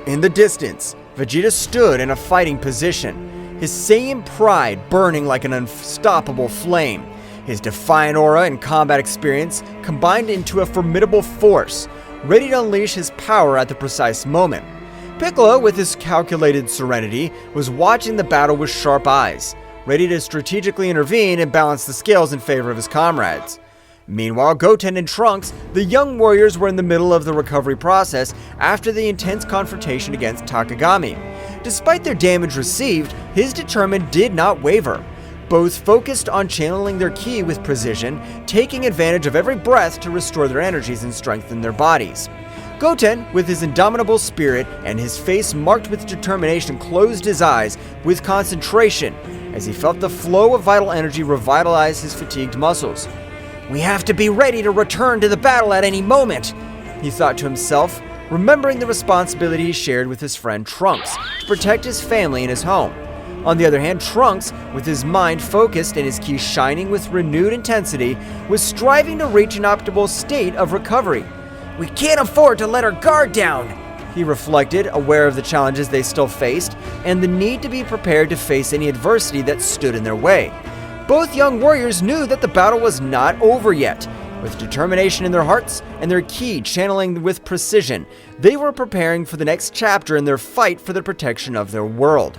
In the distance, Vegeta stood in a fighting position, his Saiyan pride burning like an unstoppable flame. His defiant aura and combat experience combined into a formidable force, ready to unleash his power at the precise moment. Piccolo, with his calculated serenity, was watching the battle with sharp eyes, ready to strategically intervene and balance the scales in favor of his comrades. Meanwhile, Goten and Trunks, the young warriors, were in the middle of the recovery process after the intense confrontation against Takagami. Despite their damage received, his determination did not waver. Both focused on channeling their ki with precision, taking advantage of every breath to restore their energies and strengthen their bodies. Goten, with his indomitable spirit and his face marked with determination, closed his eyes with concentration as he felt the flow of vital energy revitalize his fatigued muscles. "We have to be ready to return to the battle at any moment," he thought to himself, remembering the responsibility he shared with his friend Trunks to protect his family and his home. On the other hand, Trunks, with his mind focused and his ki shining with renewed intensity, was striving to reach an optimal state of recovery. "We can't afford to let our guard down," he reflected, aware of the challenges they still faced and the need to be prepared to face any adversity that stood in their way. Both young warriors knew that the battle was not over yet. With determination in their hearts and their ki channeling with precision, they were preparing for the next chapter in their fight for the protection of their world.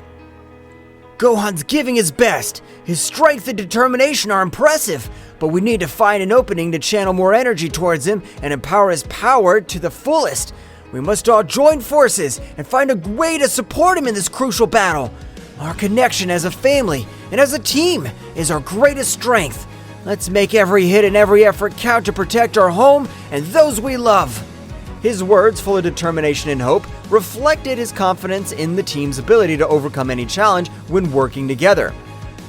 "Gohan's giving his best. His strength and determination are impressive, but we need to find an opening to channel more energy towards him and empower his power to the fullest. We must all join forces and find a way to support him in this crucial battle. Our connection as a family and as a team is our greatest strength. Let's make every hit and every effort count to protect our home and those we love." His words, full of determination and hope, reflected his confidence in the team's ability to overcome any challenge when working together.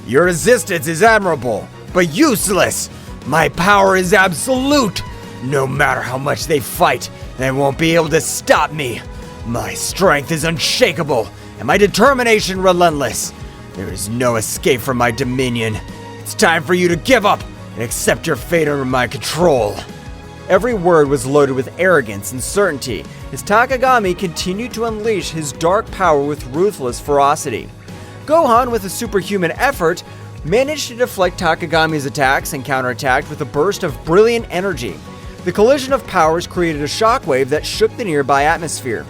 Your resistance is admirable, but useless. My power is absolute. No matter how much they fight, they won't be able to stop me. My strength is unshakable, and my determination relentless. There is no escape from my dominion. It's time for you to give up and accept your fate under my control. Every word was loaded with arrogance and certainty as Takagami continued to unleash his dark power with ruthless ferocity. Gohan, with a superhuman effort, managed to deflect Takagami's attacks and counterattacked with a burst of brilliant energy. The collision of powers created a shockwave that shook the nearby atmosphere.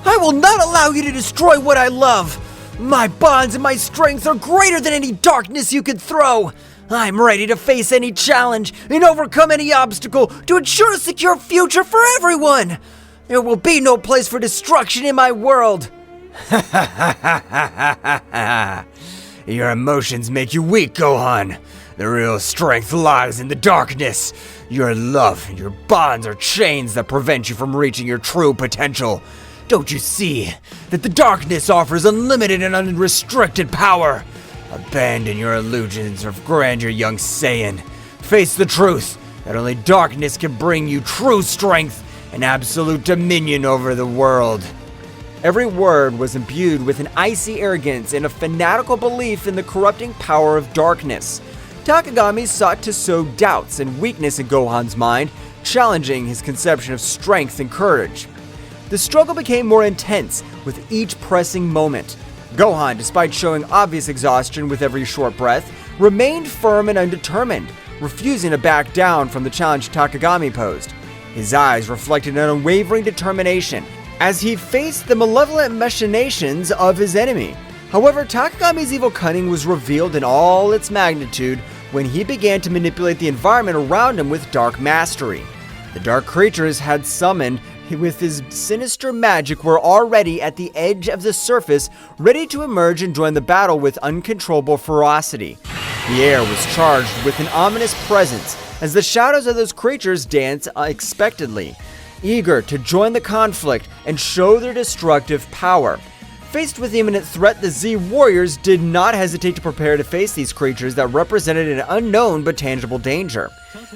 I will not allow you to destroy what I love! My bonds and my strength are greater than any darkness you could throw! I'm ready to face any challenge and overcome any obstacle to ensure a secure future for everyone! There will be no place for destruction in my world! Your emotions make you weak, Gohan. The real strength lies in the darkness. Your love and your bonds are chains that prevent you from reaching your true potential. Don't you see that the darkness offers unlimited and unrestricted power? Abandon your illusions of grandeur, young Saiyan. Face the truth that only darkness can bring you true strength and absolute dominion over the world. Every word was imbued with an icy arrogance and a fanatical belief in the corrupting power of darkness. Takagami sought to sow doubts and weakness in Gohan's mind, challenging his conception of strength and courage. The struggle became more intense with each pressing moment. Gohan, despite showing obvious exhaustion with every short breath, remained firm and undetermined, refusing to back down from the challenge Takagami posed. His eyes reflected an unwavering determination as he faced the malevolent machinations of his enemy. However, Takagami's evil cunning was revealed in all its magnitude when he began to manipulate the environment around him with dark mastery. The dark creatures had summoned with his sinister magic were already at the edge of the surface, ready to emerge and join the battle with uncontrollable ferocity. The air was charged with an ominous presence as the shadows of those creatures danced unexpectedly, eager to join the conflict and show their destructive power. Faced with the imminent threat, the Z warriors did not hesitate to prepare to face these creatures that represented an unknown but tangible danger.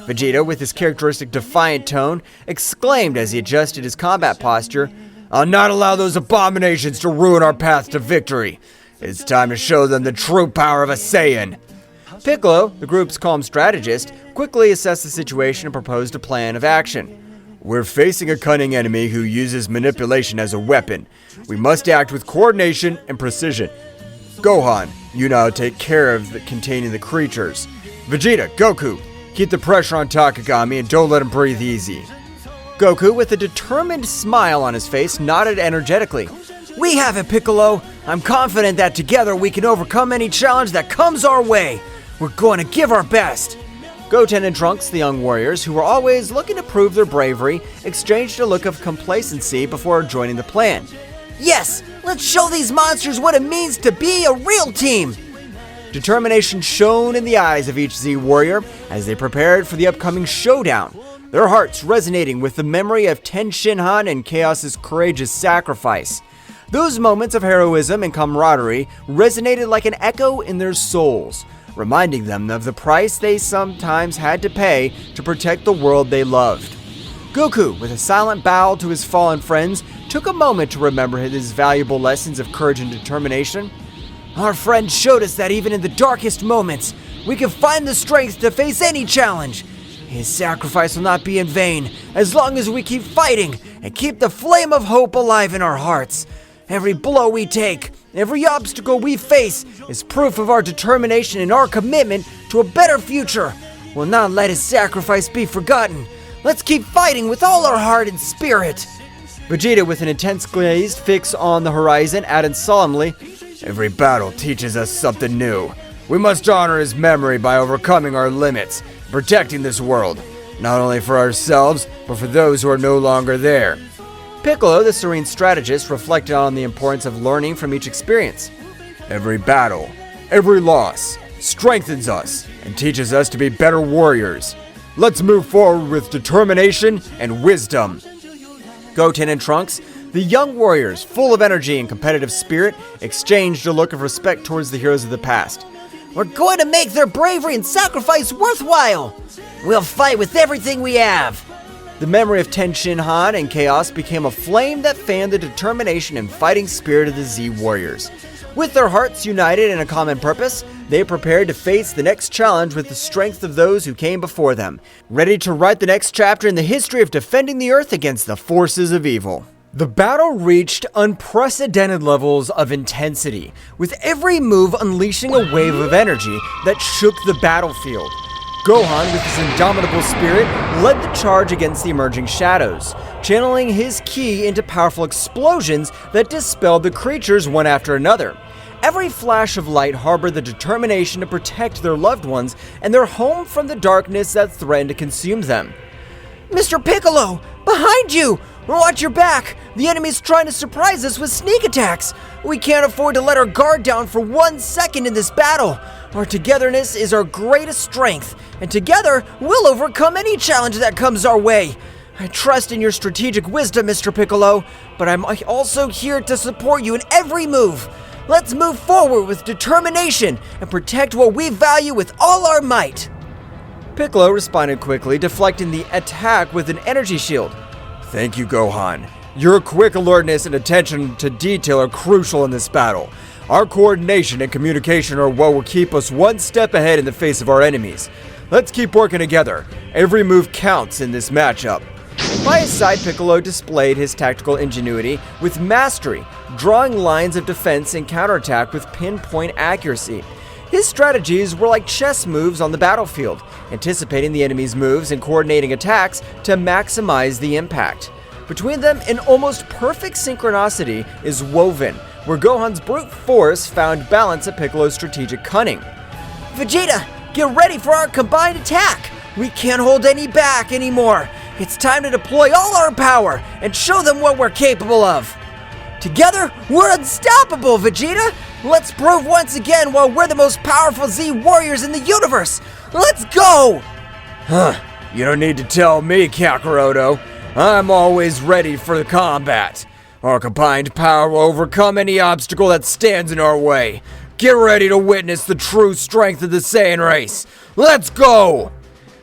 Vegeta, with his characteristic defiant tone, exclaimed as he adjusted his combat posture, "I'll not allow those abominations to ruin our path to victory. It's time to show them the true power of a Saiyan." Piccolo, the group's calm strategist, quickly assessed the situation and proposed a plan of action. We're facing a cunning enemy who uses manipulation as a weapon. We must act with coordination and precision. Gohan, you now take care of containing the creatures. Vegeta, Goku, keep the pressure on Takagami and don't let him breathe easy. Goku, with a determined smile on his face, nodded energetically. We have it, Piccolo! I'm confident that together we can overcome any challenge that comes our way! We're going to give our best! Goten and Trunks, the young warriors, who were always looking to prove their bravery, exchanged a look of complacency before joining the plan. Yes! Let's show these monsters what it means to be a real team! Determination shone in the eyes of each Z warrior as they prepared for the upcoming showdown, their hearts resonating with the memory of Ten Shinhan and Chaos's courageous sacrifice. Those moments of heroism and camaraderie resonated like an echo in their souls, reminding them of the price they sometimes had to pay to protect the world they loved. Goku, with a silent bow to his fallen friends, took a moment to remember his valuable lessons of courage and determination. Our friend showed us that even in the darkest moments, we can find the strength to face any challenge. His sacrifice will not be in vain as long as we keep fighting and keep the flame of hope alive in our hearts. Every blow we take, every obstacle we face is proof of our determination and our commitment to a better future. We'll not let his sacrifice be forgotten. Let's keep fighting with all our heart and spirit. Vegeta, with an intense gaze fixed on the horizon, added solemnly, Every battle teaches us something new. We must honor his memory by overcoming our limits, protecting this world, not only for ourselves, but for those who are no longer there. Piccolo, the serene strategist, reflected on the importance of learning from each experience. Every battle, every loss, strengthens us and teaches us to be better warriors. Let's move forward with determination and wisdom. Goten and Trunks, the young warriors, full of energy and competitive spirit, exchanged a look of respect towards the heroes of the past. We're going to make their bravery and sacrifice worthwhile! We'll fight with everything we have! The memory of Tenshinhan and Chaos became a flame that fanned the determination and fighting spirit of the Z Warriors. With their hearts united in a common purpose, they prepared to face the next challenge with the strength of those who came before them, ready to write the next chapter in the history of defending the Earth against the forces of evil. The battle reached unprecedented levels of intensity, with every move unleashing a wave of energy that shook the battlefield. Gohan, with his indomitable spirit, led the charge against the emerging shadows, channeling his ki into powerful explosions that dispelled the creatures one after another. Every flash of light harbored the determination to protect their loved ones and their home from the darkness that threatened to consume them. Mr. Piccolo! Behind you! Watch your back! The enemy's trying to surprise us with sneak attacks! We can't afford to let our guard down for 1 second in this battle! Our togetherness is our greatest strength, and together we'll overcome any challenge that comes our way! I trust in your strategic wisdom, Mr. Piccolo, but I'm also here to support you in every move! Let's move forward with determination and protect what we value with all our might! Piccolo responded quickly, deflecting the attack with an energy shield. Thank you, Gohan. Your quick alertness and attention to detail are crucial in this battle. Our coordination and communication are what will keep us one step ahead in the face of our enemies. Let's keep working together. Every move counts in this matchup. By his side, Piccolo displayed his tactical ingenuity with mastery, drawing lines of defense and counterattack with pinpoint accuracy. His strategies were like chess moves on the battlefield, anticipating the enemy's moves and coordinating attacks to maximize the impact. Between them, an almost perfect synchronicity is woven, where Gohan's brute force found balance at Piccolo's strategic cunning. Vegeta, get ready for our combined attack! We can't hold any back anymore! It's time to deploy all our power and show them what we're capable of! Together, we're unstoppable, Vegeta! Let's prove once again why we're the most powerful Z Warriors in the universe! Let's go! You don't need to tell me, Kakaroto. I'm always ready for the combat. Our combined power will overcome any obstacle that stands in our way. Get ready to witness the true strength of the Saiyan race. Let's go!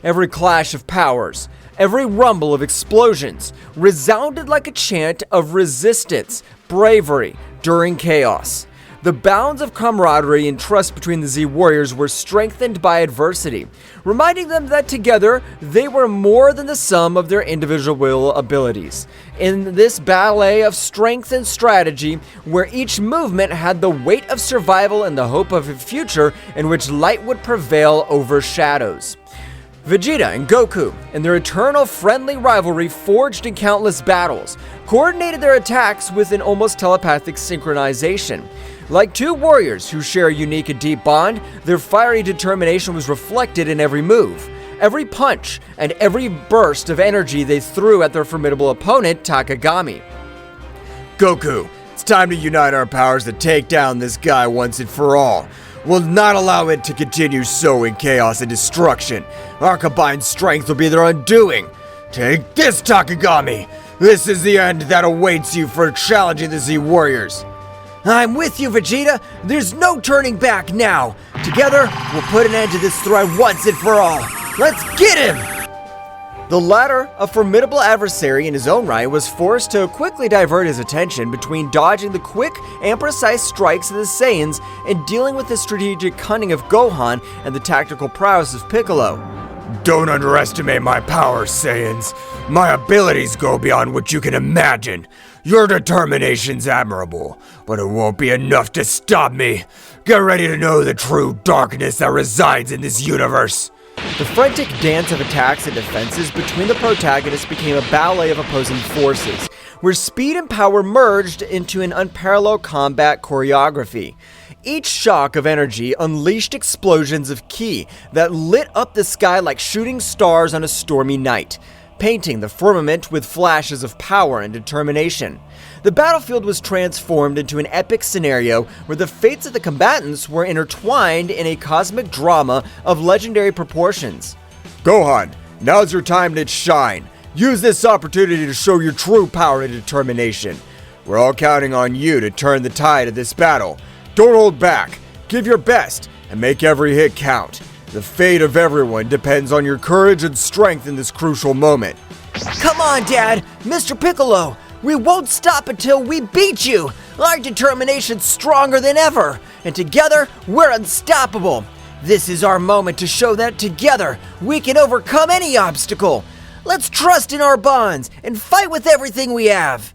Every clash of powers, every rumble of explosions resounded like a chant of resistance, bravery during chaos. The bounds of camaraderie and trust between the Z Warriors were strengthened by adversity, reminding them that together they were more than the sum of their individual abilities. In this ballet of strength and strategy, where each movement had the weight of survival and the hope of a future in which light would prevail over shadows. Vegeta and Goku, in their eternal friendly rivalry forged in countless battles, coordinated their attacks with an almost telepathic synchronization. Like two warriors who share a unique and deep bond, their fiery determination was reflected in every move, every punch, and every burst of energy they threw at their formidable opponent, Takagami. Goku, it's time to unite our powers to take down this guy once and for all. We'll not allow it to continue sowing chaos and destruction. Our combined strength will be their undoing. Take this, Takagami! This is the end that awaits you for challenging the Z Warriors. I'm with you, Vegeta. There's no turning back now. Together, we'll put an end to this threat once and for all. Let's get him! The latter, a formidable adversary in his own right, was forced to quickly divert his attention between dodging the quick and precise strikes of the Saiyans and dealing with the strategic cunning of Gohan and the tactical prowess of Piccolo. Don't underestimate my powers, Saiyans. My abilities go beyond what you can imagine. Your determination's admirable, but it won't be enough to stop me. Get ready to know the true darkness that resides in this universe. The frantic dance of attacks and defenses between the protagonists became a ballet of opposing forces, where speed and power merged into an unparalleled combat choreography. Each shock of energy unleashed explosions of ki that lit up the sky like shooting stars on a stormy night, painting the firmament with flashes of power and determination. The battlefield was transformed into an epic scenario where the fates of the combatants were intertwined in a cosmic drama of legendary proportions. Gohan, now's your time to shine. Use this opportunity to show your true power and determination. We're all counting on you to turn the tide of this battle. Don't hold back. Give your best and make every hit count. The fate of everyone depends on your courage and strength in this crucial moment. Come on, Dad! Mr. Piccolo! We won't stop until we beat you! Our determination's stronger than ever, and together, we're unstoppable! This is our moment to show that together, we can overcome any obstacle! Let's trust in our bonds and fight with everything we have!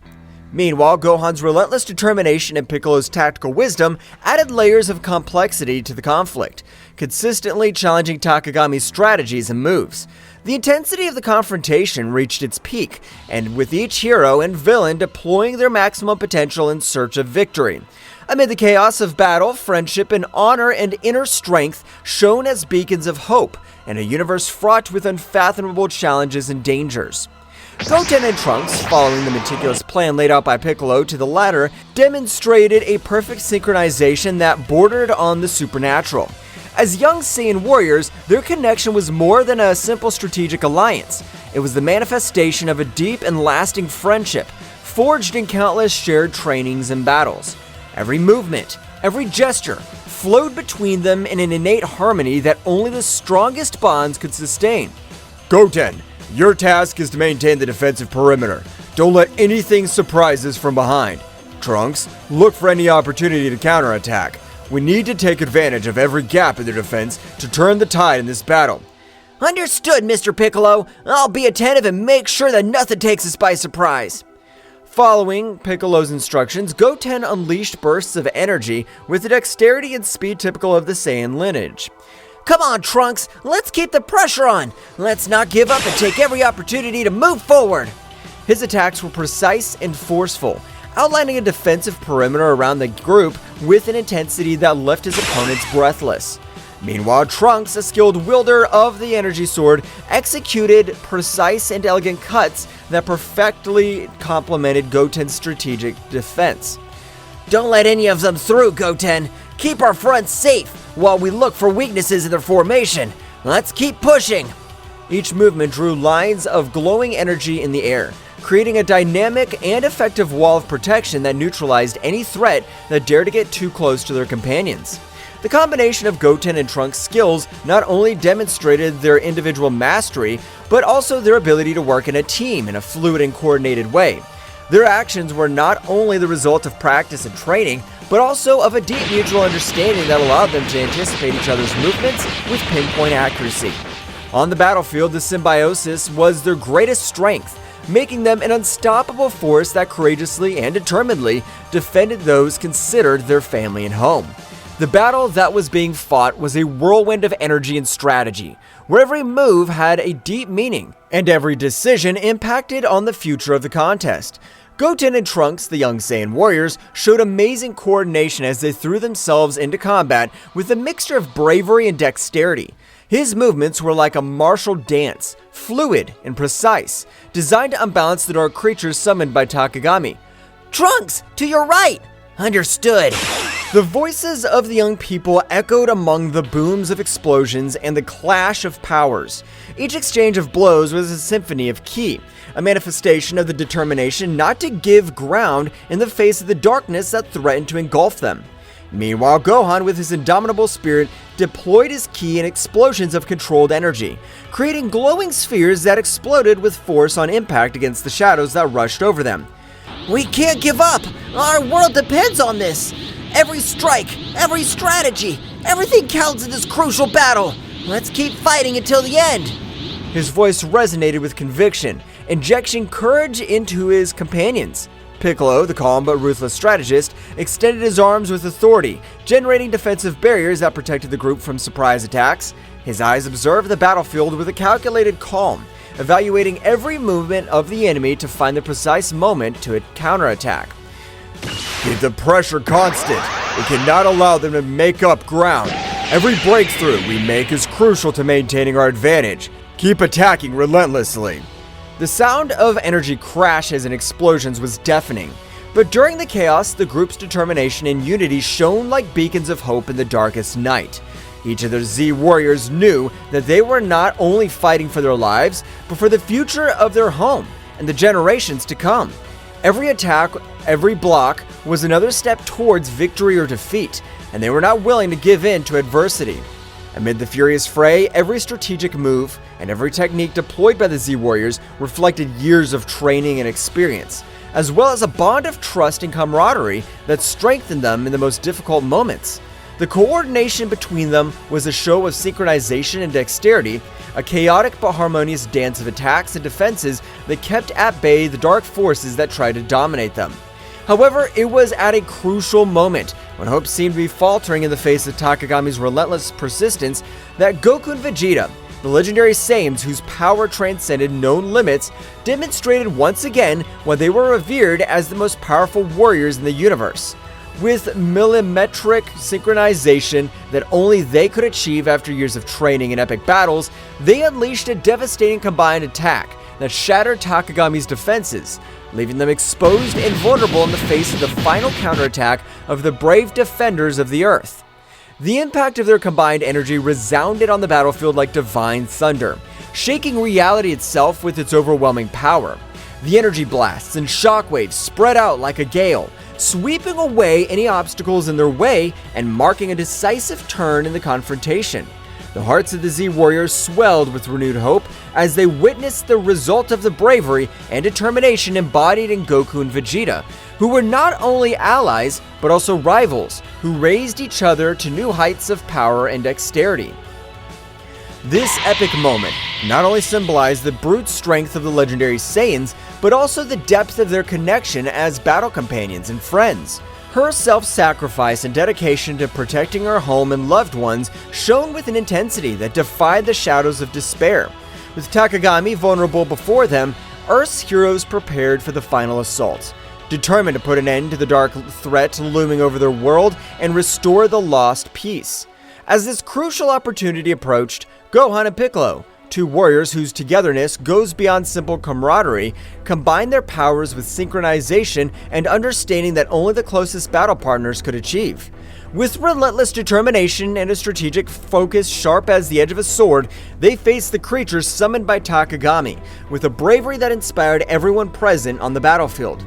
Meanwhile, Gohan's relentless determination and Piccolo's tactical wisdom added layers of complexity to the conflict, consistently challenging Takagami's strategies and moves. The intensity of the confrontation reached its peak, and with each hero and villain deploying their maximum potential in search of victory. Amid the chaos of battle, friendship and honor and inner strength shone as beacons of hope, in a universe fraught with unfathomable challenges and dangers. Goten and Trunks, following the meticulous plan laid out by Piccolo to the latter, demonstrated a perfect synchronization that bordered on the supernatural. As young Saiyan warriors, their connection was more than a simple strategic alliance. It was the manifestation of a deep and lasting friendship, forged in countless shared trainings and battles. Every movement, every gesture, flowed between them in an innate harmony that only the strongest bonds could sustain. Goten, your task is to maintain the defensive perimeter. Don't let anything surprise us from behind. Trunks, look for any opportunity to counterattack. We need to take advantage of every gap in their defense to turn the tide in this battle. Understood, Mr. Piccolo. I'll be attentive and make sure that nothing takes us by surprise. Following Piccolo's instructions, Goten unleashed bursts of energy with the dexterity and speed typical of the Saiyan lineage. Come on, Trunks. Let's keep the pressure on. Let's not give up and take every opportunity to move forward. His attacks were precise and forceful, outlining a defensive perimeter around the group with an intensity that left his opponents breathless. Meanwhile, Trunks, a skilled wielder of the energy sword, executed precise and elegant cuts that perfectly complemented Goten's strategic defense. Don't let any of them through, Goten. Keep our front safe while we look for weaknesses in their formation. Let's keep pushing. Each movement drew lines of glowing energy in the air, creating a dynamic and effective wall of protection that neutralized any threat that dared to get too close to their companions. The combination of Goten and Trunks' skills not only demonstrated their individual mastery, but also their ability to work in a team in a fluid and coordinated way. Their actions were not only the result of practice and training, but also of a deep mutual understanding that allowed them to anticipate each other's movements with pinpoint accuracy. On the battlefield, the symbiosis was their greatest strength, making them an unstoppable force that courageously and determinedly defended those considered their family and home. The battle that was being fought was a whirlwind of energy and strategy, where every move had a deep meaning, and every decision impacted on the future of the contest. Goten and Trunks, the young Saiyan warriors, showed amazing coordination as they threw themselves into combat with a mixture of bravery and dexterity. His movements were like a martial dance, fluid and precise, designed to unbalance the dark creatures summoned by Takagami. Trunks, to your right! Understood. The voices of the young people echoed among the booms of explosions and the clash of powers. Each exchange of blows was a symphony of ki, a manifestation of the determination not to give ground in the face of the darkness that threatened to engulf them. Meanwhile, Gohan, with his indomitable spirit, deployed his ki in explosions of controlled energy, creating glowing spheres that exploded with force on impact against the shadows that rushed over them. We can't give up! Our world depends on this! Every strike, every strategy, everything counts in this crucial battle! Let's keep fighting until the end! His voice resonated with conviction, injecting courage into his companions. Piccolo, the calm but ruthless strategist, extended his arms with authority, generating defensive barriers that protected the group from surprise attacks. His eyes observed the battlefield with a calculated calm, evaluating every movement of the enemy to find the precise moment to counterattack. Keep the pressure constant. We cannot allow them to make up ground. Every breakthrough we make is crucial to maintaining our advantage. Keep attacking relentlessly. The sound of energy crashes and explosions was deafening, but during the chaos, the group's determination and unity shone like beacons of hope in the darkest night. Each of the Z warriors knew that they were not only fighting for their lives, but for the future of their home and the generations to come. Every attack, every block was another step towards victory or defeat, and they were not willing to give in to adversity. Amid the furious fray, every strategic move and every technique deployed by the Z warriors reflected years of training and experience, as well as a bond of trust and camaraderie that strengthened them in the most difficult moments. The coordination between them was a show of synchronization and dexterity, a chaotic but harmonious dance of attacks and defenses that kept at bay the dark forces that tried to dominate them. However, it was at a crucial moment, when hope seemed to be faltering in the face of Takagami's relentless persistence, that Goku and Vegeta, the legendary Saiyans whose power transcended known limits, demonstrated once again why they were revered as the most powerful warriors in the universe. With millimetric synchronization that only they could achieve after years of training in epic battles, they unleashed a devastating combined attack that shattered Takagami's defenses, leaving them exposed and vulnerable in the face of the final counterattack of the brave defenders of the Earth. The impact of their combined energy resounded on the battlefield like divine thunder, shaking reality itself with its overwhelming power. The energy blasts and shockwaves spread out like a gale, sweeping away any obstacles in their way and marking a decisive turn in the confrontation. The hearts of the Z warriors swelled with renewed hope as they witnessed the result of the bravery and determination embodied in Goku and Vegeta, who were not only allies but also rivals who raised each other to new heights of power and dexterity. This epic moment not only symbolized the brute strength of the legendary Saiyans, but also the depth of their connection as battle companions and friends. Her self-sacrifice and dedication to protecting her home and loved ones shone with an intensity that defied the shadows of despair. With Takagami vulnerable before them, Earth's heroes prepared for the final assault, determined to put an end to the dark threat looming over their world and restore the lost peace. As this crucial opportunity approached, Gohan and Piccolo, two warriors whose togetherness goes beyond simple camaraderie, combine their powers with synchronization and understanding that only the closest battle partners could achieve. With relentless determination and a strategic focus sharp as the edge of a sword, they faced the creatures summoned by Takagami, with a bravery that inspired everyone present on the battlefield.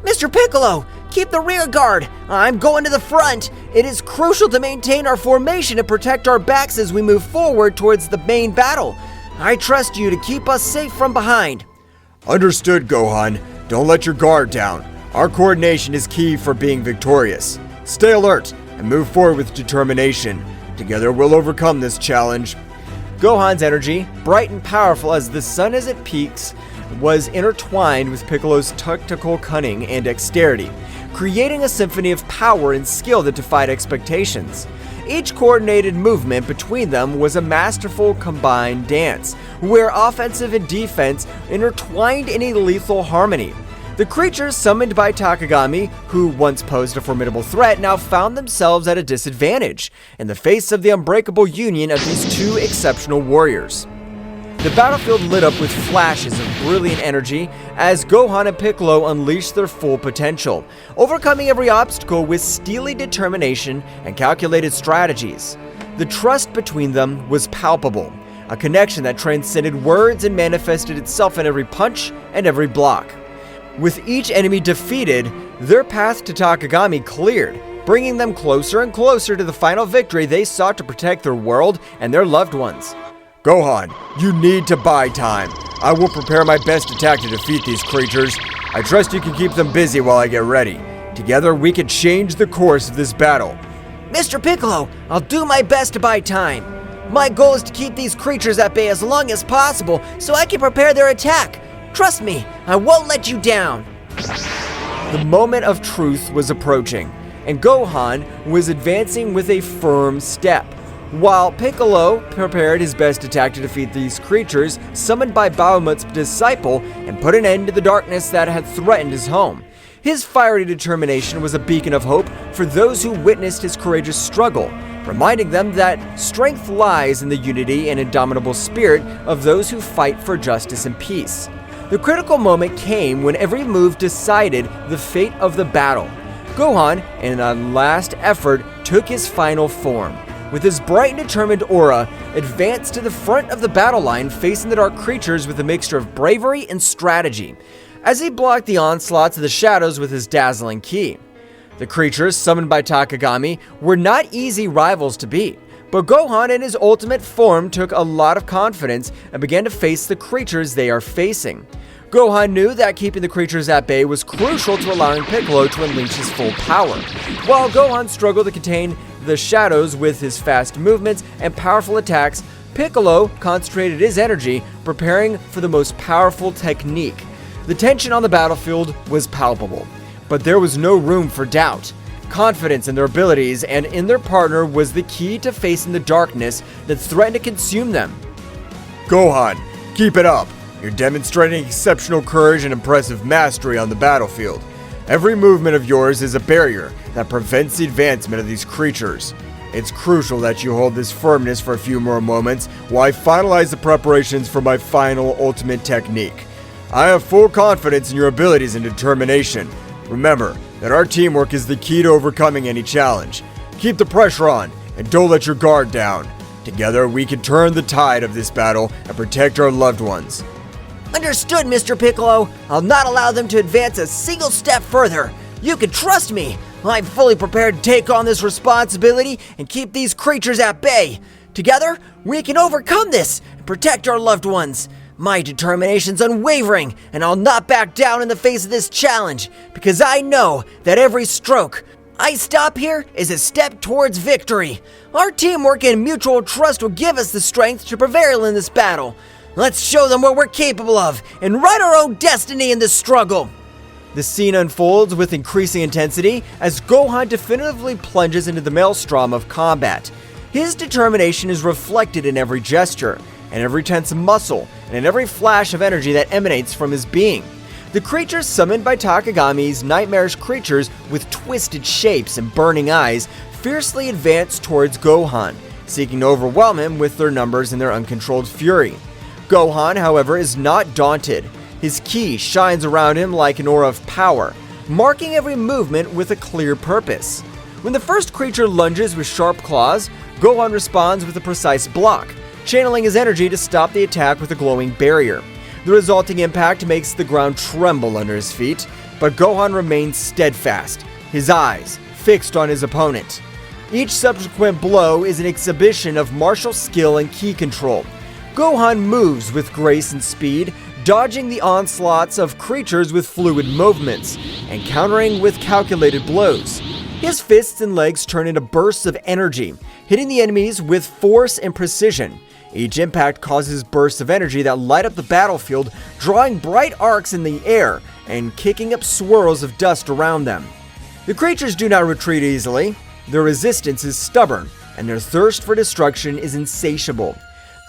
Mr. Piccolo, keep the rear guard. I'm going to the front. It is crucial to maintain our formation and protect our backs as we move forward towards the main battle. I trust you to keep us safe from behind. Understood, Gohan. Don't let your guard down. Our coordination is key for being victorious. Stay alert and move forward with determination. Together we'll overcome this challenge. Gohan's energy, bright and powerful as the sun as it peaks, was intertwined with Piccolo's tactical cunning and dexterity, creating a symphony of power and skill that defied expectations. Each coordinated movement between them was a masterful combined dance, where offensive and defense intertwined in a lethal harmony. The creatures summoned by Takagami, who once posed a formidable threat, now found themselves at a disadvantage in the face of the unbreakable union of these two exceptional warriors. The battlefield lit up with flashes of brilliant energy as Gohan and Piccolo unleashed their full potential, overcoming every obstacle with steely determination and calculated strategies. The trust between them was palpable, a connection that transcended words and manifested itself in every punch and every block. With each enemy defeated, their path to Takagami cleared, bringing them closer and closer to the final victory they sought to protect their world and their loved ones. Gohan, you need to buy time. I will prepare my best attack to defeat these creatures. I trust you can keep them busy while I get ready. Together, we can change the course of this battle. Mr. Piccolo, I'll do my best to buy time. My goal is to keep these creatures at bay as long as possible so I can prepare their attack. Trust me, I won't let you down. The moment of truth was approaching, and Gohan was advancing with a firm step, while Piccolo prepared his best attack to defeat these creatures summoned by Bahamut's disciple and put an end to the darkness that had threatened his home. His fiery determination was a beacon of hope for those who witnessed his courageous struggle, reminding them that strength lies in the unity and indomitable spirit of those who fight for justice and peace. The critical moment came when every move decided the fate of the battle. Gohan, in a last effort, took his final form. with his bright and determined aura, advanced to the front of the battle line, facing the dark creatures with a mixture of bravery and strategy, as he blocked the onslaughts of the shadows with his dazzling ki. The creatures summoned by Takagami were not easy rivals to beat, but Gohan in his ultimate form took a lot of confidence and began to face the creatures they are facing. Gohan knew that keeping the creatures at bay was crucial to allowing Piccolo to unleash his full power. While Gohan struggled to contain the shadows with his fast movements and powerful attacks, Piccolo concentrated his energy preparing for the most powerful technique. The tension on the battlefield was palpable, but there was no room for doubt. Confidence in their abilities and in their partner was the key to facing the darkness that threatened to consume them. Gohan, keep it up. You're demonstrating exceptional courage and impressive mastery on the battlefield. Every movement of yours is a barrier that prevents the advancement of these creatures. It's crucial that you hold this firmness for a few more moments while I finalize the preparations for my final ultimate technique. I have full confidence in your abilities and determination. Remember that our teamwork is the key to overcoming any challenge. Keep the pressure on and don't let your guard down. Together we can turn the tide of this battle and protect our loved ones. Understood, Mr. Piccolo. I'll not allow them to advance a single step further. You can trust me. I'm fully prepared to take on this responsibility and keep these creatures at bay. Together, we can overcome this and protect our loved ones. My determination's unwavering, and I'll not back down in the face of this challenge, because I know that every stroke I stop here is a step towards victory. Our teamwork and mutual trust will give us the strength to prevail in this battle. Let's show them what we're capable of and write our own destiny in this struggle. The scene unfolds with increasing intensity as Gohan definitively plunges into the maelstrom of combat. His determination is reflected in every gesture, and every tense muscle, and in every flash of energy that emanates from his being. The creatures summoned by Takagami's nightmarish creatures with twisted shapes and burning eyes fiercely advance towards Gohan, seeking to overwhelm him with their numbers and their uncontrolled fury. Gohan, however, is not daunted. His ki shines around him like an aura of power, marking every movement with a clear purpose. When the first creature lunges with sharp claws, Gohan responds with a precise block, channeling his energy to stop the attack with a glowing barrier. The resulting impact makes the ground tremble under his feet, but Gohan remains steadfast, his eyes fixed on his opponent. Each subsequent blow is an exhibition of martial skill and ki control. Gohan moves with grace and speed, dodging the onslaughts of creatures with fluid movements, and countering with calculated blows. His fists and legs turn into bursts of energy, hitting the enemies with force and precision. Each impact causes bursts of energy that light up the battlefield, drawing bright arcs in the air and kicking up swirls of dust around them. The creatures do not retreat easily. Their resistance is stubborn, and their thirst for destruction is insatiable.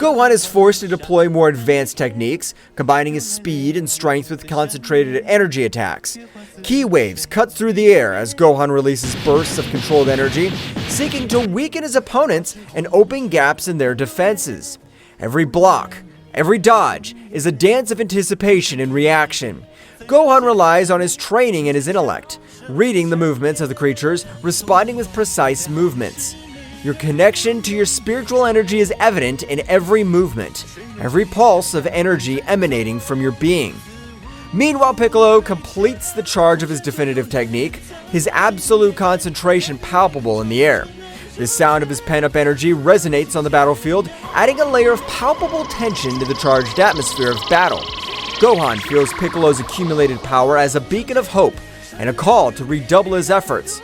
Gohan is forced to deploy more advanced techniques, combining his speed and strength with concentrated energy attacks. Ki waves cut through the air as Gohan releases bursts of controlled energy, seeking to weaken his opponents and open gaps in their defenses. Every block, every dodge, is a dance of anticipation and reaction. Gohan relies on his training and his intellect, reading the movements of the creatures, responding with precise movements. Your connection to your spiritual energy is evident in every movement, every pulse of energy emanating from your being. Meanwhile, Piccolo completes the charge of his definitive technique, his absolute concentration palpable in the air. The sound of his pent-up energy resonates on the battlefield, adding a layer of palpable tension to the charged atmosphere of battle. Gohan feels Piccolo's accumulated power as a beacon of hope and a call to redouble his efforts.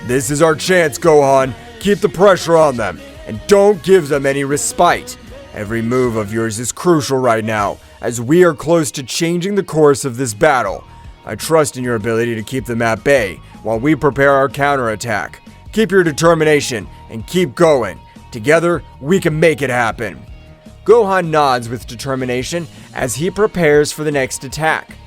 This is our chance, Gohan. Keep the pressure on them, and don't give them any respite. Every move of yours is crucial right now, as we are close to changing the course of this battle. I trust in your ability to keep them at bay, while we prepare our counterattack. Keep your determination, and keep going. Together, we can make it happen. Gohan nods with determination as he prepares for the next attack.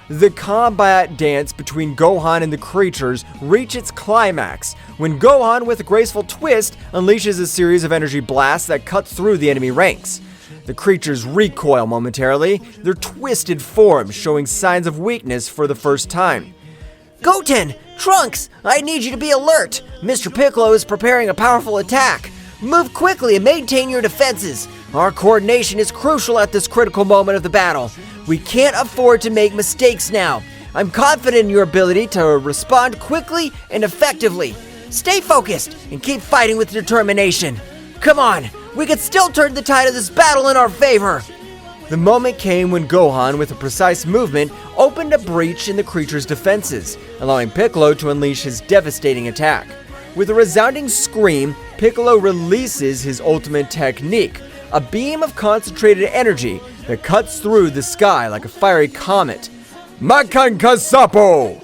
The combat dance between Gohan and the creatures reach its climax when Gohan, with a graceful twist, unleashes a series of energy blasts that cut through the enemy ranks. The creatures recoil momentarily, their twisted forms showing signs of weakness for the first time. Goten! Trunks! I need you to be alert! Mr. Piccolo is preparing a powerful attack. Move quickly and maintain your defenses. Our coordination is crucial at this critical moment of the battle. We can't afford to make mistakes now. I'm confident in your ability to respond quickly and effectively. Stay focused and keep fighting with determination. Come on, we can still turn the tide of this battle in our favor. The moment came when Gohan, with a precise movement, opened a breach in the creature's defenses, allowing Piccolo to unleash his devastating attack. With a resounding scream, Piccolo releases his ultimate technique, a beam of concentrated energy that cuts through the sky like a fiery comet. Makankasapo!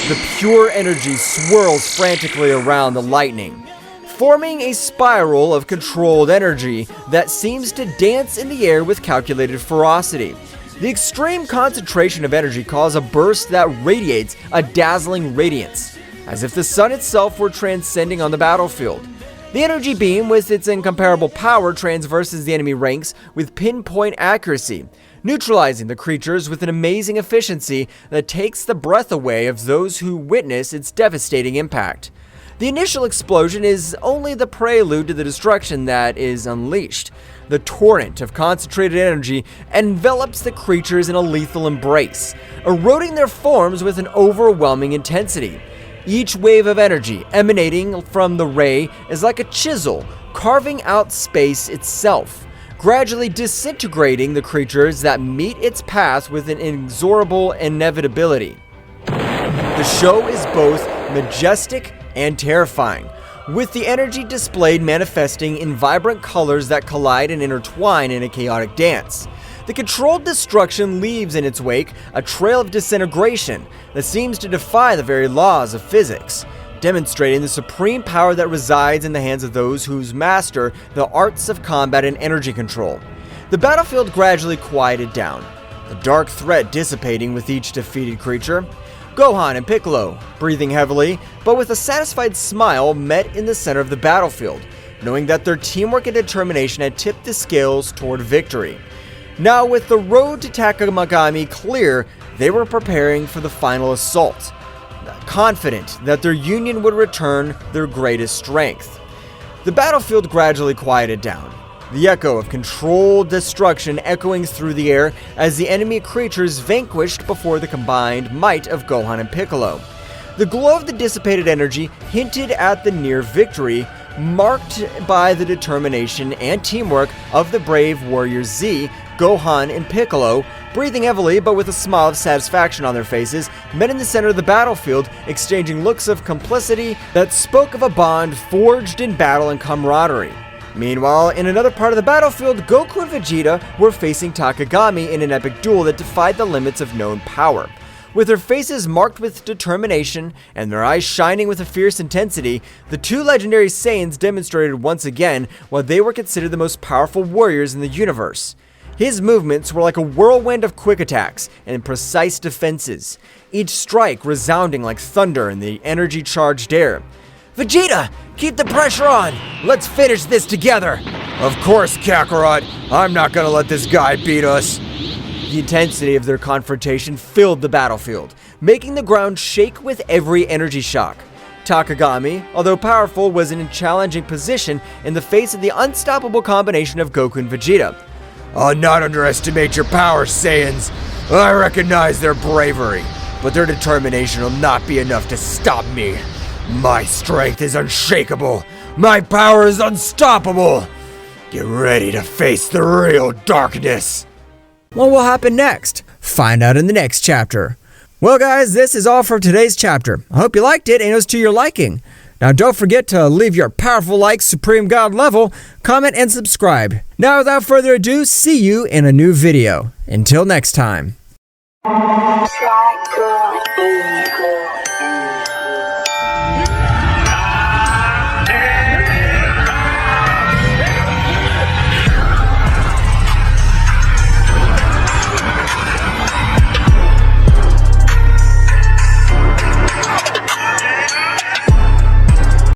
The pure energy swirls frantically around the lightning, forming a spiral of controlled energy that seems to dance in the air with calculated ferocity. The extreme concentration of energy causes a burst that radiates a dazzling radiance, as if the sun itself were transcending on the battlefield. The energy beam, with its incomparable power, transverses the enemy ranks with pinpoint accuracy, neutralizing the creatures with an amazing efficiency that takes the breath away of those who witness its devastating impact. The initial explosion is only the prelude to the destruction that is unleashed. The torrent of concentrated energy envelops the creatures in a lethal embrace, eroding their forms with an overwhelming intensity. Each wave of energy emanating from the ray is like a chisel, carving out space itself, gradually disintegrating the creatures that meet its path with an inexorable inevitability. The show is both majestic and terrifying, with the energy displayed manifesting in vibrant colors that collide and intertwine in a chaotic dance. The controlled destruction leaves in its wake a trail of disintegration that seems to defy the very laws of physics, demonstrating the supreme power that resides in the hands of those who master the arts of combat and energy control. The battlefield gradually quieted down, the dark threat dissipating with each defeated creature. Gohan and Piccolo, breathing heavily, but with a satisfied smile, met in the center of the battlefield, knowing that their teamwork and determination had tipped the scales toward victory. Now, with the road to Takamagami clear, they were preparing for the final assault, confident that their union would return their greatest strength. The battlefield gradually quieted down, the echo of controlled destruction echoing through the air as the enemy creatures vanquished before the combined might of Gohan and Piccolo. The glow of the dissipated energy hinted at the near victory, marked by the determination and teamwork of the brave warriors Z, Gohan, and Piccolo. Breathing heavily but with a smile of satisfaction on their faces, met in the center of the battlefield, exchanging looks of complicity that spoke of a bond forged in battle and camaraderie. Meanwhile, in another part of the battlefield, Goku and Vegeta were facing Takagami in an epic duel that defied the limits of known power. With their faces marked with determination and their eyes shining with a fierce intensity, the two legendary Saiyans demonstrated once again why they were considered the most powerful warriors in the universe. His movements were like a whirlwind of quick attacks and precise defenses, each strike resounding like thunder in the energy-charged air. Vegeta, keep the pressure on! Let's finish this together! Of course, Kakarot. I'm not gonna let this guy beat us. The intensity of their confrontation filled the battlefield, making the ground shake with every energy shock. Takagami, although powerful, was in a challenging position in the face of the unstoppable combination of Goku and Vegeta. I'll not underestimate your power, Saiyans. I recognize their bravery, but their determination will not be enough to stop me. My strength is unshakable. My power is unstoppable. Get ready to face the real darkness. What will happen next? Find out in the next chapter. Well guys, this is all for today's chapter. I hope you liked it and it was to your liking. Now don't forget to leave your powerful like Supreme God level, comment and subscribe. Now without further ado, see you in a new video. Until next time. Good.